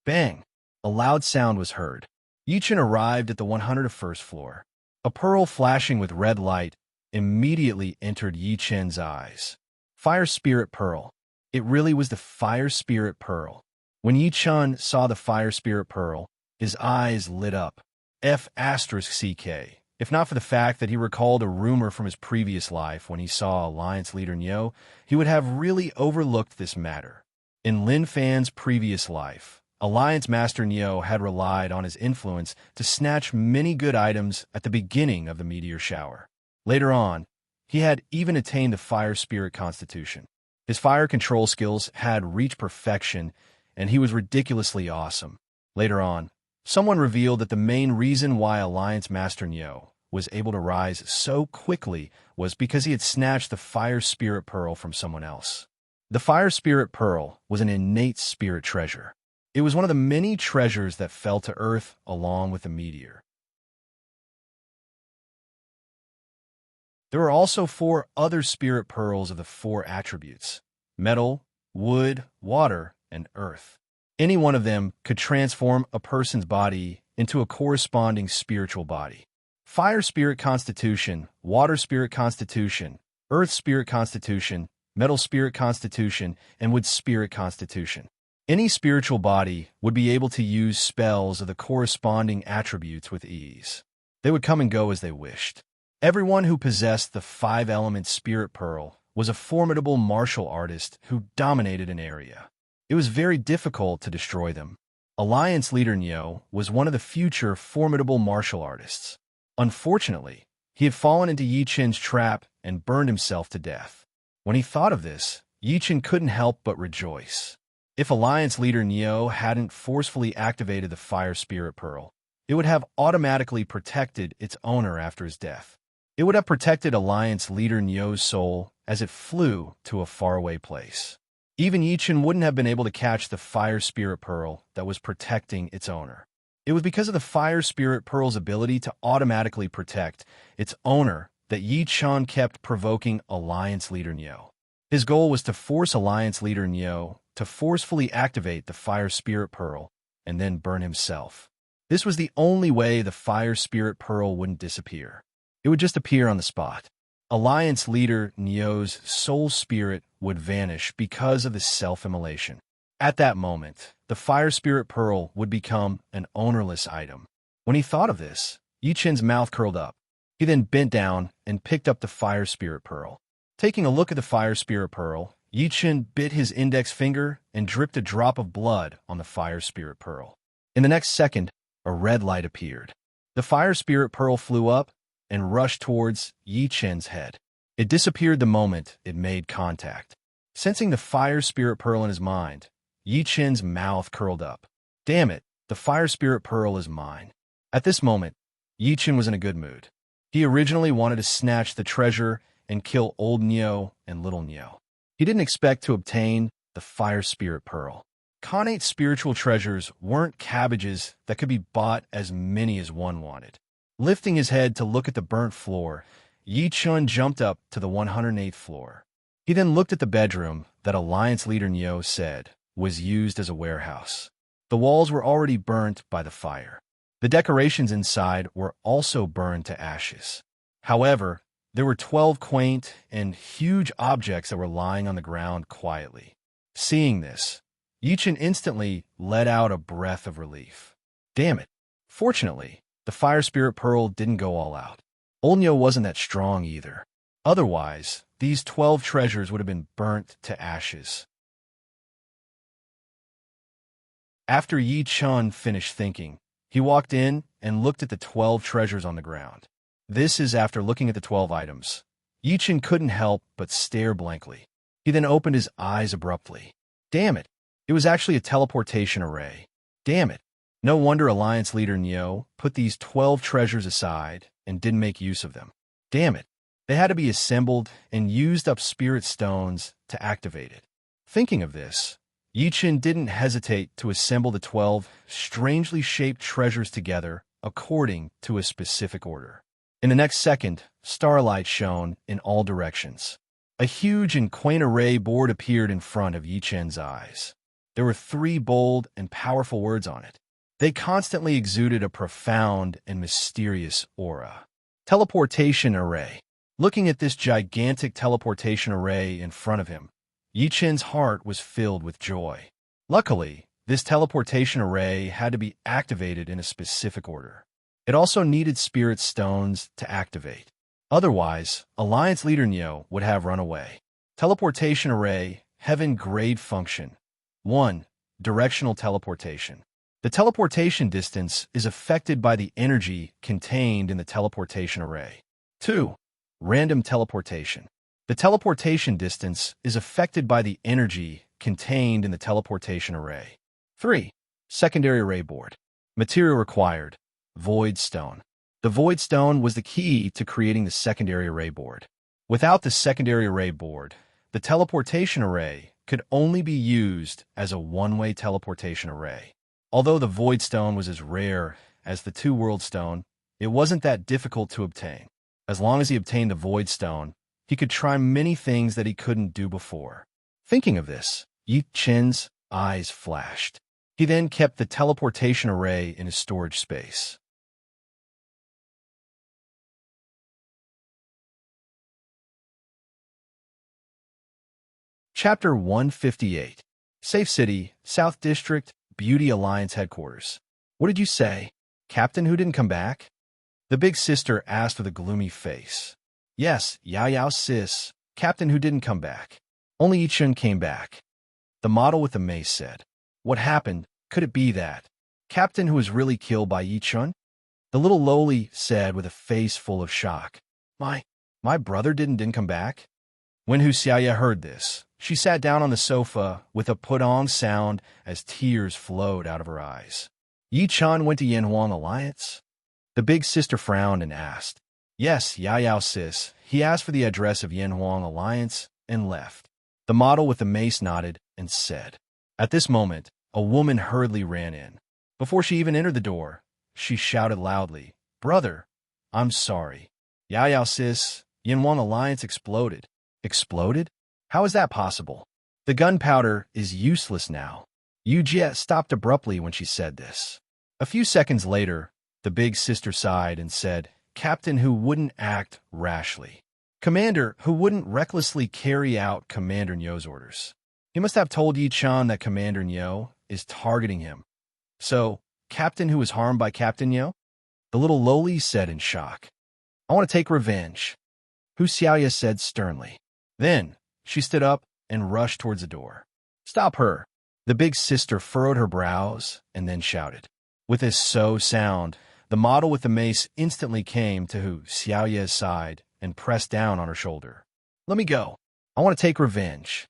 [SPEAKER 1] Bang! A loud sound was heard. Yi Chun arrived at the 101st floor. A pearl flashing with red light immediately entered Yi Chun's eyes. Fire Spirit Pearl. It really was the Fire Spirit Pearl. When Yi Chun saw the Fire Spirit Pearl, his eyes lit up. F*CK. If not for the fact that he recalled a rumor from his previous life when he saw Alliance leader Nyo, he would have really overlooked this matter. In Lin Fan's previous life, Alliance Master Nyo had relied on his influence to snatch many good items at the beginning of the meteor shower. Later on, he had even attained the Fire Spirit Constitution. His fire control skills had reached perfection, and he was ridiculously awesome. Later on, someone revealed that the main reason why Alliance Master Nyo was able to rise so quickly was because he had snatched the Fire Spirit Pearl from someone else. The Fire Spirit Pearl was an innate spirit treasure. It was one of the many treasures that fell to Earth along with the meteor. There are also 4 other spirit pearls of the 4 attributes: metal, wood, water, and earth. Any one of them could transform a person's body into a corresponding spiritual body. Fire Spirit Constitution, Water Spirit Constitution, Earth Spirit Constitution, Metal Spirit Constitution, and Wood Spirit Constitution. Any spiritual body would be able to use spells of the corresponding attributes with ease. They would come and go as they wished. Everyone who possessed the 5-element Spirit Pearl was a formidable martial artist who dominated an area. It was very difficult to destroy them. Alliance leader Nyo was one of the future formidable martial artists. Unfortunately, he had fallen into Yi Chen's trap and burned himself to death. When he thought of this, Yi Chen couldn't help but rejoice. If Alliance leader Nyo hadn't forcefully activated the Fire Spirit Pearl, it would have automatically protected its owner after his death. It would have protected Alliance leader Nyo's soul as it flew to a faraway place. Even Yi Chen wouldn't have been able to catch the Fire Spirit Pearl that was protecting its owner. It was because of the Fire Spirit Pearl's ability to automatically protect its owner that Yi Chen kept provoking Alliance leader Nyo. His goal was to force Alliance leader Nyo to forcefully activate the Fire Spirit Pearl and then burn himself. This was the only way the Fire Spirit Pearl wouldn't disappear. It would just appear on the spot. Alliance leader Nyo's soul spirit would vanish because of the self-immolation. At that moment, the Fire Spirit Pearl would become an ownerless item. When he thought of this, Yi Chen's mouth curled up. He then bent down and picked up the Fire Spirit Pearl. Taking a look at the Fire Spirit Pearl, Yi Chen bit his index finger and dripped a drop of blood on the Fire Spirit Pearl. In the next second, a red light appeared. The Fire Spirit Pearl flew up and rushed towards Yi Chen's head. It disappeared the moment it made contact. Sensing the Fire Spirit Pearl in his mind, Yi Chen's mouth curled up. Damn it, the Fire Spirit Pearl is mine. At this moment, Yi Chen was in a good mood. He originally wanted to snatch the treasure and kill Old Nyo and Little Nyo. He didn't expect to obtain the Fire Spirit Pearl. Connate spiritual treasures weren't cabbages that could be bought as many as one wanted. Lifting his head to look at the burnt floor, Yi Chen jumped up to the 108th floor. He then looked at the bedroom that Alliance leader Nyo said was used as a warehouse. The walls were already burnt by the fire. The decorations inside were also burned to ashes. However, there were 12 quaint and huge objects that were lying on the ground quietly. Seeing this, Yi Chen instantly let out a breath of relief. Damn it. Fortunately, the Fire Spirit Pearl didn't go all out. Old Nyo wasn't that strong either. Otherwise, these 12 treasures would have been burnt to ashes. After Yi Chen finished thinking, he walked in and looked at the 12 treasures on the ground. This is after looking at the 12 items. Yi Chen couldn't help but stare blankly. He then opened his eyes abruptly. Damn it! It was actually a teleportation array. Damn it! No wonder Alliance leader Nyo put these 12 treasures aside and didn't make use of them. Damn it! They had to be assembled and used up spirit stones to activate it. Thinking of this, Yi Chen didn't hesitate to assemble the 12 strangely shaped treasures together according to a specific order. In the next second, starlight shone in all directions. A huge and quaint array board appeared in front of Yi Chen's eyes. There were 3 bold and powerful words on it. They constantly exuded a profound and mysterious aura. Teleportation array. Looking at this gigantic teleportation array in front of him, Yi Chen's heart was filled with joy. Luckily, this teleportation array had to be activated in a specific order. It also needed spirit stones to activate. Otherwise, Alliance leader Neo would have run away. Teleportation array, heaven grade function. 1. Directional teleportation. The teleportation distance is affected by the energy contained in the teleportation array. 2. Random teleportation. The teleportation distance is affected by the energy contained in the teleportation array. 3. Secondary array board. Material required. Void stone. The void stone was the key to creating the secondary array board. Without the secondary array board, the teleportation array could only be used as a one-way teleportation array. Although the void stone was as rare as the two-world stone, it wasn't that difficult to obtain. As long as he obtained the void stone, he could try many things that he couldn't do before. Thinking of this, Yi Chen's eyes flashed. He then kept the teleportation array in his storage space. Chapter 158. Safe City, South District, Beauty Alliance Headquarters. What did you say? Captain who didn't come back? The big sister asked with a gloomy face. Yes, Yao sis, Captain who didn't come back. Only Yichun came back. The model with the mace said. What happened? Could it be that Captain who was really killed by Yichun? The little lowly said with a face full of shock. My brother didn't come back? When Hu Xiaoya heard this, she sat down on the sofa with a put-on sound as tears flowed out of her eyes. Yi Chan went to Yanhuang Alliance? The big sister frowned and asked. Yes, Yao sis. He asked for the address of Yanhuang Alliance and left. The model with the mace nodded and said. At this moment, a woman hurriedly ran in. Before she even entered the door, she shouted loudly, Brother, I'm sorry. Yao sis, Yanhuang Alliance exploded. Exploded? How is that possible? The gunpowder is useless now. Yu Jie stopped abruptly when she said this. A few seconds later, the big sister sighed and said, Captain who wouldn't act rashly. Commander who wouldn't recklessly carry out Commander Nyo's orders. He must have told Yi Chan that Commander Nyo is targeting him. So, Captain who was harmed by Captain Nyo? The little lowly said in shock. I want to take revenge. Hu Xiaoya said sternly. Then, she stood up and rushed towards the door. Stop her. The big sister furrowed her brows and then shouted. With this sound, the model with the mace instantly came to Hu Xiaoya's side and pressed down on her shoulder. Let me go. I want to take revenge.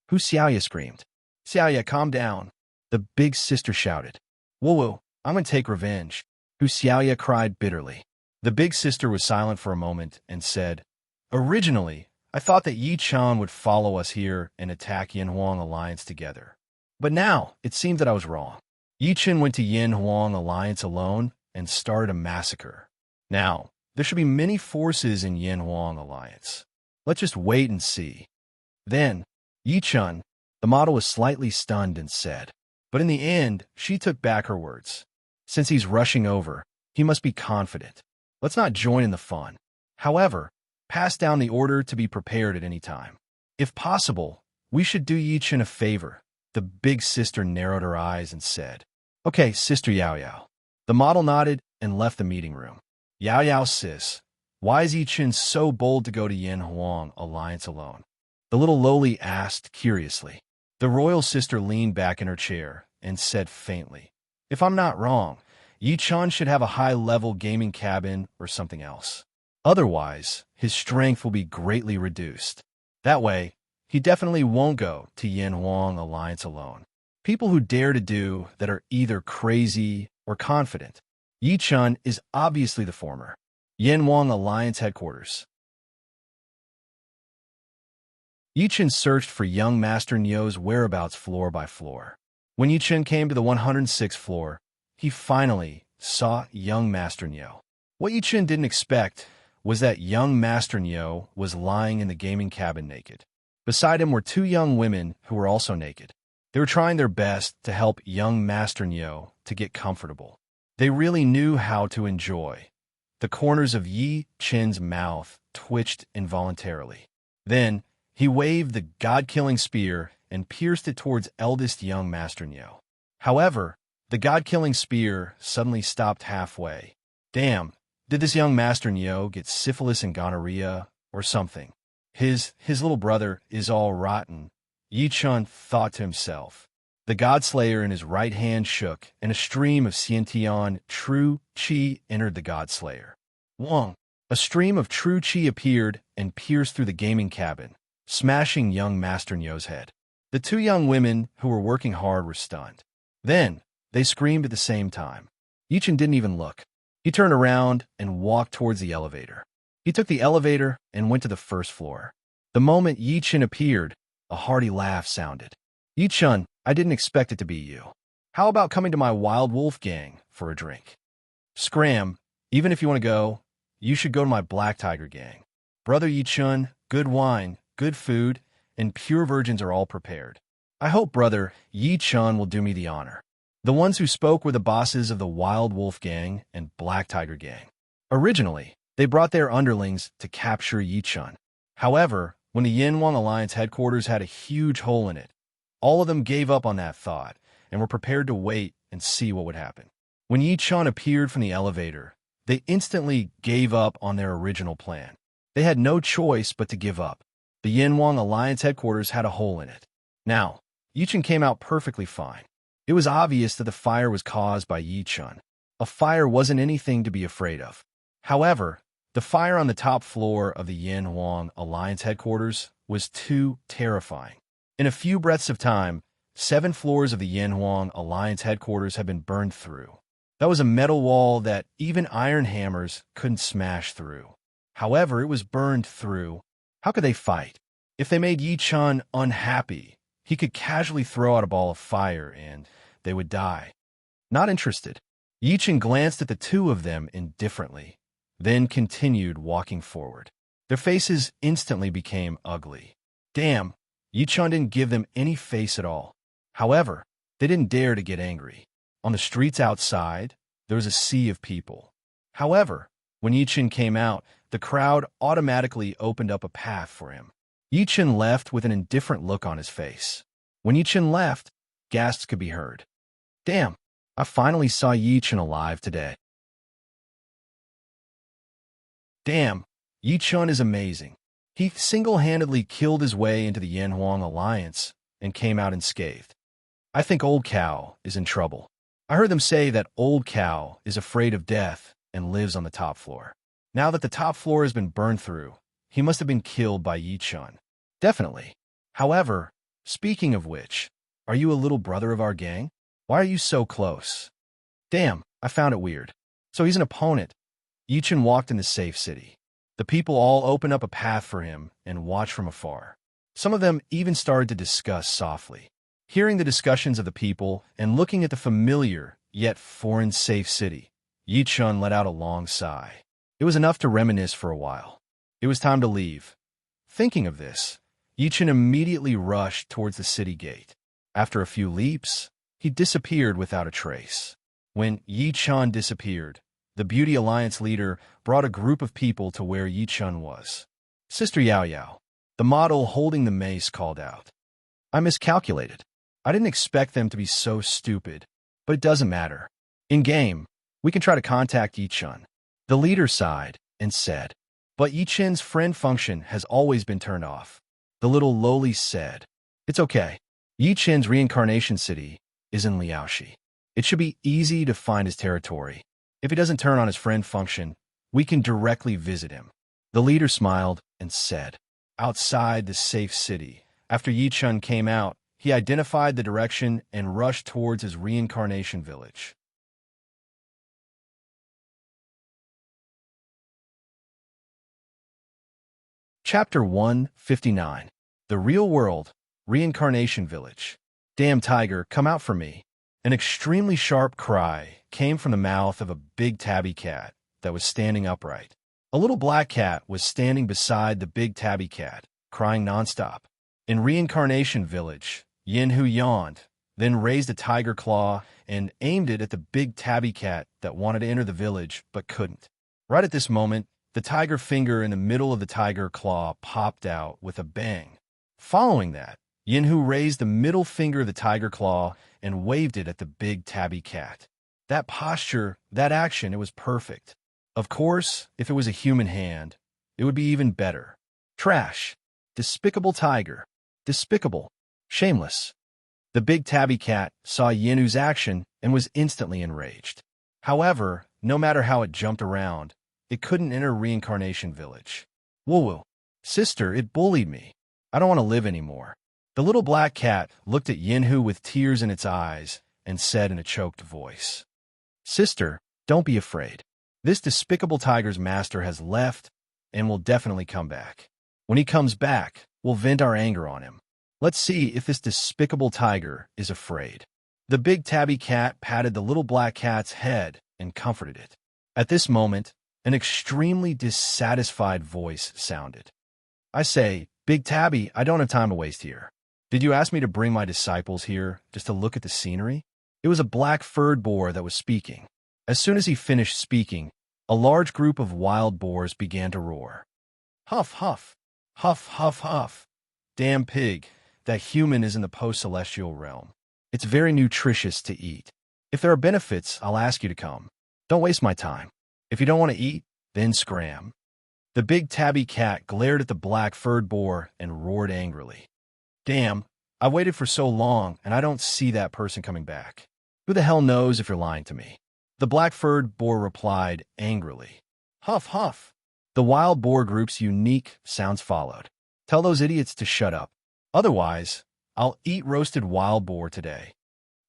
[SPEAKER 1] Hu Xiaoya screamed. Xiaoya, calm down. The big sister shouted. Woo, I'm going to take revenge. Hu Xiaoya cried bitterly. The big sister was silent for a moment and said, Originally, I thought that Yi Chan would follow us here and attack Yanhuang Alliance together. But now, it seemed that I was wrong. Yi Chen went to Yanhuang Alliance alone and started a massacre. Now, there should be many forces in Yanhuang Alliance. Let's just wait and see. Then, Yi Chen, the model was slightly stunned and said, but in the end, she took back her words. Since he's rushing over, he must be confident. Let's not join in the fun. However, pass down the order to be prepared at any time. If possible, we should do Yi Chen a favor. The big sister narrowed her eyes and said, Okay, Sister Yao Yao. The model nodded and left the meeting room. Yao Yao sis, why is Yi Chen so bold to go to Yanhuang Alliance alone? The little lowly asked curiously. The royal sister leaned back in her chair and said faintly, If I'm not wrong, Yi Chen should have a high-level gaming cabin or something else. Otherwise, his strength will be greatly reduced. That way, he definitely won't go to Yanhuang Alliance alone. People who dare to do that are either crazy or confident. Yi Chen is obviously the former. Yanhuang Alliance headquarters. Yi Chen searched for young Master Nyo's whereabouts floor by floor. When Yi Chen came to the 106th floor, he finally saw young Master Nyo. What Yi Chen didn't expect was that young Master Nyo was lying in the gaming cabin naked. Beside him were two young women who were also naked. They were trying their best to help young Master Nyo to get comfortable. They really knew how to enjoy. The corners of Yi Chen's mouth twitched involuntarily. Then, he waved the god-killing spear and pierced it towards eldest young Master Nyo. However, the god-killing spear suddenly stopped halfway. Damn, did this young Master Neo get syphilis and gonorrhea or something? His little brother is all rotten, Yi Chun thought to himself. The Godslayer in his right hand shook, and a stream of Xiantian true qi entered the Godslayer. Wong! A stream of true qi appeared and pierced through the gaming cabin, smashing young Master Nyo's head. The two young women who were working hard were stunned. Then, they screamed at the same time. Yi Chun didn't even look. He turned around and walked towards the elevator. He took the elevator and went to the first floor. The moment Yi Chun appeared, a hearty laugh sounded. Yi Chun, I didn't expect it to be you. How about coming to my Wild Wolf gang for a drink? Scram, even if you want to go, you should go to my Black Tiger gang. Brother Yi Chun, good wine, good food, and pure virgins are all prepared. I hope brother Yi Chun will do me the honor. The ones who spoke were the bosses of the Wild Wolf gang and Black Tiger gang. Originally, they brought their underlings to capture Yi Chun. However, when the Yinhuang Alliance headquarters had a huge hole in it, all of them gave up on that thought and were prepared to wait and see what would happen. When Yi Chun appeared from the elevator, they instantly gave up on their original plan. They had no choice but to give up. The Yinhuang Alliance headquarters had a hole in it. Now, Yi Chun came out perfectly fine. It was obvious that the fire was caused by Yi Chun. A fire wasn't anything to be afraid of. However, the fire on the top floor of the Yinhuang Alliance headquarters was too terrifying. In a few breaths of time, 7 floors of the Yinhuang Alliance headquarters had been burned through. That was a metal wall that even iron hammers couldn't smash through. However, it was burned through. How could they fight? If they made Yi Chun unhappy, he could casually throw out a ball of fire and they would die. Not interested. Yi Chun glanced at the two of them indifferently, then continued walking forward. Their faces instantly became ugly. Damn, Yi Chun didn't give them any face at all. However, they didn't dare to get angry. On the streets outside, there was a sea of people. However, when Yi Chun came out, the crowd automatically opened up a path for him. Yi Chun left with an indifferent look on his face. When Yi Chun left, gasps could be heard. Damn, I finally saw Yi Chun alive today. Damn, Yi Chun is amazing. He single-handedly killed his way into the Yinhuang Alliance and came out unscathed. I think Old Cow is in trouble. I heard them say that Old Cow is afraid of death and lives on the top floor. Now that the top floor has been burned through, he must have been killed by Yi Chun. Definitely. However, speaking of which, are you a little brother of our gang? Why are you so close? Damn, I found it weird. So he's an opponent. Yi Chun walked in the safe city. The people all opened up a path for him and watched from afar. Some of them even started to discuss softly. Hearing the discussions of the people and looking at the familiar yet foreign safe city, Yi Chun let out a long sigh. It was enough to reminisce for a while. It was time to leave. Thinking of this, Yi Chun immediately rushed towards the city gate. After a few leaps, he disappeared without a trace. When Yi Chun disappeared, the Beauty Alliance leader brought a group of people to where Yi Chun was. Sister Yao Yao, the model holding the mace, called out. I miscalculated. I didn't expect them to be so stupid, but it doesn't matter. In-game, we can try to contact Yi Chun. The leader sighed and said, but Yi Chun's friend function has always been turned off. The little lowly said, it's okay. Yi Chun's reincarnation city is in Liaoxi. It should be easy to find his territory. If he doesn't turn on his friend function, we can directly visit him. The leader smiled and said, outside the safe city, after Yi Chun came out, he identified the direction and rushed towards his reincarnation village. Chapter 159. The Real World, Reincarnation Village. Damn tiger, come out for me. An extremely sharp cry came from the mouth of a big tabby cat that was standing upright. A little black cat was standing beside the big tabby cat, crying nonstop. In Reincarnation Village, Yinhu yawned, then raised a tiger claw and aimed it at the big tabby cat that wanted to enter the village but couldn't. Right at this moment, the tiger finger in the middle of the tiger claw popped out with a bang. Following that, Yinhu raised the middle finger of the tiger claw and waved it at the big tabby cat. That posture, that action, it was perfect. Of course, if it was a human hand, it would be even better. Trash. Despicable tiger. Despicable. Shameless. The big tabby cat saw Yinhu's action and was instantly enraged. However, no matter how it jumped around, it couldn't enter Reincarnation Village. Woo-woo. Sister, it bullied me. I don't want to live anymore. The little black cat looked at Yinhu with tears in its eyes and said in a choked voice, Sister, don't be afraid. This despicable tiger's master has left and will definitely come back. When he comes back, we'll vent our anger on him. Let's see if this despicable tiger is afraid. The big tabby cat patted the little black cat's head and comforted it. At this moment, an extremely dissatisfied voice sounded. I say, Big Tabby, I don't have time to waste here. Did you ask me to bring my disciples here just to look at the scenery? It was a black-furred boar that was speaking. As soon as he finished speaking, a large group of wild boars began to roar. Huff, huff, huff, huff, huff. Damn pig, that human is in the post-celestial realm. It's very nutritious to eat. If there are benefits, I'll ask you to come. Don't waste my time. If you don't want to eat, then scram. The big tabby cat glared at the black-furred boar and roared angrily. Damn, I waited for so long and I don't see that person coming back. Who the hell knows if you're lying to me? The black-furred boar replied angrily. Huff, huff. The wild boar group's unique sounds followed. Tell those idiots to shut up. Otherwise, I'll eat roasted wild boar today.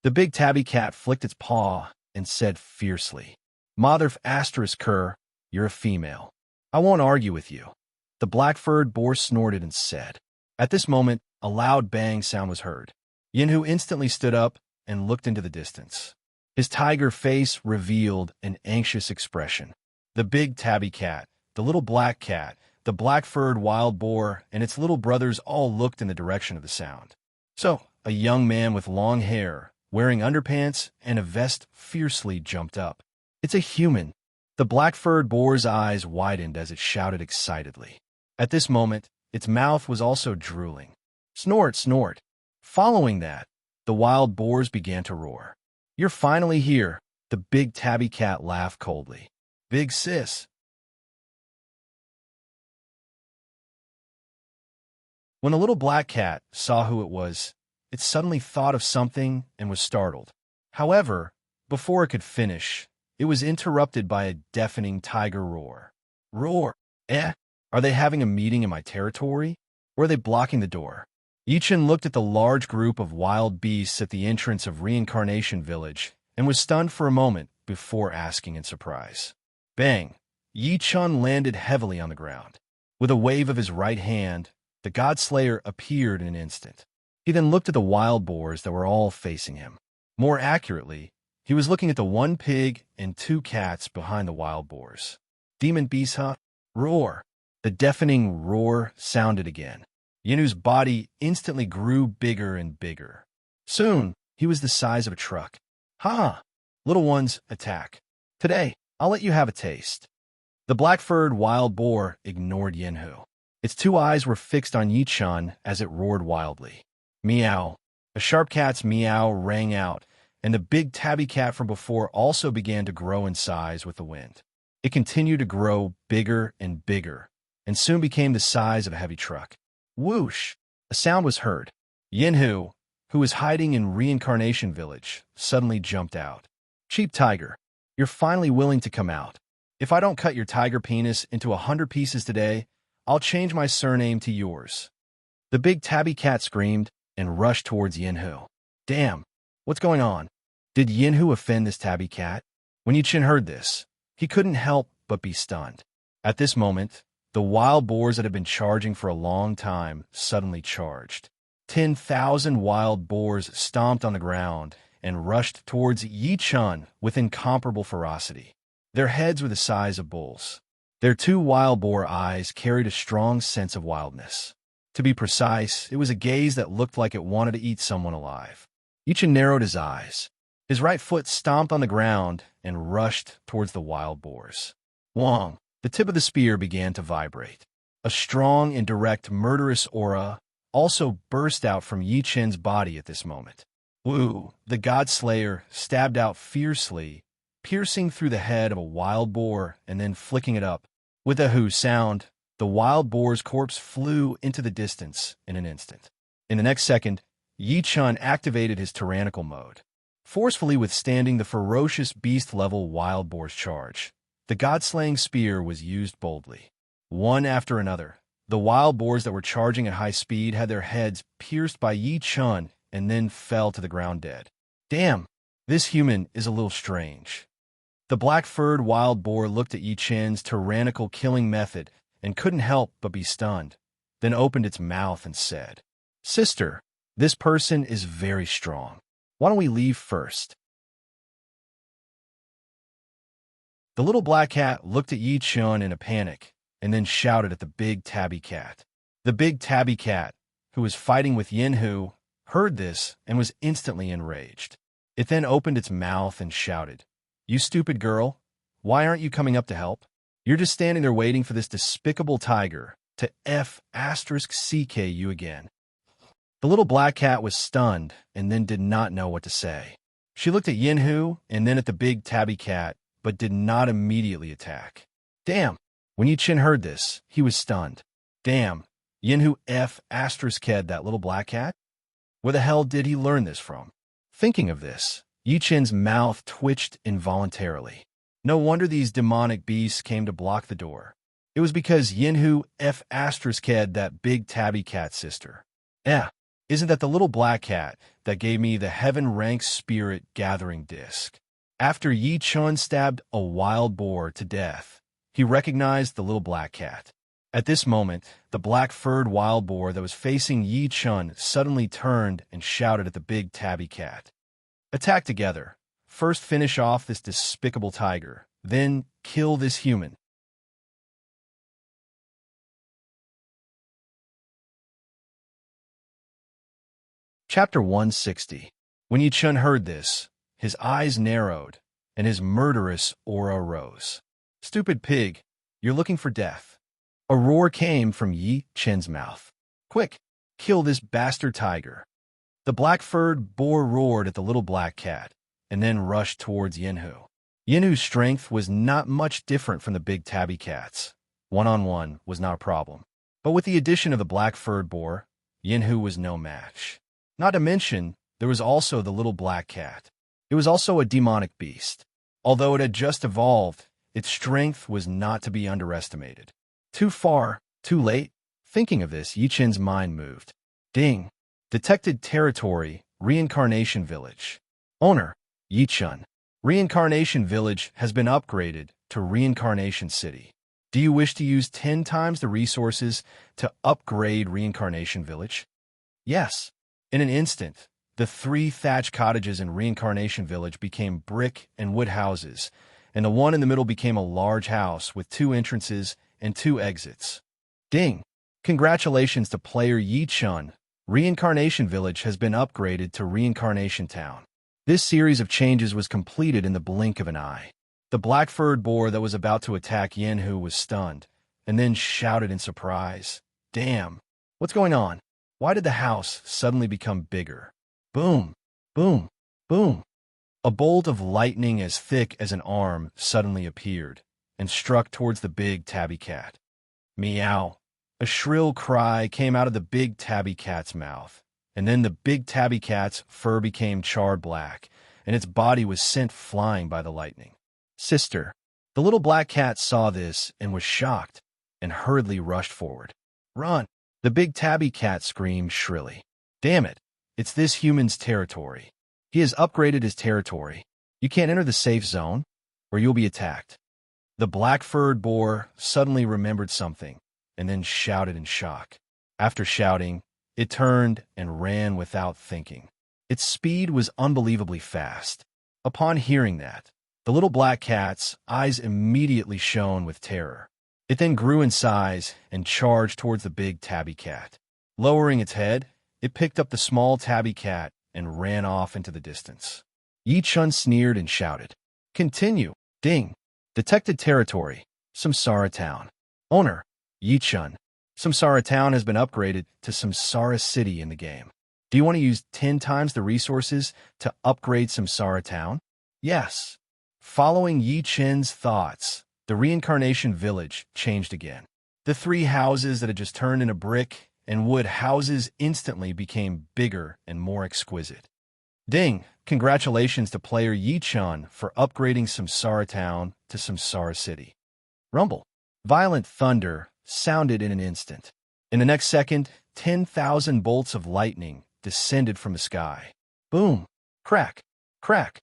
[SPEAKER 1] The big tabby cat flicked its paw and said fiercely, Mother asterisk cur, you're a female. I won't argue with you. The black-furred boar snorted and said. At this moment, a loud bang sound was heard. Yinhu instantly stood up and looked into the distance. His tiger face revealed an anxious expression. The big tabby cat, the little black cat, the black-furred wild boar, and its little brothers all looked in the direction of the sound. So, a young man with long hair, wearing underpants and a vest fiercely jumped up. It's a human. The black-furred boar's eyes widened as it shouted excitedly. At this moment, its mouth was also drooling. Snort, snort. Following that, the wild boars began to roar. You're finally here, the big tabby cat laughed coldly. Big sis. When the little black cat saw who it was, it suddenly thought of something and was startled. However, before it could finish, it was interrupted by a deafening tiger roar. Roar! Eh? Are they having a meeting in my territory? Or are they blocking the door? Yichen looked at the large group of wild beasts at the entrance of Reincarnation Village and was stunned for a moment before asking in surprise. Bang! Yichun landed heavily on the ground. With a wave of his right hand, the God-Slayer appeared in an instant. He then looked at the wild boars that were all facing him. More accurately, he was looking at the one pig and two cats behind the wild boars. Demon beast, huh? Roar! The deafening roar sounded again. Yinhu's body instantly grew bigger and bigger. Soon, he was the size of a truck. Ha! Little ones, attack. Today, I'll let you have a taste. The black-furred wild boar ignored Yinhu. Its two eyes were fixed on Yichun as it roared wildly. Meow. A sharp cat's meow rang out, and the big tabby cat from before also began to grow in size with the wind. It continued to grow bigger and bigger, and soon became the size of a heavy truck. Whoosh! A sound was heard. Yinhu, who was hiding in Reincarnation Village, suddenly jumped out. Cheap tiger, you're finally willing to come out. If I don't cut your tiger penis into 100 pieces today, I'll change my surname to yours. The big tabby cat screamed and rushed towards Yinhu. Damn, what's going on? Did Yinhu offend this tabby cat? When Yichen heard this, he couldn't help but be stunned. At this moment, the wild boars that had been charging for a long time suddenly charged. 10,000 wild boars stomped on the ground and rushed towards Yichun with incomparable ferocity. Their heads were the size of bulls. Their two wild boar eyes carried a strong sense of wildness. To be precise, it was a gaze that looked like it wanted to eat someone alive. Yichun narrowed his eyes. His right foot stomped on the ground and rushed towards the wild boars. Wong! The tip of the spear began to vibrate. A strong and direct murderous aura also burst out from Yichun's body at this moment. Wu, the God-Slayer, stabbed out fiercely, piercing through the head of a wild boar and then flicking it up. With a hoo sound, the wild boar's corpse flew into the distance in an instant. In the next second, Yi Chun activated his tyrannical mode, forcefully withstanding the ferocious beast-level wild boar's charge. The god-slaying spear was used boldly. One after another, the wild boars that were charging at high speed had their heads pierced by Yi Chun and then fell to the ground dead. Damn, this human is a little strange. The black-furred wild boar looked at Yi Chun's tyrannical killing method and couldn't help but be stunned, then opened its mouth and said, "Sister, this person is very strong. Why don't we leave first?" The little black cat looked at Yi Chun in a panic and then shouted at the big tabby cat. The big tabby cat, who was fighting with Yin Hu, heard this and was instantly enraged. It then opened its mouth and shouted, "You stupid girl, why aren't you coming up to help? You're just standing there waiting for this despicable tiger to *CK you again." The little black cat was stunned and then did not know what to say. She looked at Yin Hu and then at the big tabby cat, but did not immediately attack. Damn! When Yi Chun heard this, he was stunned. Damn! Yin Hu *ked that little black cat? Where the hell did he learn this from? Thinking of this, Yi Chun's mouth twitched involuntarily. No wonder these demonic beasts came to block the door. It was because Yin Hu *ked that big tabby cat sister. Isn't that the little black cat that gave me the heaven-rank spirit gathering disc? After Yi Chun stabbed a wild boar to death, he recognized the little black cat. At this moment, the black-furred wild boar that was facing Yi Chun suddenly turned and shouted at the big tabby cat. "Attack together. First finish off this despicable tiger, then kill this human." Chapter 160. When Yi Chun heard this, his eyes narrowed, and his murderous aura rose. "Stupid pig, you're looking for death." A roar came from Yi Chun's mouth. "Quick, kill this bastard tiger." The black-furred boar roared at the little black cat, and then rushed towards Yin Hu. Yin Hu's strength was not much different from the big tabby cat's. One-on-one was not a problem. But with the addition of the black-furred boar, Yin Hu was no match. Not to mention, there was also the little black cat. It was also a demonic beast. Although it had just evolved, its strength was not to be underestimated. Too far, too late. Thinking of this, Yi Chun's mind moved. Ding! Detected territory, Reincarnation Village. Owner, Yi Chun. Reincarnation Village has been upgraded to Reincarnation City. Do you wish to use 10 times the resources to upgrade Reincarnation Village? Yes. In an instant, the 3 thatch cottages in Reincarnation Village became brick and wood houses, and the one in the middle became a large house with 2 entrances and 2 exits. Ding! Congratulations to player Yi Chun. Reincarnation Village has been upgraded to Reincarnation Town. This series of changes was completed in the blink of an eye. The black-furred boar that was about to attack Yin Hu was stunned, and then shouted in surprise, "Damn! What's going on? Why did the house suddenly become bigger?" Boom! Boom! Boom! A bolt of lightning as thick as an arm suddenly appeared and struck towards the big tabby cat. Meow! A shrill cry came out of the big tabby cat's mouth, and then the big tabby cat's fur became charred black, and its body was sent flying by the lightning. Sister! The little black cat saw this and was shocked, and hurriedly rushed forward. "Run!" The big tabby cat screamed shrilly. "Damn it! It's this human's territory. He has upgraded his territory. You can't enter the safe zone, or you'll be attacked." The black-furred boar suddenly remembered something, and then shouted in shock. After shouting, it turned and ran without thinking. Its speed was unbelievably fast. Upon hearing that, the little black cat's eyes immediately shone with terror. It then grew in size and charged towards the big tabby cat. Lowering its head, it picked up the small tabby cat and ran off into the distance. Yi Chun sneered and shouted, "Continue!" Ding! Detected territory, Samsara Town. Owner, Yi Chun. Samsara Town has been upgraded to Samsara City in the game. Do you want to use 10 times the resources to upgrade Samsara Town? Yes. Following Yi Chen's thoughts, the reincarnation village changed again. The three houses that had just turned into brick and wood houses instantly became bigger and more exquisite. Ding! Congratulations to player Yi Chen for upgrading Samsara Town to Samsara City. Rumble. Violent thunder sounded in an instant. In the next second, 10,000 bolts of lightning descended from the sky. Boom! Crack! Crack!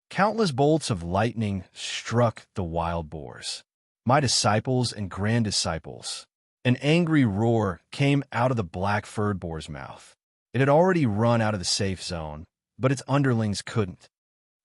[SPEAKER 1] Countless bolts of lightning struck the wild boars. My disciples and grand disciples. An angry roar came out of the black-furred boar's mouth. It had already run out of the safe zone, but its underlings couldn't.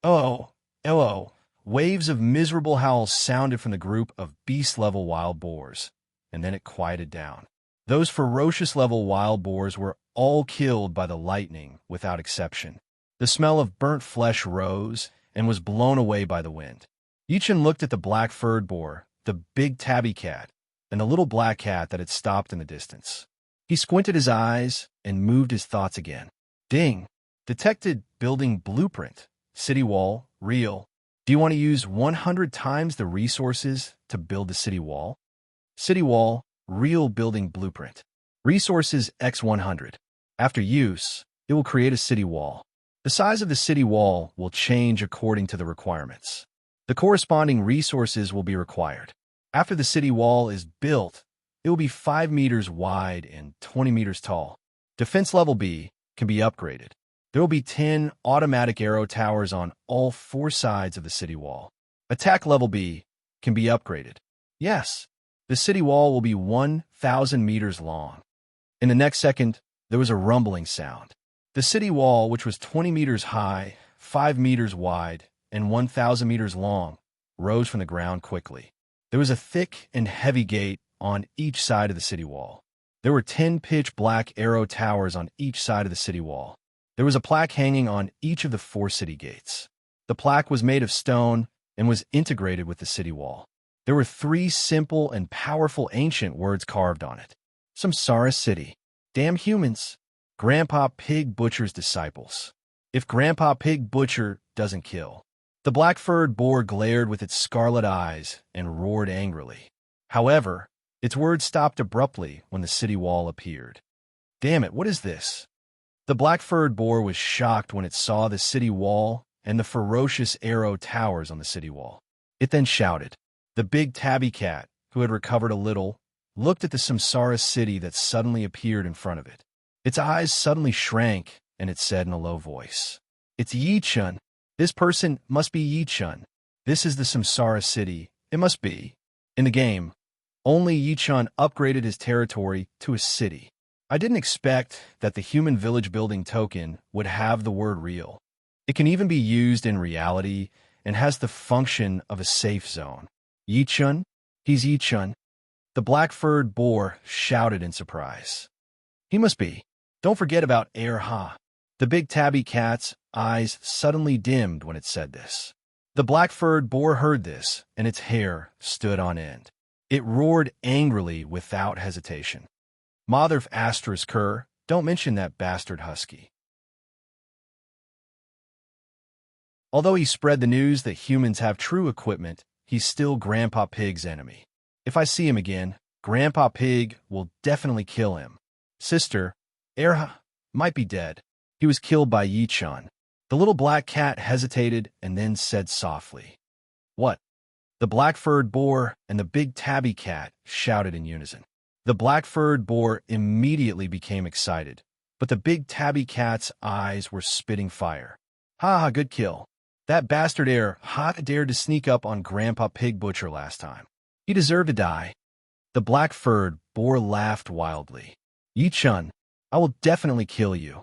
[SPEAKER 1] Oh, oh! Waves of miserable howls sounded from the group of beast-level wild boars, and then it quieted down. Those ferocious-level wild boars were all killed by the lightning without exception. The smell of burnt flesh rose and was blown away by the wind. Yi Chen looked at the black-furred boar, the big tabby cat, and the little black cat that had stopped in the distance. He squinted his eyes and moved his thoughts again. Ding! Detected building blueprint. City wall, real. Do you want to use 100 times the resources to build the city wall? City wall, real building blueprint. Resources x 100. After use, it will create a city wall. The size of the city wall will change according to the requirements. The corresponding resources will be required. After the city wall is built, it will be 5 meters wide and 20 meters tall. Defense level B can be upgraded. There will be 10 automatic arrow towers on all 4 sides of the city wall. Attack level B can be upgraded. Yes, the city wall will be 1,000 meters long. In the next second, there was a rumbling sound. The city wall, which was 20 meters high, 5 meters wide, and 1,000 meters long, rose from the ground quickly. There was a thick and heavy gate on each side of the city wall. There were 10 pitch black arrow towers on each side of the city wall. There was a plaque hanging on each of the 4 city gates. The plaque was made of stone and was integrated with the city wall. There were 3 simple and powerful ancient words carved on it. Samsara City. Damn humans. Grandpa Pig Butcher's disciples. If Grandpa Pig Butcher doesn't kill. The black-furred boar glared with its scarlet eyes and roared angrily. However, its words stopped abruptly when the city wall appeared. Damn it, what is this? The black-furred boar was shocked when it saw the city wall and the ferocious arrow towers on the city wall. It then shouted. The big tabby cat, who had recovered a little, looked at the Samsara city that suddenly appeared in front of it. Its eyes suddenly shrank, and it said in a low voice, It's Yi Chen. This person must be Yi Chen. This is the Samsara city. It must be. In the game, only Yi Chen upgraded his territory to a city. I didn't expect that the human village building token would have the word real. It can even be used in reality and has the function of a safe zone. Yi Chen? He's Yi Chen. The black-furred boar shouted in surprise. He must be. Don't forget about Air Ha. The big tabby cat's eyes suddenly dimmed when it said this. The black-furred boar heard this, and its hair stood on end. It roared angrily without hesitation. Mother of asterisk cur, don't mention that bastard husky. Although he spread the news that humans have true equipment, he's still Grandpa Pig's enemy. If I see him again, Grandpa Pig will definitely kill him. Sister, Erha, might be dead. He was killed by Yi Chen. The little black cat hesitated and then said softly, What? The black-furred boar and the big tabby cat shouted in unison. The black-furred boar immediately became excited, but the big tabby cat's eyes were spitting fire. Ha ha, good kill. That bastard Air Ha dared to sneak up on Grandpa Pig Butcher last time. He deserved to die. The black-furred boar laughed wildly. Yi Chen, I will definitely kill you.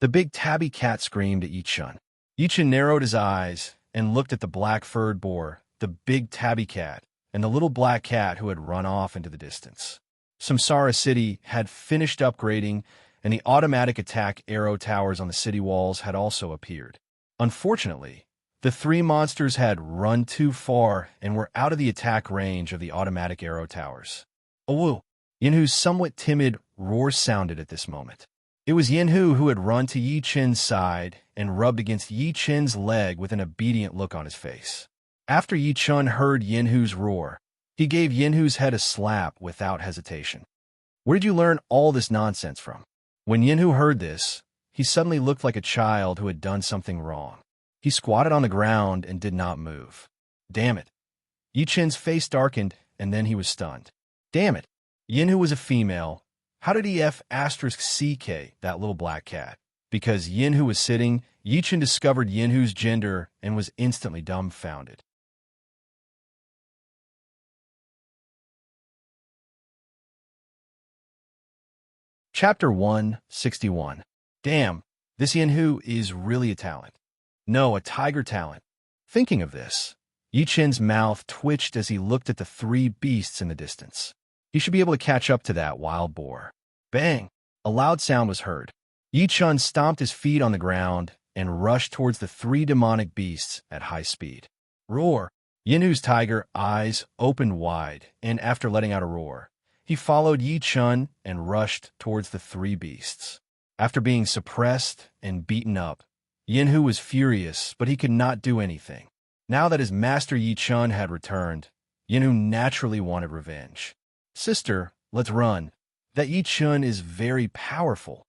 [SPEAKER 1] The big tabby cat screamed at Yi Chen. Yi Chen narrowed his eyes and looked at the black-furred boar, the big tabby cat, and the little black cat who had run off into the distance. Samsara City had finished upgrading, and the automatic attack arrow towers on the city walls had also appeared. Unfortunately, the 3 monsters had run too far and were out of the attack range of the automatic arrow towers. Oh, Yinhu's somewhat timid roar sounded at this moment. It was Yin-Hu who had run to Yi Chen's side and rubbed against Yi Chen's leg with an obedient look on his face. After Yi Chen heard Yin-Hu's roar, he gave Yin-Hu's head a slap without hesitation. Where did you learn all this nonsense from? When Yin-Hu heard this, he suddenly looked like a child who had done something wrong. He squatted on the ground and did not move. Damn it. Yi Chen's face darkened, and then he was stunned. Damn it. Yin-Hu was a female. How did he *CK, that little black cat? Because Yin-Hu was sitting, Yi Chen discovered Yin-Hu's gender and was instantly dumbfounded. Chapter 161. Damn, this Yin-Hu is really a talent. No, a tiger talent. Thinking of this, Yi Chen's mouth twitched as he looked at the three beasts in the distance. He should be able to catch up to that wild boar. Bang! A loud sound was heard. Yi Chen stomped his feet on the ground and rushed towards the three demonic beasts at high speed. Roar! Yin-Hu's tiger eyes opened wide, and after letting out a roar, he followed Yi Chen and rushed towards the three beasts. After being suppressed and beaten up, Yin-Hu was furious, but he could not do anything. Now that his master Yi Chen had returned, Yin-Hu naturally wanted revenge. Sister, let's run. That Yi Chen is very powerful.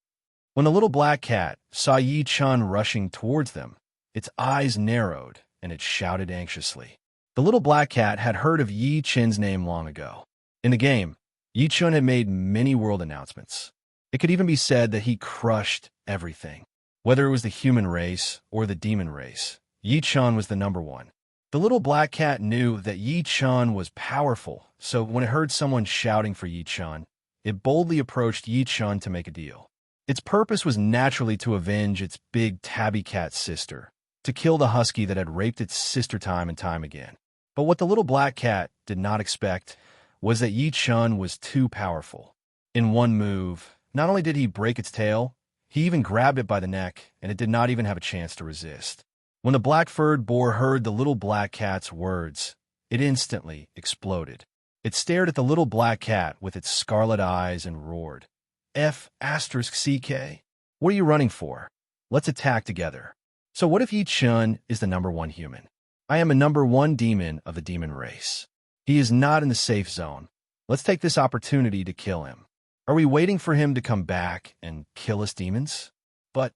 [SPEAKER 1] When the little black cat saw Yi Chen rushing towards them, its eyes narrowed and it shouted anxiously. The little black cat had heard of Yi Chen's name long ago. In the game, Yi Chen had made many world announcements. It could even be said that he crushed everything. Whether it was the human race or the demon race, Yi Chen was the number one. The little black cat knew that Yi Chen was powerful, so when it heard someone shouting for Yi Chen, it boldly approached Yi Chen to make a deal. Its purpose was naturally to avenge its big tabby cat sister, to kill the husky that had raped its sister time and time again. But what the little black cat did not expect was that Yi Chen was too powerful. In one move, not only did he break its tail, he even grabbed it by the neck, and it did not even have a chance to resist. When the black-furred boar heard the little black cat's words, it instantly exploded. It stared at the little black cat with its scarlet eyes and roared, *CK? What are you running for? Let's attack together. So what if Yi Chen is the number one human? I am a number one demon of the demon race. He is not in the safe zone. Let's take this opportunity to kill him. Are we waiting for him to come back and kill us demons? But,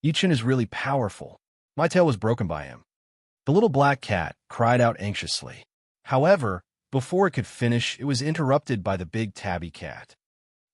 [SPEAKER 1] Yi Chen is really powerful. My tail was broken by him. The little black cat cried out anxiously. However, before it could finish, it was interrupted by the big tabby cat.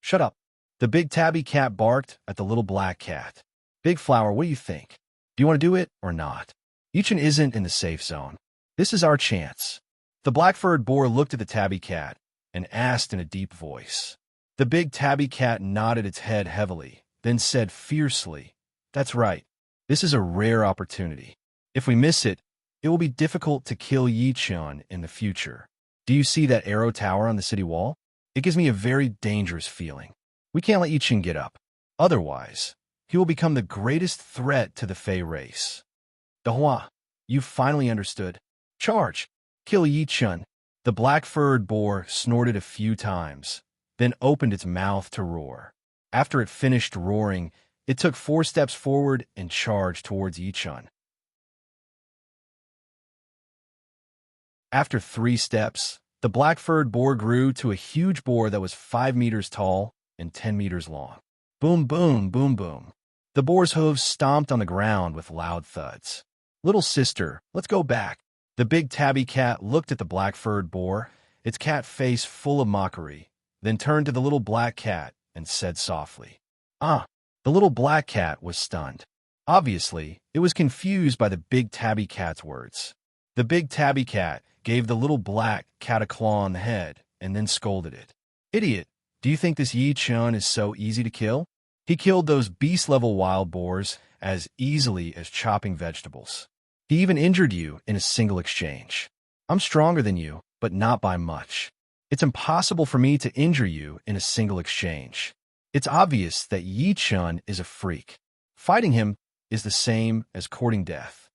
[SPEAKER 1] Shut up. The big tabby cat barked at the little black cat. Big Flower, what do you think? Do you want to do it or not? Yi Chen isn't in the safe zone. This is our chance. The black-furred boar looked at the tabby cat and asked in a deep voice. The big tabby cat nodded its head heavily, then said fiercely, That's right. This is a rare opportunity. If we miss it, it will be difficult to kill Yi Chen in the future. Do you see that arrow tower on the city wall? It gives me a very dangerous feeling. We can't let Yi Chen get up. Otherwise, he will become the greatest threat to the Fey race. Dahua, you finally understood. Charge! Kill Yi Chen. The black-furred boar snorted a few times, then opened its mouth to roar. After it finished roaring, it took 4 steps forward and charged towards Yi Chen. After 3 steps, the black-furred boar grew to a huge boar that was 5 meters tall and 10 meters long. Boom, boom, boom, boom. The boar's hooves stomped on the ground with loud thuds. Little sister, let's go back. The big tabby cat looked at the black-furred boar, its cat face full of mockery, then turned to the little black cat and said softly, The little black cat was stunned. Obviously, it was confused by the big tabby cat's words. The big tabby cat gave the little black cat a claw on the head and then scolded it. Idiot, do you think this Yi Chen is so easy to kill? He killed those beast-level wild boars as easily as chopping vegetables. He even injured you in a single exchange. I'm stronger than you, but not by much. It's impossible for me to injure you in a single exchange. It's obvious that Yi Chen is a freak. Fighting him is the same as courting death.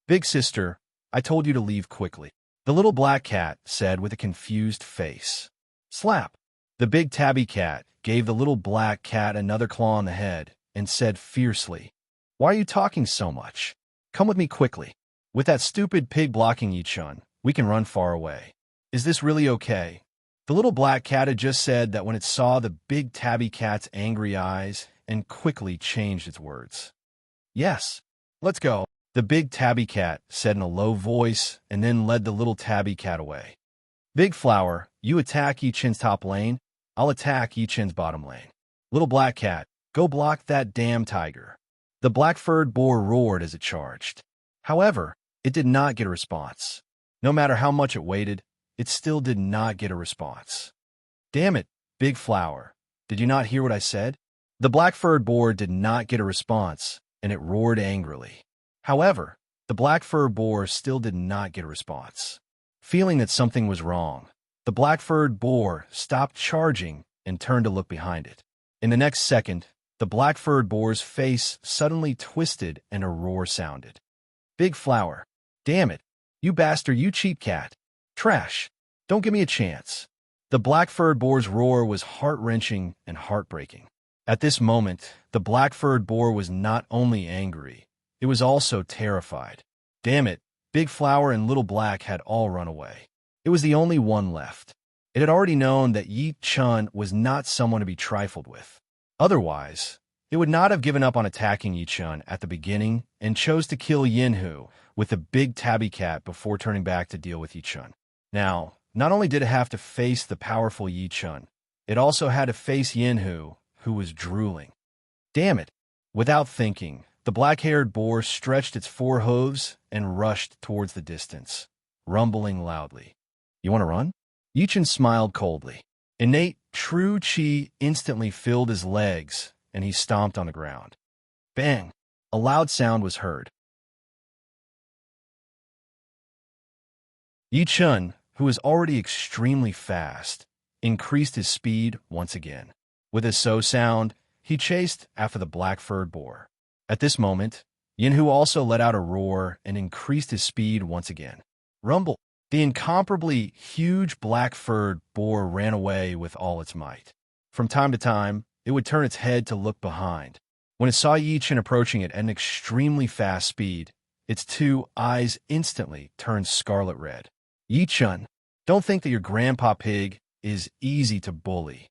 [SPEAKER 1] Big sister, I told you to leave quickly. The little black cat said with a confused face. Slap! The big tabby cat gave the little black cat another claw on the head and said fiercely, "Why are you talking so much? Come with me quickly. With that stupid pig blocking Yi Chun, we can run far away. Is this really okay?" The little black cat had just said that when it saw the big tabby cat's angry eyes and quickly changed its words. "Yes, let's go," the big tabby cat said in a low voice and then led the little tabby cat away. "Big Flower, you attack Yi Chin's top lane. I'll attack Yi Chin's bottom lane. Little black cat, go block that damn tiger." The black-furred boar roared as it charged. However, it did not get a response. No matter how much it waited, it still did not get a response. "Damn it, Big Flower. Did you not hear what I said?" The black-furred boar did not get a response, and it roared angrily. However, the black-furred boar still did not get a response. Feeling that something was wrong, the black-furred boar stopped charging and turned to look behind it. In the next second, the black-furred boar's face suddenly twisted and a roar sounded. "Big Flower, damn it, you bastard, you cheap cat. Trash, don't give me a chance." The black-furred boar's roar was heart-wrenching and heartbreaking. At this moment, the black-furred boar was not only angry, it was also terrified. Damn it, Big Flower and Little Black had all run away. It was the only one left. It had already known that Yi Chun was not someone to be trifled with. Otherwise, it would not have given up on attacking Yi Chun at the beginning and chose to kill Yinhu with the big tabby cat before turning back to deal with Yi Chun. Now, not only did it have to face the powerful Yi Chun, it also had to face Yinhu, who was drooling. Damn it! Without thinking, the black-haired boar stretched its four hooves and rushed towards the distance, rumbling loudly. "You want to run?" Yi Chun smiled coldly. Innate true chi instantly filled his legs, and he stomped on the ground. Bang! A loud sound was heard. Yi Chun, who was already extremely fast, increased his speed once again. With his so sound, he chased after the black-furred boar. At this moment, Yinhu also let out a roar and increased his speed once again. Rumble! The incomparably huge black-furred boar ran away with all its might. From time to time, it would turn its head to look behind. When it saw Yi Chun approaching it at an extremely fast speed, its two eyes instantly turned scarlet red. "Yi Chun, don't think that your grandpa pig is easy to bully."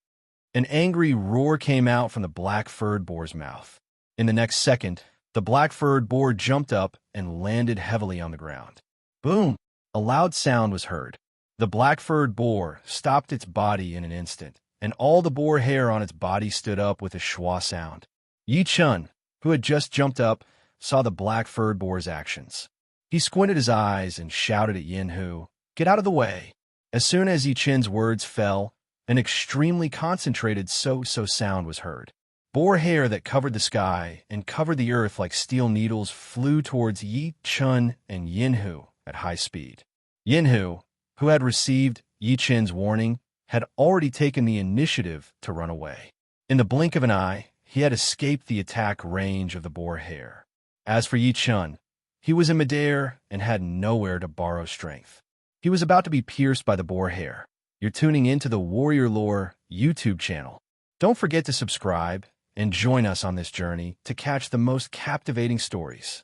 [SPEAKER 1] An angry roar came out from the black-furred boar's mouth. In the next second, the black-furred boar jumped up and landed heavily on the ground. Boom! A loud sound was heard. The black-furred boar stopped its body in an instant, and all the boar hair on its body stood up with a schwa sound. Yi Chun, who had just jumped up, saw the black-furred boar's actions. He squinted his eyes and shouted at Yinhu, "Get out of the way!" As soon as Yi Chun's words fell, an extremely concentrated so-so sound was heard. Boar hair that covered the sky and covered the earth like steel needles flew towards Yi Chun and Yinhu at high speed. Yinhu, who had received Yi Chun's warning, had already taken the initiative to run away. In the blink of an eye, he had escaped the attack range of the boar hair. As for Yi Chun, he was in midair and had nowhere to borrow strength. He was about to be pierced by the boar hair. You're tuning into the Warrior Lore YouTube channel. Don't forget to subscribe and join us on this journey to catch the most captivating stories.